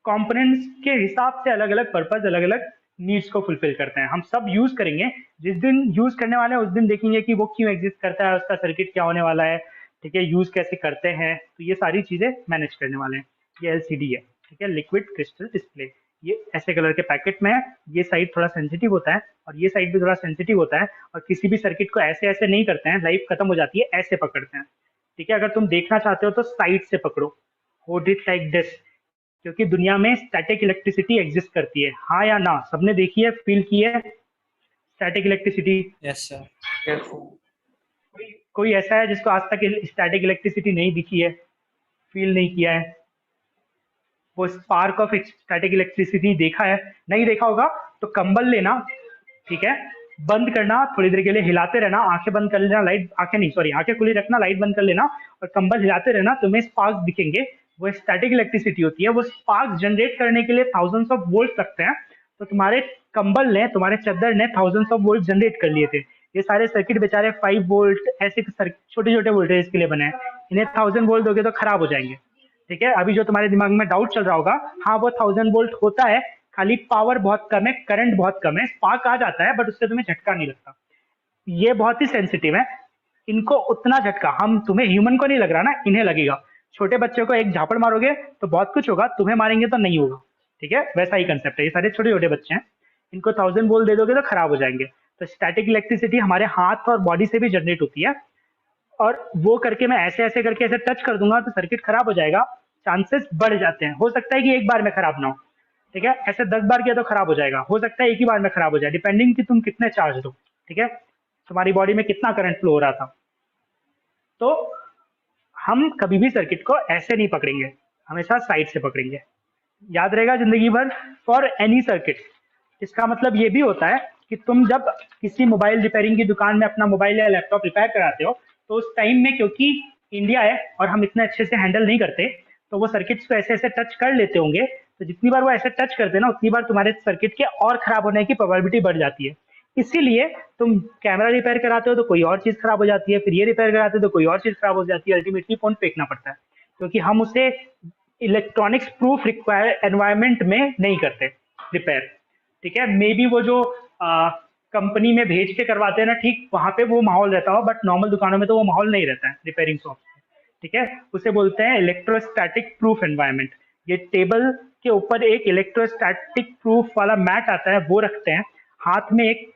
Speaker 1: कंपोनेंट्स के हिसाब से अलग अलग पर्पज, अलग अलग नीड्स को फुलफिल करते हैं। हम सब यूज करेंगे, जिस दिन यूज करने वाले हैं उस दिन देखेंगे कि वो क्यों एग्जिस्ट करता है, उसका सर्किट क्या होने वाला है, ठीक है, यूज कैसे करते हैं, तो ये सारी चीजें मैनेज करने वाले हैं। ये एलसीडी है, ठीक है, लिक्विड क्रिस्टल डिस्प्ले। ये ऐसे कलर के पैकेट में है, ये साइड थोड़ा सेंसिटिव होता है और ये साइड भी थोड़ा सेंसिटिव होता है, और किसी भी सर्किट को ऐसे ऐसे नहीं करते हैं, लाइफ खत्म हो जाती है, ऐसे पकड़ते हैं, ठीक है। अगर तुम देखना चाहते हो तो साइड से पकड़ो, होल्ड इट लाइक दिस, क्योंकि दुनिया में स्टैटिक इलेक्ट्रिसिटी एग्जिस्ट करती है। हाँ या ना, सबने देखी है, फील की है static electricity?
Speaker 2: Yes sir.
Speaker 7: Yes, sir.
Speaker 1: कोई ऐसा है जिसको आज तक स्टैटिक इलेक्ट्रिसिटी नहीं दिखी है, फील नहीं किया है? वो स्पार्क ऑफ स्टैटिक इलेक्ट्रिसिटी देखा है? नहीं देखा होगा तो कंबल लेना, ठीक है, बंद करना, थोड़ी देर के लिए हिलाते रहना, आंखें बंद कर लेना, लाइट, आंखें नहीं सॉरी, आंखें खुली रखना, लाइट बंद कर लेना और कंबल हिलाते रहना, तुम्हें स्पार्क दिखेंगे। वो स्टैटिक इलेक्ट्रिसिटी होती है। वो स्पार्क जनरेट करने के लिए थाउजेंड्स ऑफ वोल्ट लगते हैं, तो तुम्हारे कंबल ने, तुम्हारे चादर ने थाउजेंड्स ऑफ वोल्ट जनरेट कर लिए थे। ये सारे सर्किट बेचारे 5 वोल्ट ऐसे छोटे छोटे वोल्टेज के लिए बने हैं, इन्हें 1000 वोल्ट दोगे तो खराब हो जाएंगे, ठीक है। अभी जो तुम्हारे दिमाग में डाउट चल रहा होगा, हाँ वो 1000 वोल्ट होता है, खाली पावर बहुत कम है, करंट बहुत कम है, स्पार्क आ जाता है बट उससे तुम्हें झटका नहीं लगता। ये बहुत ही सेंसिटिव है, इनको उतना झटका, हम तुम्हें ह्यूमन को नहीं लग रहा ना, इन्हें लगेगा। छोटे बच्चे को एक झापड़ मारोगे तो बहुत कुछ होगा, तुम्हें मारेंगे तो नहीं होगा, ठीक है, वैसा ही कंसेप्ट है। ये सारे छोटे छोटे बच्चे हैं, इनको 1000 वोल्ट दे दोगे तो खराब हो जाएंगे। तो स्टैटिक इलेक्ट्रिसिटी हमारे हाथ और बॉडी से भी जनरेट होती है, और वो करके मैं ऐसे ऐसे करके ऐसे टच कर दूंगा तो सर्किट खराब हो जाएगा, चांसेस बढ़ जाते हैं। हो सकता है कि एक बार में खराब ना हो, ठीक है, ऐसे 10 बार किया तो खराब हो जाएगा, हो सकता है एक ही बार में खराब हो जाए, डिपेंडिंग कि तुम कितने चार्ज दो, ठीक है, तुम्हारी बॉडी में कितना करंट फ्लो हो रहा था। तो हम कभी भी सर्किट को ऐसे नहीं पकड़ेंगे, हमेशा साइड से पकड़ेंगे, याद रहेगा जिंदगी भर, फॉर एनी सर्किट। इसका मतलब ये भी होता है कि तुम जब किसी मोबाइल रिपेयरिंग की दुकान में अपना मोबाइल या लैपटॉप रिपेयर कराते हो, तो उस टाइम में क्योंकि इंडिया है और हम इतने अच्छे से हैंडल नहीं करते, तो वो सर्किट्स को ऐसे ऐसे टच कर लेते होंगे, तो जितनी बार वो ऐसे टच करते हैं ना, उतनी बार तुम्हारे सर्किट के और खराब होने की प्रोबेबिलिटी बढ़ जाती है। इसीलिए तुम कैमरा रिपेयर कराते हो तो कोई और चीज खराब हो जाती है, फिर ये रिपेयर कराते हो तो कोई और चीज खराब हो जाती है, अल्टीमेटली फोन फेंकना पड़ता है, क्योंकि हम उसे इलेक्ट्रॉनिक्स प्रूफ रिक्वायर एनवायरमेंट में नहीं करते रिपेयर, ठीक है। मे बी वो जो कंपनी में भेज के करवाते हैं ना, ठीक वहां पे वो माहौल रहता हो, बट नॉर्मल दुकानों में तो वो माहौल नहीं रहता है रिपेयरिंग शॉप, ठीक है। उसे बोलते हैं इलेक्ट्रोस्टैटिक प्रूफ एनवायरनमेंट। ये टेबल के ऊपर एक इलेक्ट्रोस्टैटिक प्रूफ वाला मैट आता है, वो रखते हैं। हाथ में एक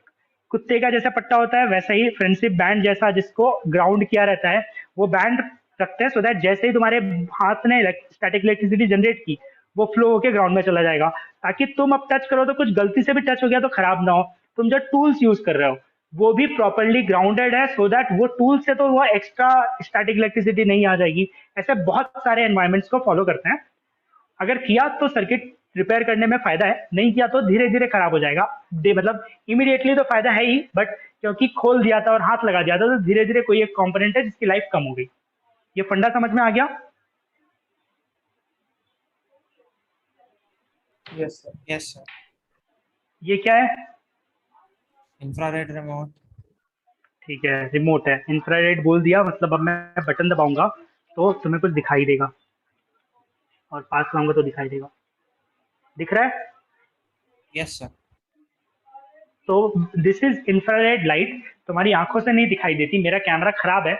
Speaker 1: कुत्ते का जैसा पट्टा होता है, वैसा ही फ्रेंडशिप बैंड जैसा जिसको ग्राउंड किया रहता है, वो बैंड रखते हैं, सो दैट जैसे ही तुम्हारे हाथ ने स्टैटिक इलेक्ट्रिसिटी जनरेट की, वो फ्लो होकर ग्राउंड में चला जाएगा, ताकि तुम अब टच करो तो कुछ गलती से भी टच हो गया तो खराब ना हो। तुम जो टूल्स यूज कर रहे हो वो भी प्रॉपर्ली ग्राउंडेड है, सो दैट वो टूल से तो वो एक्स्ट्रा स्टैटिक इलेक्ट्रिसिटी नहीं आ जाएगी। ऐसे बहुत सारे एनवायरमेंट्स को फॉलो करते हैं। अगर किया तो सर्किट रिपेयर करने में फायदा है, नहीं किया तो धीरे धीरे खराब हो जाएगा। मतलब इमीडिएटली तो फायदा है ही, बट क्योंकि खोल दिया था और हाथ लगा दिया था, तो धीरे धीरे कोई एक कंपोनेंट है जिसकी लाइफ कम हो गई। ये फंडा समझ में आ गया?
Speaker 7: Yes, sir.
Speaker 2: Yes sir.
Speaker 1: ये क्या है?
Speaker 2: Infrared remote.
Speaker 1: ठीक है, रिमोट है, इंफ्रारेड बोल दिया, मतलब अब मैं बटन दबाऊंगा तो तुम्हें कुछ दिखाई देगा, और पास लाऊंगा तो दिखाई देगा। दिख रहा है?
Speaker 2: Yes sir.
Speaker 1: तो दिस इज इंफ्रारेड लाइट, तुम्हारी आंखों से नहीं दिखाई देती। मेरा कैमरा खराब है,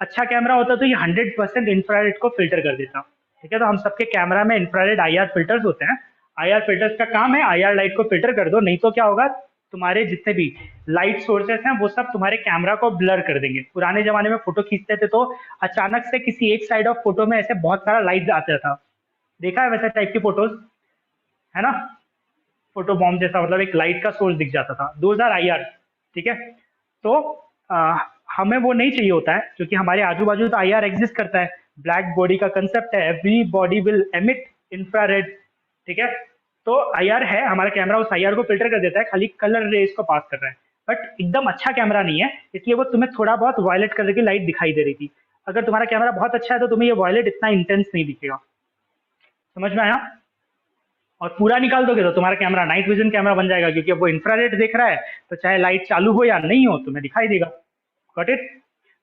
Speaker 1: अच्छा कैमरा होता तो ये 100% इंफ्रारेड को फिल्टर कर देता, ठीक है। तो हम सबके कैमरा में इंफ्रारेड IR फिल्टर्स होते हैं। IR फिल्टर्स का काम है IR लाइट को फिल्टर कर दो, नहीं तो क्या होगा, तुम्हारे जितने भी लाइट सोर्सेस हैं वो सब तुम्हारे कैमरा को ब्लर कर देंगे। पुराने जमाने में फोटो खींचते थे तो अचानक से किसी एक साइड ऑफ फोटो में ऐसे बहुत सारा लाइट आता था, देखा है वैसे टाइप की फोटोज, है ना, फोटो बॉम्ब जैसा, मतलब एक लाइट का सोर्स दिख जाता था, दोज आर IR, ठीक है। तो हमें वो नहीं चाहिए होता है, क्योंकि हमारे आजू बाजू तो IR एग्जिस्ट करता है। ब्लैक बॉडी का कंसेप्ट है, every body will emit infrared, ठीक है। तो IR है, हमारा कैमरा उस IR को फिल्टर कर देता है, खाली कलर रेज को पास कर रहा है, बट एकदम अच्छा कैमरा नहीं है, इसलिए वो तुम्हें थोड़ा बहुत वायलेट कलर की लाइट दिखाई दे रही थी। अगर तुम्हारा कैमरा बहुत अच्छा है तो तुम्हें ये वायलेट इतना इंटेंस नहीं दिखेगा, समझ में आया? और पूरा निकाल दोगे तो तुम्हारा कैमरा नाइट विजन कैमरा बन जाएगा, क्योंकि अब वो इंफ्रारेड देख रहा है, तो चाहे लाइट चालू हो या नहीं हो तुम्हें दिखाई देगा। Got it?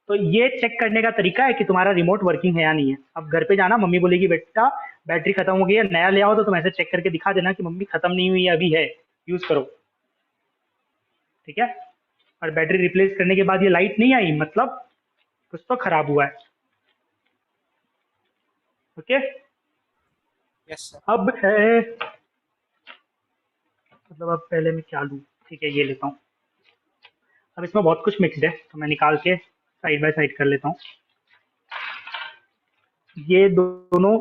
Speaker 1: तो ये चेक करने का तरीका है कि तुम्हारा रिमोट वर्किंग है या नहीं है। अब घर पे जाना, मम्मी बोलेगी बेटा बैटरी खत्म हो गई है, नया ले आओ तो तुम ऐसे चेक करके दिखा देना कि मम्मी खत्म नहीं हुई है, अभी है, यूज करो, ठीक है। और बैटरी रिप्लेस करने के बाद ये लाइट नहीं आई, मतलब कुछ तो खराब हुआ है। Okay,
Speaker 2: yes sir.
Speaker 1: अब है मतलब अब पहले मैं क्या लूँ, ठीक है ये लेता हूँ। अब इसमें बहुत कुछ मिक्सड है तो मैं निकाल के साइड बाय साइड कर लेता हूँ। ये दोनों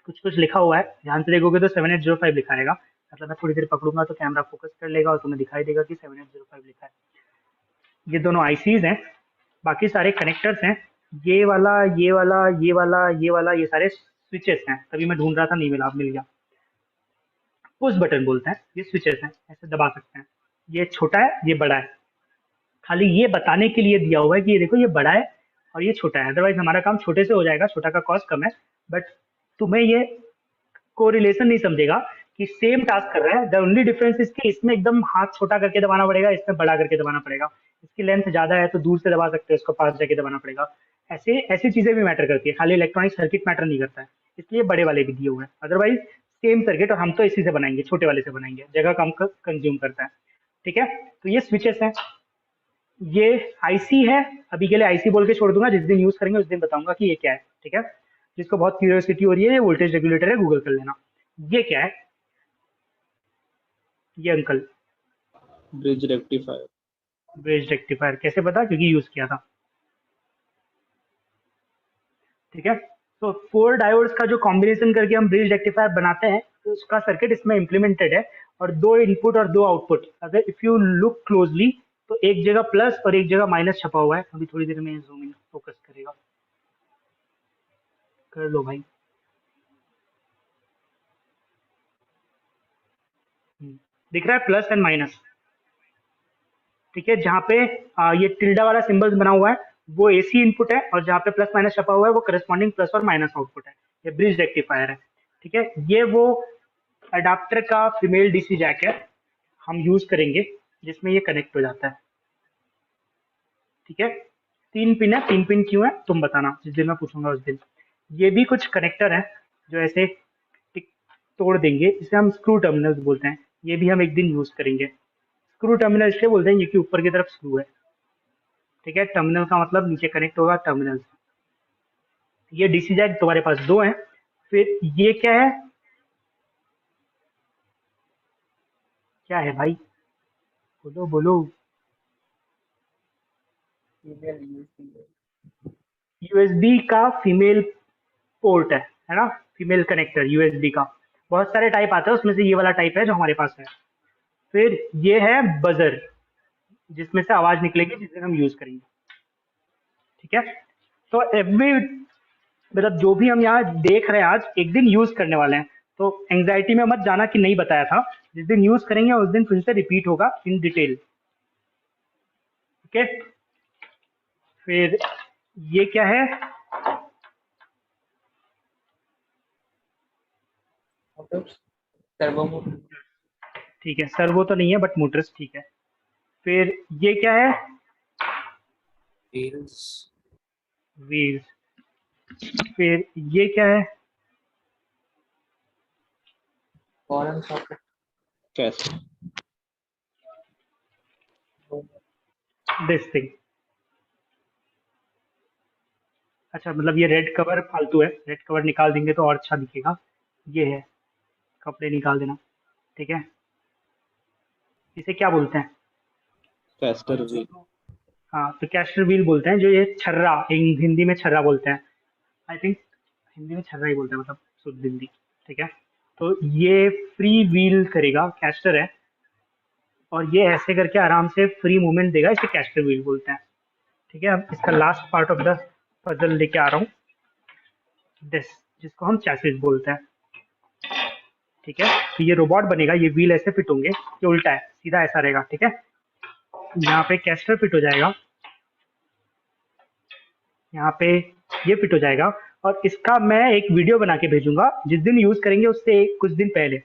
Speaker 1: कुछ कुछ लिखा हुआ है, ध्यान से देखोगे तो 7805 लिखा आएगा, मतलब मैं थोड़ी देर पकड़ूंगा तो कैमरा फोकस कर लेगा और तुम्हें दिखाई देगा कि 7805 लिखा है। ये दोनों आईसीज हैं, बाकी सारे कनेक्टर्स हैं, ये वाला ये वाला ये वाला ये वाला ये सारे स्विचेस हैं, तभी मैं ढूंढ रहा था नहीं मिला, अब मिल गया। पुश बटन बोलते हैं, ये स्विचेस हैं, ऐसे दबा सकते हैं। ये छोटा है ये बड़ा है, खाली ये बताने के लिए दिया हुआ है कि ये देखो ये बड़ा है और ये छोटा है, अदरवाइज हमारा काम छोटे से हो जाएगा, छोटा का कॉस्ट कम है, बट तुम्हें ये कोरिलेशन नहीं समझेगा कि सेम टास्क कर रहा है। द ओनली डिफरेंस इज कि इसमें एकदम हाथ छोटा करके दबाना पड़ेगा, इसमें बड़ा करके दबाना पड़ेगा। इसकी लेंथ ज्यादा है तो दूर से दबा सकते हो, इसको पास जाके दबाना पड़ेगा। ऐसे ऐसी चीजें भी मैटर करती है, खाली इलेक्ट्रॉनिक सर्किट मैटर नहीं करता है, इसलिए बड़े वाले भी दिए हुए हैं। अदरवाइज सेम सर्किट, और हम तो इसी से बनाएंगे, छोटे वाले से बनाएंगे, जगह कम कंज्यूम करता है, ठीक है। तो ये स्विचेस हैं, ये आईसी है, अभी के लिए आईसी बोल के छोड़ दूंगा, जिस दिन यूज करेंगे उस दिन बताऊंगा कि ये क्या है, ठीक है। जिसको बहुत क्यूरियोसिटी हो रही है, ये वोल्टेज रेगुलेटर है, गूगल कर लेना। ये क्या है, ये uncle
Speaker 6: bridge rectifier.
Speaker 1: Bridge rectifier कैसे पता, क्योंकि यूज किया था, ठीक है। तो 4 डायोड्स का जो कॉम्बिनेशन करके हम ब्रिज रेक्टिफायर बनाते हैं, तो उसका सर्किट इसमें इम्प्लीमेंटेड है, और 2 इनपुट और 2 आउटपुट। अगर इफ यू लुक क्लोजली तो एक जगह प्लस और एक जगह माइनस छपा हुआ है। अभी थोड़ी देर में जूम इन फोकस करेगा, कर लो भाई। दिख रहा है प्लस एंड माइनस, ठीक है। जहाँ पे ये टिल्डा वाला सिंबल्स बना हुआ है वो एसी इनपुट है, और जहाँ पे प्लस माइनस छपा हुआ है वो करस्पॉन्डिंग प्लस और माइनस आउटपुट है। ये ब्रिज रेक्टिफायर है, ठीक है। ये वो अडाप्टर का फीमेल डीसी जैक है, हम यूज करेंगे, जिसमें ये कनेक्ट हो जाता है, ठीक है। 3 पिन है, 3 पिन क्यों है तुम बताना, जिस दिन मैं पूछूंगा उस दिन। ये भी कुछ कनेक्टर है जो ऐसे तोड़ देंगे, इसे हम स्क्रू टर्मिनल्स बोलते हैं, ये भी हम एक दिन यूज करेंगे। स्क्रू टर्मिनल इसलिए बोलते हैं क्योंकि ऊपर की तरफ स्क्रू है, ठीक है। टर्मिनल का मतलब नीचे कनेक्ट होगा टर्मिनल से। ये डीसी जैक तुम्हारे पास 2 हैं। फिर ये क्या है, क्या है भाई, बोलो बोलो।
Speaker 7: Female USB.
Speaker 1: यूएसबी का फीमेल पोर्ट है ना, फीमेल कनेक्टर यूएसबी का। बहुत सारे टाइप आते हैं, उसमें से ये वाला टाइप है जो हमारे पास है। फिर ये है बजर, जिसमें से आवाज निकलेगी, जिसे हम यूज करेंगे, ठीक है। तो एवरी मतलब जो भी हम यहाँ देख रहे हैं आज, एक दिन यूज करने वाले हैं, तो एंजाइटी में मत जाना कि नहीं बताया था। जिस दिन यूज करेंगे उस दिन फिर से रिपीट होगा इन डिटेल, ओके। फिर ये क्या है,
Speaker 7: Motors. Servo motor.
Speaker 1: ठीक है, सर्वो तो नहीं है बट मोटर्स, ठीक है। फिर ये क्या है,
Speaker 2: व्हील्स।
Speaker 1: व्हील्स। फिर ये क्या है,
Speaker 7: Foreign socket.
Speaker 6: कैसे?
Speaker 1: This thing. अच्छा, मतलब ये रेड कवर फालतू है, रेड कवर निकाल देंगे तो और अच्छा दिखेगा। ये है, कपड़े निकाल देना, ठीक है। इसे क्या बोलते हैं,
Speaker 6: कैस्टर व्हील।
Speaker 1: हाँ तो कैस्टर व्हील बोलते हैं, जो ये छर्रा, हिंदी में छर्रा बोलते हैं, आई थिंक हिंदी में छर्रा ही बोलते हैं, मतलब शुद्ध हिंदी, ठीक है। तो ये फ्री व्हील करेगा, कैस्टर है, और ये ऐसे करके आराम से फ्री मूवमेंट देगा, इसे कैस्टर व्हील बोलते हैं, ठीक है। अब इसका last part of the puzzle लेके आ रहा हूँ, दिस, जिसको हम चैसिस बोलते हैं, ठीक है। तो ये रोबोट बनेगा, ये व्हील ऐसे फिट होंगे, ये उल्टा है, सीधा ऐसा रहेगा, ठीक है। यहाँ पे कैस्टर फिट हो जाएगा, यहाँ पे ये फिट हो जाएगा, और इसका मैं एक वीडियो बना के भेजूंगा जिस दिन यूज करेंगे उससे कुछ दिन पहले,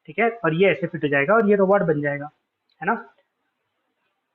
Speaker 1: ठीक है। और ये ऐसे फिट हो जाएगा और ये रोबोट बन जाएगा, है ना।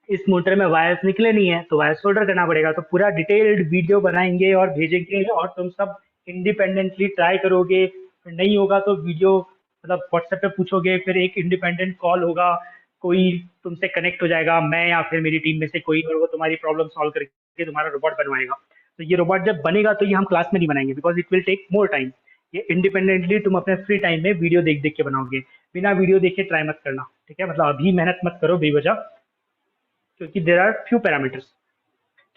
Speaker 1: इस मोटर में वायर्स निकले नहीं है तो वायर सोल्डर करना पड़ेगा। तो पूरा डिटेल्ड वीडियो बनाएंगे और भेजेंगे और तुम सब इंडिपेंडेंटली ट्राई करोगे। फिर नहीं होगा तो वीडियो मतलब व्हाट्सएप पे पूछोगे, फिर एक इंडिपेंडेंट कॉल होगा, कोई तुमसे कनेक्ट हो जाएगा, मैं या फिर मेरी टीम में से कोई, और वो तुम्हारी प्रॉब्लम सॉल्व करके तुम्हारा रोबोट बनवाएगा। तो ये रोबोट जब बनेगा तो ये हम क्लास में नहीं बनाएंगे, because it will take more time. ये इंडिपेंडेंटली तुम अपने फ्री टाइम में वीडियो देख देख के बनाओगे। बिना वीडियो देखे ट्राई मत करना, ठीक है? मतलब अभी मेहनत मत करो बेवजह, क्योंकि देर आर फ्यू पैरामीटर्स,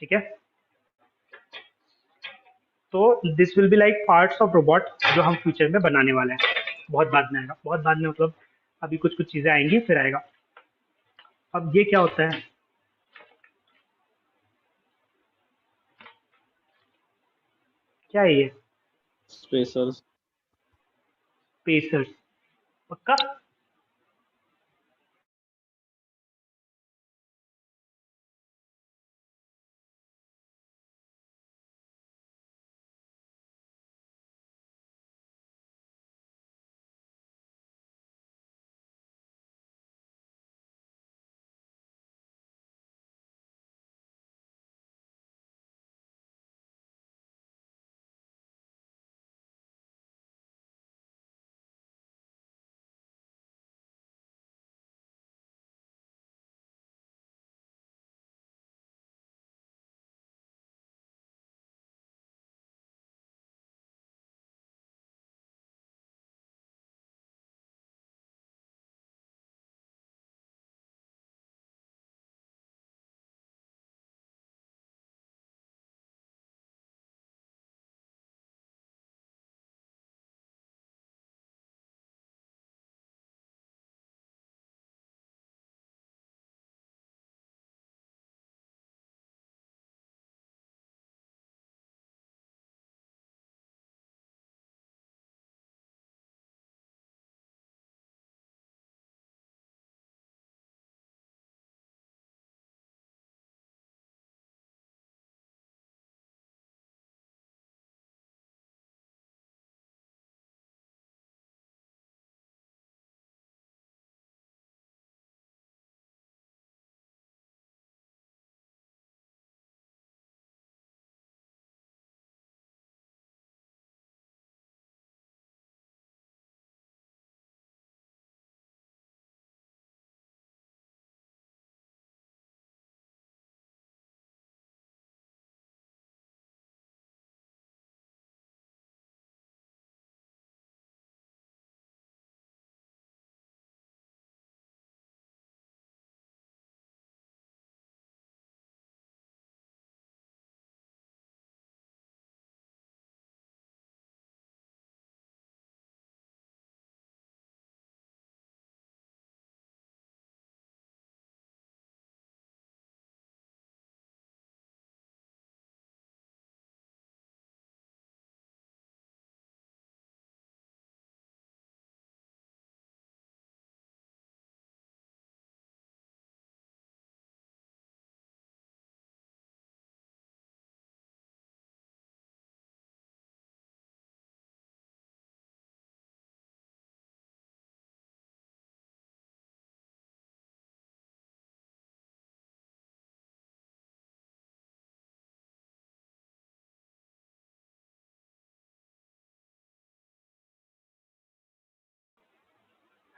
Speaker 1: ठीक है? तो this will be like parts of robot जो हम फ्यूचर में बनाने वाले हैं। बहुत बाद में आएगा, बहुत बाद में मतलब अभी कुछ कुछ चीजें आएंगी फिर आएगा। अब ये क्या होता है? क्या है ये?
Speaker 6: स्पेसर्स।
Speaker 1: पेसर्स? पक्का?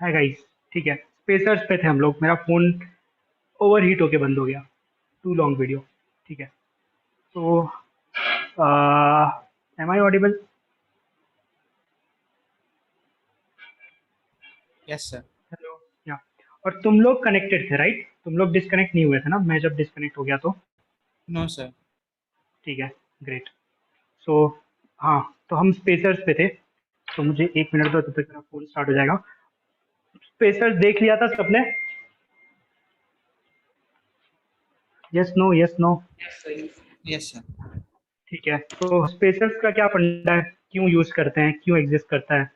Speaker 1: है गाइस, ठीक है? स्पेसर्स पे थे हम लोग। मेरा फोन ओवर हीट होके बंद हो गया। टू लॉन्ग वीडियो, ठीक है? तो am I audible?
Speaker 2: Yes, sir.
Speaker 1: Hello? Yeah, और तुम लोग कनेक्टेड थे राइट? तुम लोग डिस्कनेक्ट नहीं हुए थे ना मैं जब डिस्कनेक्ट हो गया तो?
Speaker 2: No, sir.
Speaker 1: ठीक है, ग्रेट। सो हाँ, तो हम स्पेसर्स पे थे। तो मुझे एक मिनट दो, तब तक मेरा फोन स्टार्ट हो जाएगा। स्पेसर्स देख लिया था सबने? Yes no, yes no?
Speaker 7: Yes, sir.
Speaker 2: Yes, sir.
Speaker 1: ठीक है, तो स्पेसर्स का क्या फंडा है, क्यों यूज करते हैं, क्यों एग्जिस्ट करता है?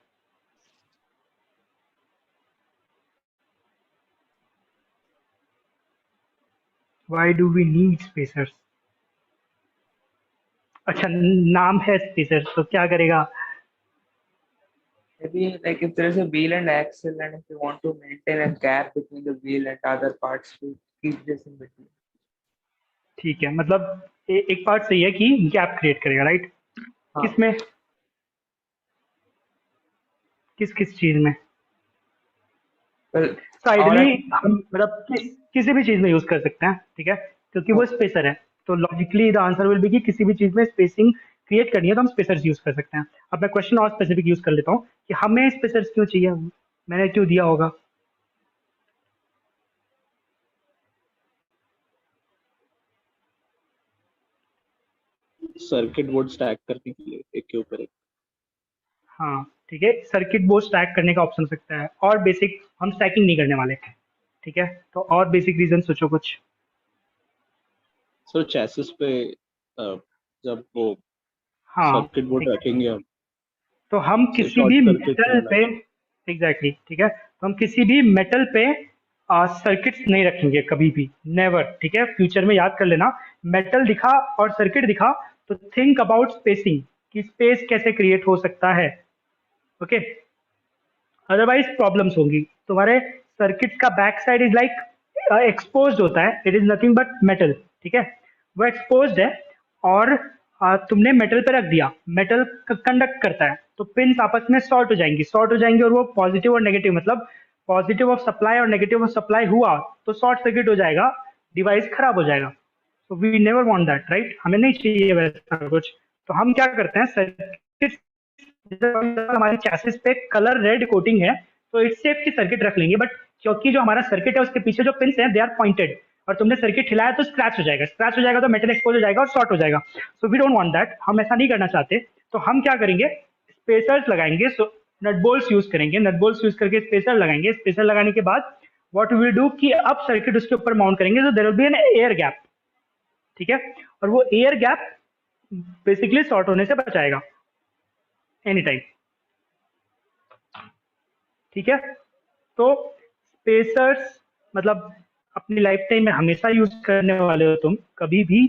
Speaker 1: Why do we need spacers? अच्छा, नाम है स्पेसर्स तो क्या करेगा?
Speaker 7: Maybe like if there is a wheel and axle, and if you want to maintain a gap between the wheel and other parts, keep this in between.
Speaker 1: ठीक है, मतलब एक पार्ट सही है कि गैप क्रिएट करेगा, राइट?
Speaker 7: हाँ।
Speaker 1: किसमें, किस किस चीज में?
Speaker 7: Well,
Speaker 1: तो आइडली हम मतलब किसी भी चीज में यूज कर सकते हैं, ठीक है, क्योंकि वो स्पेसर है। तो logically the answer will be कि किसी भी चीज में स्पेसिंग क्रिएट करनी है तो हम स्पेसर्स यूज कर सकते हैं। अब मैं क्वेश्चन और स्पेसिफिक यूज कर लेता हूँ कि हमें स्पेसर्स क्यों चाहिए, मैंने क्यों दिया होगा।
Speaker 6: सर्किट बोर्ड स्टैक करने के लिए एक के ऊपर एक।
Speaker 1: हाँ ठीक है, सर्किट बोर्ड स्टैक करने का ऑप्शन हो सकता है, और बेसिक हम स्टैकिंग नहीं करने वाले, ठीक है। तो और बेसिक रीजन सोचो कुछ।
Speaker 6: सो चैसिस पे जब वो
Speaker 1: हाँ
Speaker 6: सर्किट बोर्ड
Speaker 1: ठीक है,
Speaker 6: रखेंगे हम,
Speaker 1: तो हम
Speaker 6: so
Speaker 1: किसी
Speaker 6: शॉर्ट
Speaker 1: भी
Speaker 6: सर्किट
Speaker 1: मेटल पे, एग्जैक्टली ठीक है, तो हम किसी भी मेटल पे सर्किट्स नहीं रखेंगे कभी भी, नेवर, ठीक है। फ्यूचर में याद कर लेना, मेटल दिखा और सर्किट दिखा तो थिंक अबाउट स्पेसिंग, कि स्पेस कैसे क्रिएट हो सकता है, ओके। अदरवाइज प्रॉब्लम्स होंगी। तुम्हारे सर्किट का back side is like exposed होता है, it is nothing but metal, ठीक है, वो एक्सपोज्ड है, और तुमने मेटल पे रख दिया, मेटल कंडक्ट करता है, तो पिंस आपस में शॉर्ट हो जाएंगी, और वो पॉजिटिव और नेगेटिव, मतलब पॉजिटिव ऑफ सप्लाई और नेगेटिव ऑफ सप्लाई हुआ तो शॉर्ट सर्किट हो जाएगा, डिवाइस खराब हो जाएगा। तो we never want that, right, हमें नहीं चाहिए वैसा कुछ। तो हम क्या करते हैं, सर्किट हमारी चैसिस पे कलर रेड कोटिंग है तो इट्स सेफ कि सर्किट रख लेंगे, बट क्योंकि जो हमारा सर्किट है उसके पीछे जो पिंस हैं दे आर पॉइंटेड, और तुमने सर्किट हिलाया तो स्क्रैच हो जाएगा तो मेटल एक्सपोज हो जाएगा और शॉर्ट हो जाएगा। So we don't want that, हम ऐसा नहीं करना चाहते। तो हम क्या करेंगे, स्पेसर्स लगाएंगे, सो नट बोल्ट्स यूज करेंगे, नट बोल्ट्स यूज करके स्पेसर लगाएंगे। स्पेसर लगाने के बाद व्हाट वी विल डू कि अब सर्किट उसके ऊपर माउंट करेंगे, तो there will be an air gap, ठीक है, और वो एयर गैप बेसिकली शॉर्ट होने से बचाएगा एनी टाइम, ठीक है। तो स्पेसर्स मतलब अपनी लाइफ टाइम में हमेशा यूज करने वाले हो तुम, कभी भी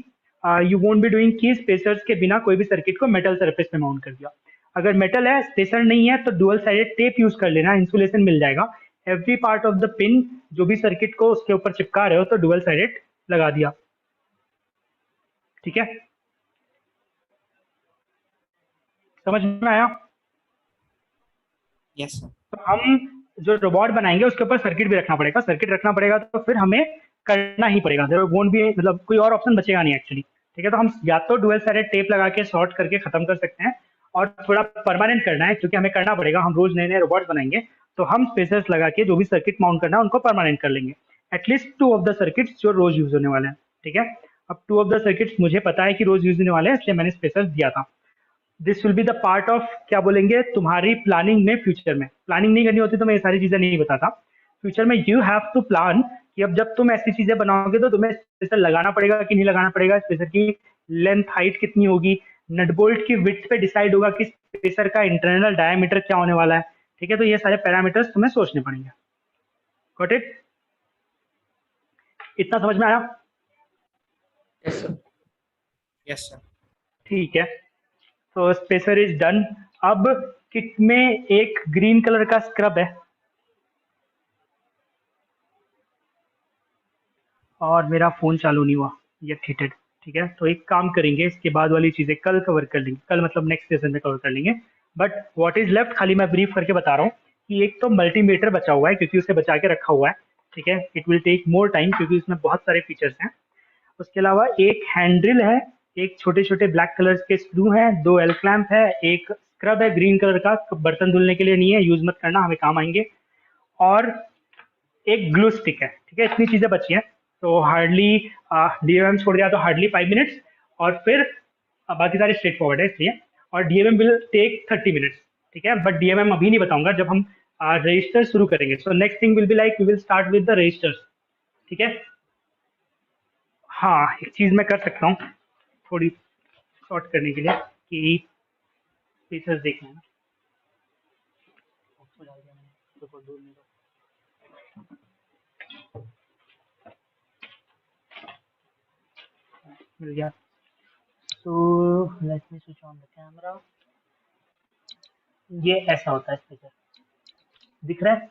Speaker 1: यू वोंट बी डूइंग कि स्पेसर्स के बिना कोई भी सर्किट को मेटल सरफेस पे माउंट कर दिया। अगर मेटल है, स्पेसर नहीं है, तो डुअल साइडेड टेप यूज कर लेना, इंसुलेशन मिल जाएगा। Every part of the pin जो भी सर्किट को उसके ऊपर चिपका रहे हो तो डुअल साइडेड लगा दिया, ठीक है। समझ में आया?
Speaker 2: Yes sir.
Speaker 1: तो हम जो रोबोट बनाएंगे उसके ऊपर सर्किट भी रखना पड़ेगा, सर्किट रखना पड़ेगा तो फिर हमें करना ही पड़ेगा, देयर वोंट बी, मतलब कोई और ऑप्शन बचेगा नहीं एक्चुअली, ठीक है। तो हम या तो डुअल साइडेड टेप लगा के शॉर्ट करके खत्म कर सकते हैं, और थोड़ा परमानेंट करना है क्योंकि हमें करना पड़ेगा, हम रोज नए नए रोबोट बनाएंगे, तो हम स्पेसर्स लगा के जो भी सर्किट माउंट करना है उनको परमानेंट कर लेंगे, एटलीस्ट 2 ऑफ द सर्किट्स जो रोज यूज होने वाले हैं, ठीक है। अब 2 ऑफ द सर्किट्स मुझे पता है कि रोज यूज होने वाले हैं, इसलिए मैंने स्पेसर्स दिया था। This will be the part of, क्या बोलेंगे, तुम्हारी प्लानिंग में। फ्यूचर में प्लानिंग नहीं करनी होती तो मैं ये सारी चीजें नहीं बताता। फ्यूचर में यू हैव टू प्लान कि अब जब तुम ऐसी चीजें बनाओगे तो तुम्हें स्पेसर लगाना पड़ेगा कि नहीं लगाना पड़ेगा, स्पेसर की लेंथ हाइट कितनी होगी, नट बोल्ट की विड्थ पे डिसाइड होगा कि स्पेसर का इंटरनल डायमीटर क्या होने वाला है, ठीक है। तो ये सारे पैरामीटर्स तुम्हें सोचने पड़ेंगे। Got it? इतना समझ में आया?
Speaker 7: Yes, sir.
Speaker 2: Yes sir.
Speaker 1: ठीक है, तो स्पेसर इज डन। अब किट में एक ग्रीन कलर का स्क्रब है, और मेरा फोन चालू नहीं हुआ, ये हीटेड, ठीक है। तो एक काम करेंगे, इसके बाद वाली चीजें कल कवर कर लेंगे, कल मतलब नेक्स्ट सेशन में कवर कर लेंगे। बट व्हाट इज लेफ्ट खाली मैं ब्रीफ करके बता रहा हूँ कि एक तो मल्टीमीटर बचा हुआ है क्योंकि उसे बचा के रखा हुआ है, ठीक है। It will take more time क्योंकि उसमें बहुत सारे फीचर्स हैं। उसके अलावा एक हैंडल है, एक छोटे छोटे ब्लैक कलर के स्क्रू हैं, 2 एल क्लैंप है, एक स्क्रब है ग्रीन कलर का, बर्तन धुलने के लिए नहीं है, यूज मत करना, हमें काम आएंगे, और एक ग्लू स्टिक है, ठीक है। इतनी चीजें बची हैं, तो हार्डली डीएमएम छोड़ दिया तो हार्डली 5 मिनट्स, और फिर बाकी सारे स्ट्रेट फॉरवर्ड है इसलिए, और डीएमएम विल टेक 30 मिनट्स, ठीक है। बट डीएमएम अभी नहीं बताऊंगा, जब हम रजिस्टर शुरू करेंगे। So next thing will be like we will start with the resistors, ठीक है। हाँ एक चीज मैं कर सकता हूँ थोड़ी शॉर्ट करने के लिए, कि फीचर्स देखना है ना, मिल गया। तो let me switch on the camera, ये ऐसा होता है स्पीकर, दिख रहा है?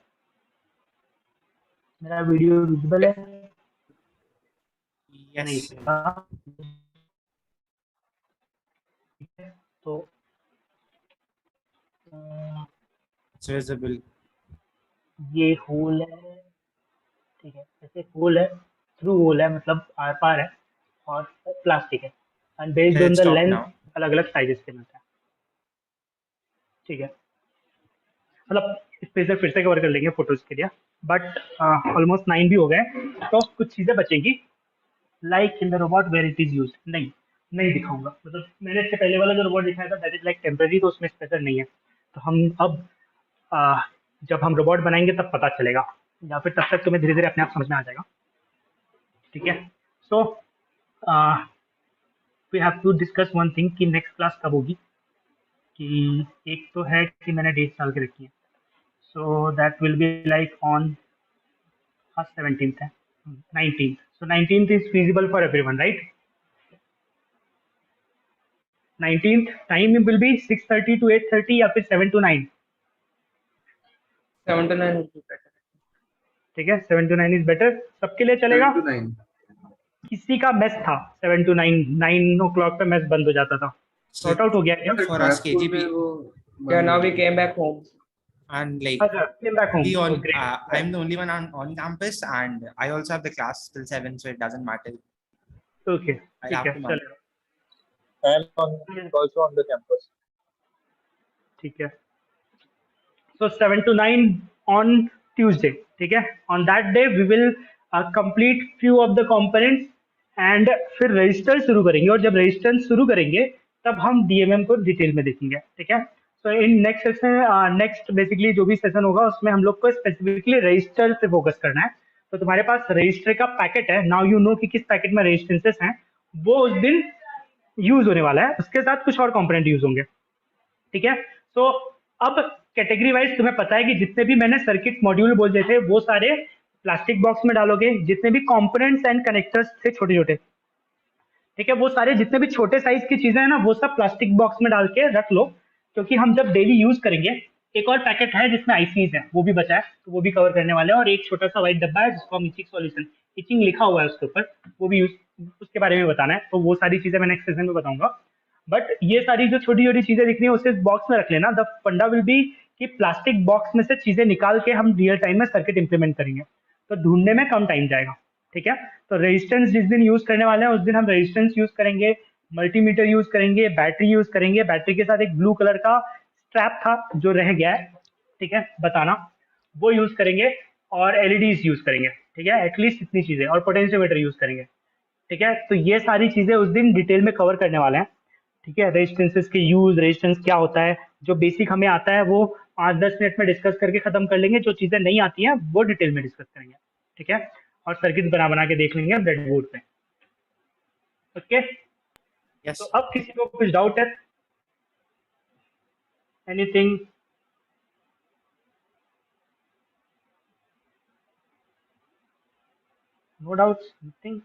Speaker 1: मेरा वीडियो विजिबल है? नहीं
Speaker 2: Yes.
Speaker 1: था। तो अ,
Speaker 2: It's visible.
Speaker 1: ये होल है, ठीक है, ऐसे होल है, थ्रू होल है, मतलब आर पार है, और प्लास्टिक है, and based on
Speaker 2: Let's
Speaker 1: the
Speaker 2: stop
Speaker 1: length
Speaker 2: now.
Speaker 1: अलग अलग साइजेस के मिलते हैं, ठीक है। मतलब इस पे से फिर से कवर कर लेंगे फोटोज के लिए, बट ऑलमोस्ट 9 भी हो गए, तो कुछ चीज़ें बचेंगी, like in the robot where it is use, नहीं नहीं दिखाऊंगा, मतलब मैंने इससे पहले वाला जो रोबोट दिखाया था दैट इज लाइक टेम्पररी, तो उसमें स्पेशल नहीं है। तो हम अब आ, जब हम रोबोट बनाएंगे तब पता चलेगा, या फिर तब तक तुम्हें धीरे धीरे अपने आप समझ में आ जाएगा, ठीक है। So we have to discuss one thing कि नेक्स्ट क्लास कब होगी, कि एक तो है कि मैंने डेट डाल के रखी है, so that will be like on, आज 17th है, 19th, so 19th is feasible for everyone, right? 19th time will be 6:30 to 8:30 या फिर 7 to 9,
Speaker 7: 7 to 9 would be better.
Speaker 1: ठीक है, 7 to 9 इज बेटर, सबके लिए चलेगा।
Speaker 5: 7 to 9.
Speaker 1: किसी का मेस था 7 to 9, 9 o'clock पे मेस बंद हो जाता था,
Speaker 2: So
Speaker 1: सॉर्ट आउट हो गया क्या?
Speaker 2: for us
Speaker 5: खड़गपुर में
Speaker 2: KGP
Speaker 5: वो
Speaker 7: Yeah,
Speaker 5: बंद
Speaker 7: now
Speaker 5: हो
Speaker 7: we
Speaker 5: गया।
Speaker 7: came back home.
Speaker 2: and like
Speaker 1: अच्छा, came back home,
Speaker 2: we all
Speaker 1: oh great,
Speaker 2: I'm the only one on campus and I also have the class till 7, so it doesn't matter.
Speaker 1: Okay,
Speaker 2: I
Speaker 1: ठीक
Speaker 2: have
Speaker 1: है,
Speaker 2: to manage.
Speaker 1: चलेगा,
Speaker 6: And also on the campus.
Speaker 1: ठीक है। So 7 to 9 on Tuesday, ठीक है। On that day we will complete few of the components and फिर register शुरू करेंगे, और जब रजिस्टर शुरू करेंगे तब हम डीएमएम को डिटेल में देखेंगे, ठीक है। So in next session, next basically जो भी सेशन होगा उसमें हम लोग को स्पेसिफिकली रजिस्टर पे फोकस करना है। तो तुम्हारे पास रजिस्टर का पैकेट है, नाउ यू नो कि किस पैकेट में रजिस्टेंसेस हैं, वो उस दिन यूज होने वाला है, उसके साथ कुछ और कंपोनेंट यूज होंगे, ठीक है। तो अब कैटेगरी वाइज तुम्हें पता है कि जितने भी मैंने सर्किट मॉड्यूल बोले थे वो सारे प्लास्टिक बॉक्स में डालोगे, जितने भी कंपोनेंट्स एंड कनेक्टर्स थे छोटे छोटे, ठीक है, वो सारे जितने भी छोटे साइज की चीजें हैं ना वो सब प्लास्टिक बॉक्स में डाल के रख लो, क्योंकि हम जब डेली यूज करेंगे, एक और पैकेट है जिसमें आईसीज है वो भी बचा है, तो वो भी कवर करने वाले हैं, और एक छोटा सा व्हाइट डब्बा है जिसको हम इचिंग सॉल्यूशन, इचिंग लिखा हुआ है उसके ऊपर, वो भी यूज, उसके बारे में बताना है, तो वो सारी चीजें मैं नेक्स्ट सेशन में बताऊंगा। बट ये सारी जो छोटी छोटी चीजें दिख रही है उसे बॉक्स में रख लेना, द फंडा विल बी कि प्लास्टिक बॉक्स में से चीजें निकाल के हम रियल टाइम में सर्किट इंप्लीमेंट करेंगे, तो ढूंढने में कम टाइम जाएगा, ठीक है। तो रेजिस्टेंस जिस दिन यूज करने वाले हैं उस दिन हम रेजिस्टेंस यूज करेंगे, मल्टीमीटर यूज करेंगे, बैटरी यूज करेंगे, बैटरी के साथ एक ब्लू कलर का स्ट्रैप था जो रह गया है, ठीक है, बताना, वो यूज करेंगे, और एलईडीज यूज करेंगे, ठीक है, एटलीस्ट इतनी चीजें, और पोटेंशियोमीटर यूज करेंगे, ठीक है। तो ये सारी चीजें उस दिन डिटेल में कवर करने वाले हैं, ठीक है। रेजिस्टेंसेस के यूज, रेजिस्टेंस क्या होता है, जो बेसिक हमें आता है वो 5-10 मिनट में डिस्कस करके खत्म कर लेंगे, जो चीजें नहीं आती हैं वो डिटेल में डिस्कस करेंगे, ठीक है, और सर्किट बना बना के देख लेंगे ब्रेड बोर्ड पे, ओके।
Speaker 2: Yes.
Speaker 1: तो अब किसी को कुछ डाउट है, एनीथिंग? No doubts, nothing?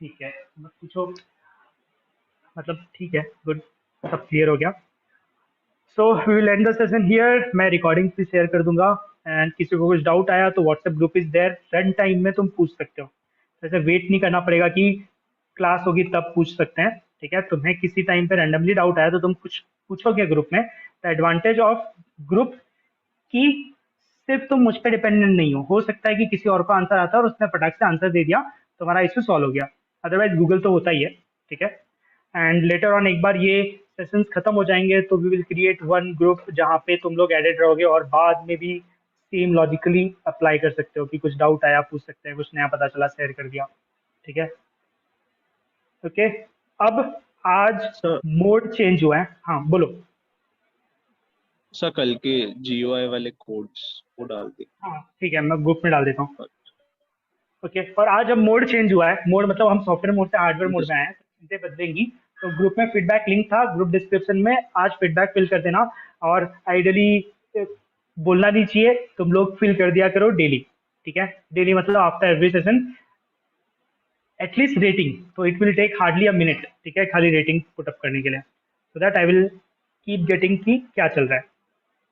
Speaker 1: ठीक है, मत पूछो, मतलब ठीक है, गुड, सब क्लियर हो गया। So we will end the session here, मैं रिकॉर्डिंग भी शेयर कर दूंगा, एंड किसी को कुछ डाउट आया तो WhatsApp group is there, run time में तुम पूछ सकते हो, जैसे वेट नहीं करना पड़ेगा कि क्लास होगी तब पूछ सकते हैं, ठीक है। तुम्हें किसी टाइम पे रैंडमली डाउट आया तो तुम कुछ पूछोगे ग्रुप में, द एडवांटेज ऑफ ग्रुप कि सिर्फ तुम मुझ पे डिपेंडेंट नहीं हो सकता है कि किसी और को आंसर आता है और उसने फटाक से आंसर दे दिया, तुम्हारा इशू सॉल्व हो गया, अदरवाइज गूगल तो होता ही है, ठीक है। एंड लेटर ऑन एक बार ये सेशंस खत्म हो जाएंगे तो we will create one group जहाँ पे तुम लोग एडेड रहोगे, और बाद में भी सेम लॉजिकली अप्लाई कर सकते हो कि कुछ डाउट आया पूछ सकते हैं, कुछ नया पता चला शेयर कर दिया, ठीक है, ओके। अब आज
Speaker 6: सर
Speaker 1: मोड चेंज हुआ है, हाँ बोलो।
Speaker 6: सर कल के GUI वाले कोड्स वो डाल दे।
Speaker 1: हाँ ठीक है, मैं ग्रुप में डाल देता हूँ, ओके। और आज अब मोड चेंज हुआ है, मोड मतलब हम सॉफ्टवेयर मोड से हार्डवेयर मोड में आए हैं, चीजें बदलेंगी, तो ग्रुप में फीडबैक लिंक था, ग्रुप डिस्क्रिप्शन में, आज फीडबैक फिल कर देना, और आइडियली बोलना नहीं चाहिए, तुम लोग फिल कर दिया करो डेली, ठीक है, डेली मतलब after every session, at least rating, तो it will take hardly a minute, ठीक है, खाली रेटिंग पुटअप करने के लिए, so that I will keep getting की क्या चल रहा है,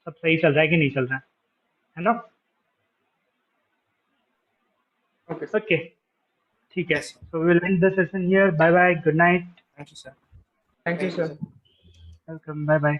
Speaker 1: सब सही चल रहा है कि नहीं चल रहा है ना?
Speaker 7: Okay.
Speaker 1: ओके, ठीक है,
Speaker 2: Yes, sir.
Speaker 1: So we will end the session here. Bye bye, good night,
Speaker 2: Thank you, sir.
Speaker 7: Thank you, sir.
Speaker 1: Welcome, bye bye.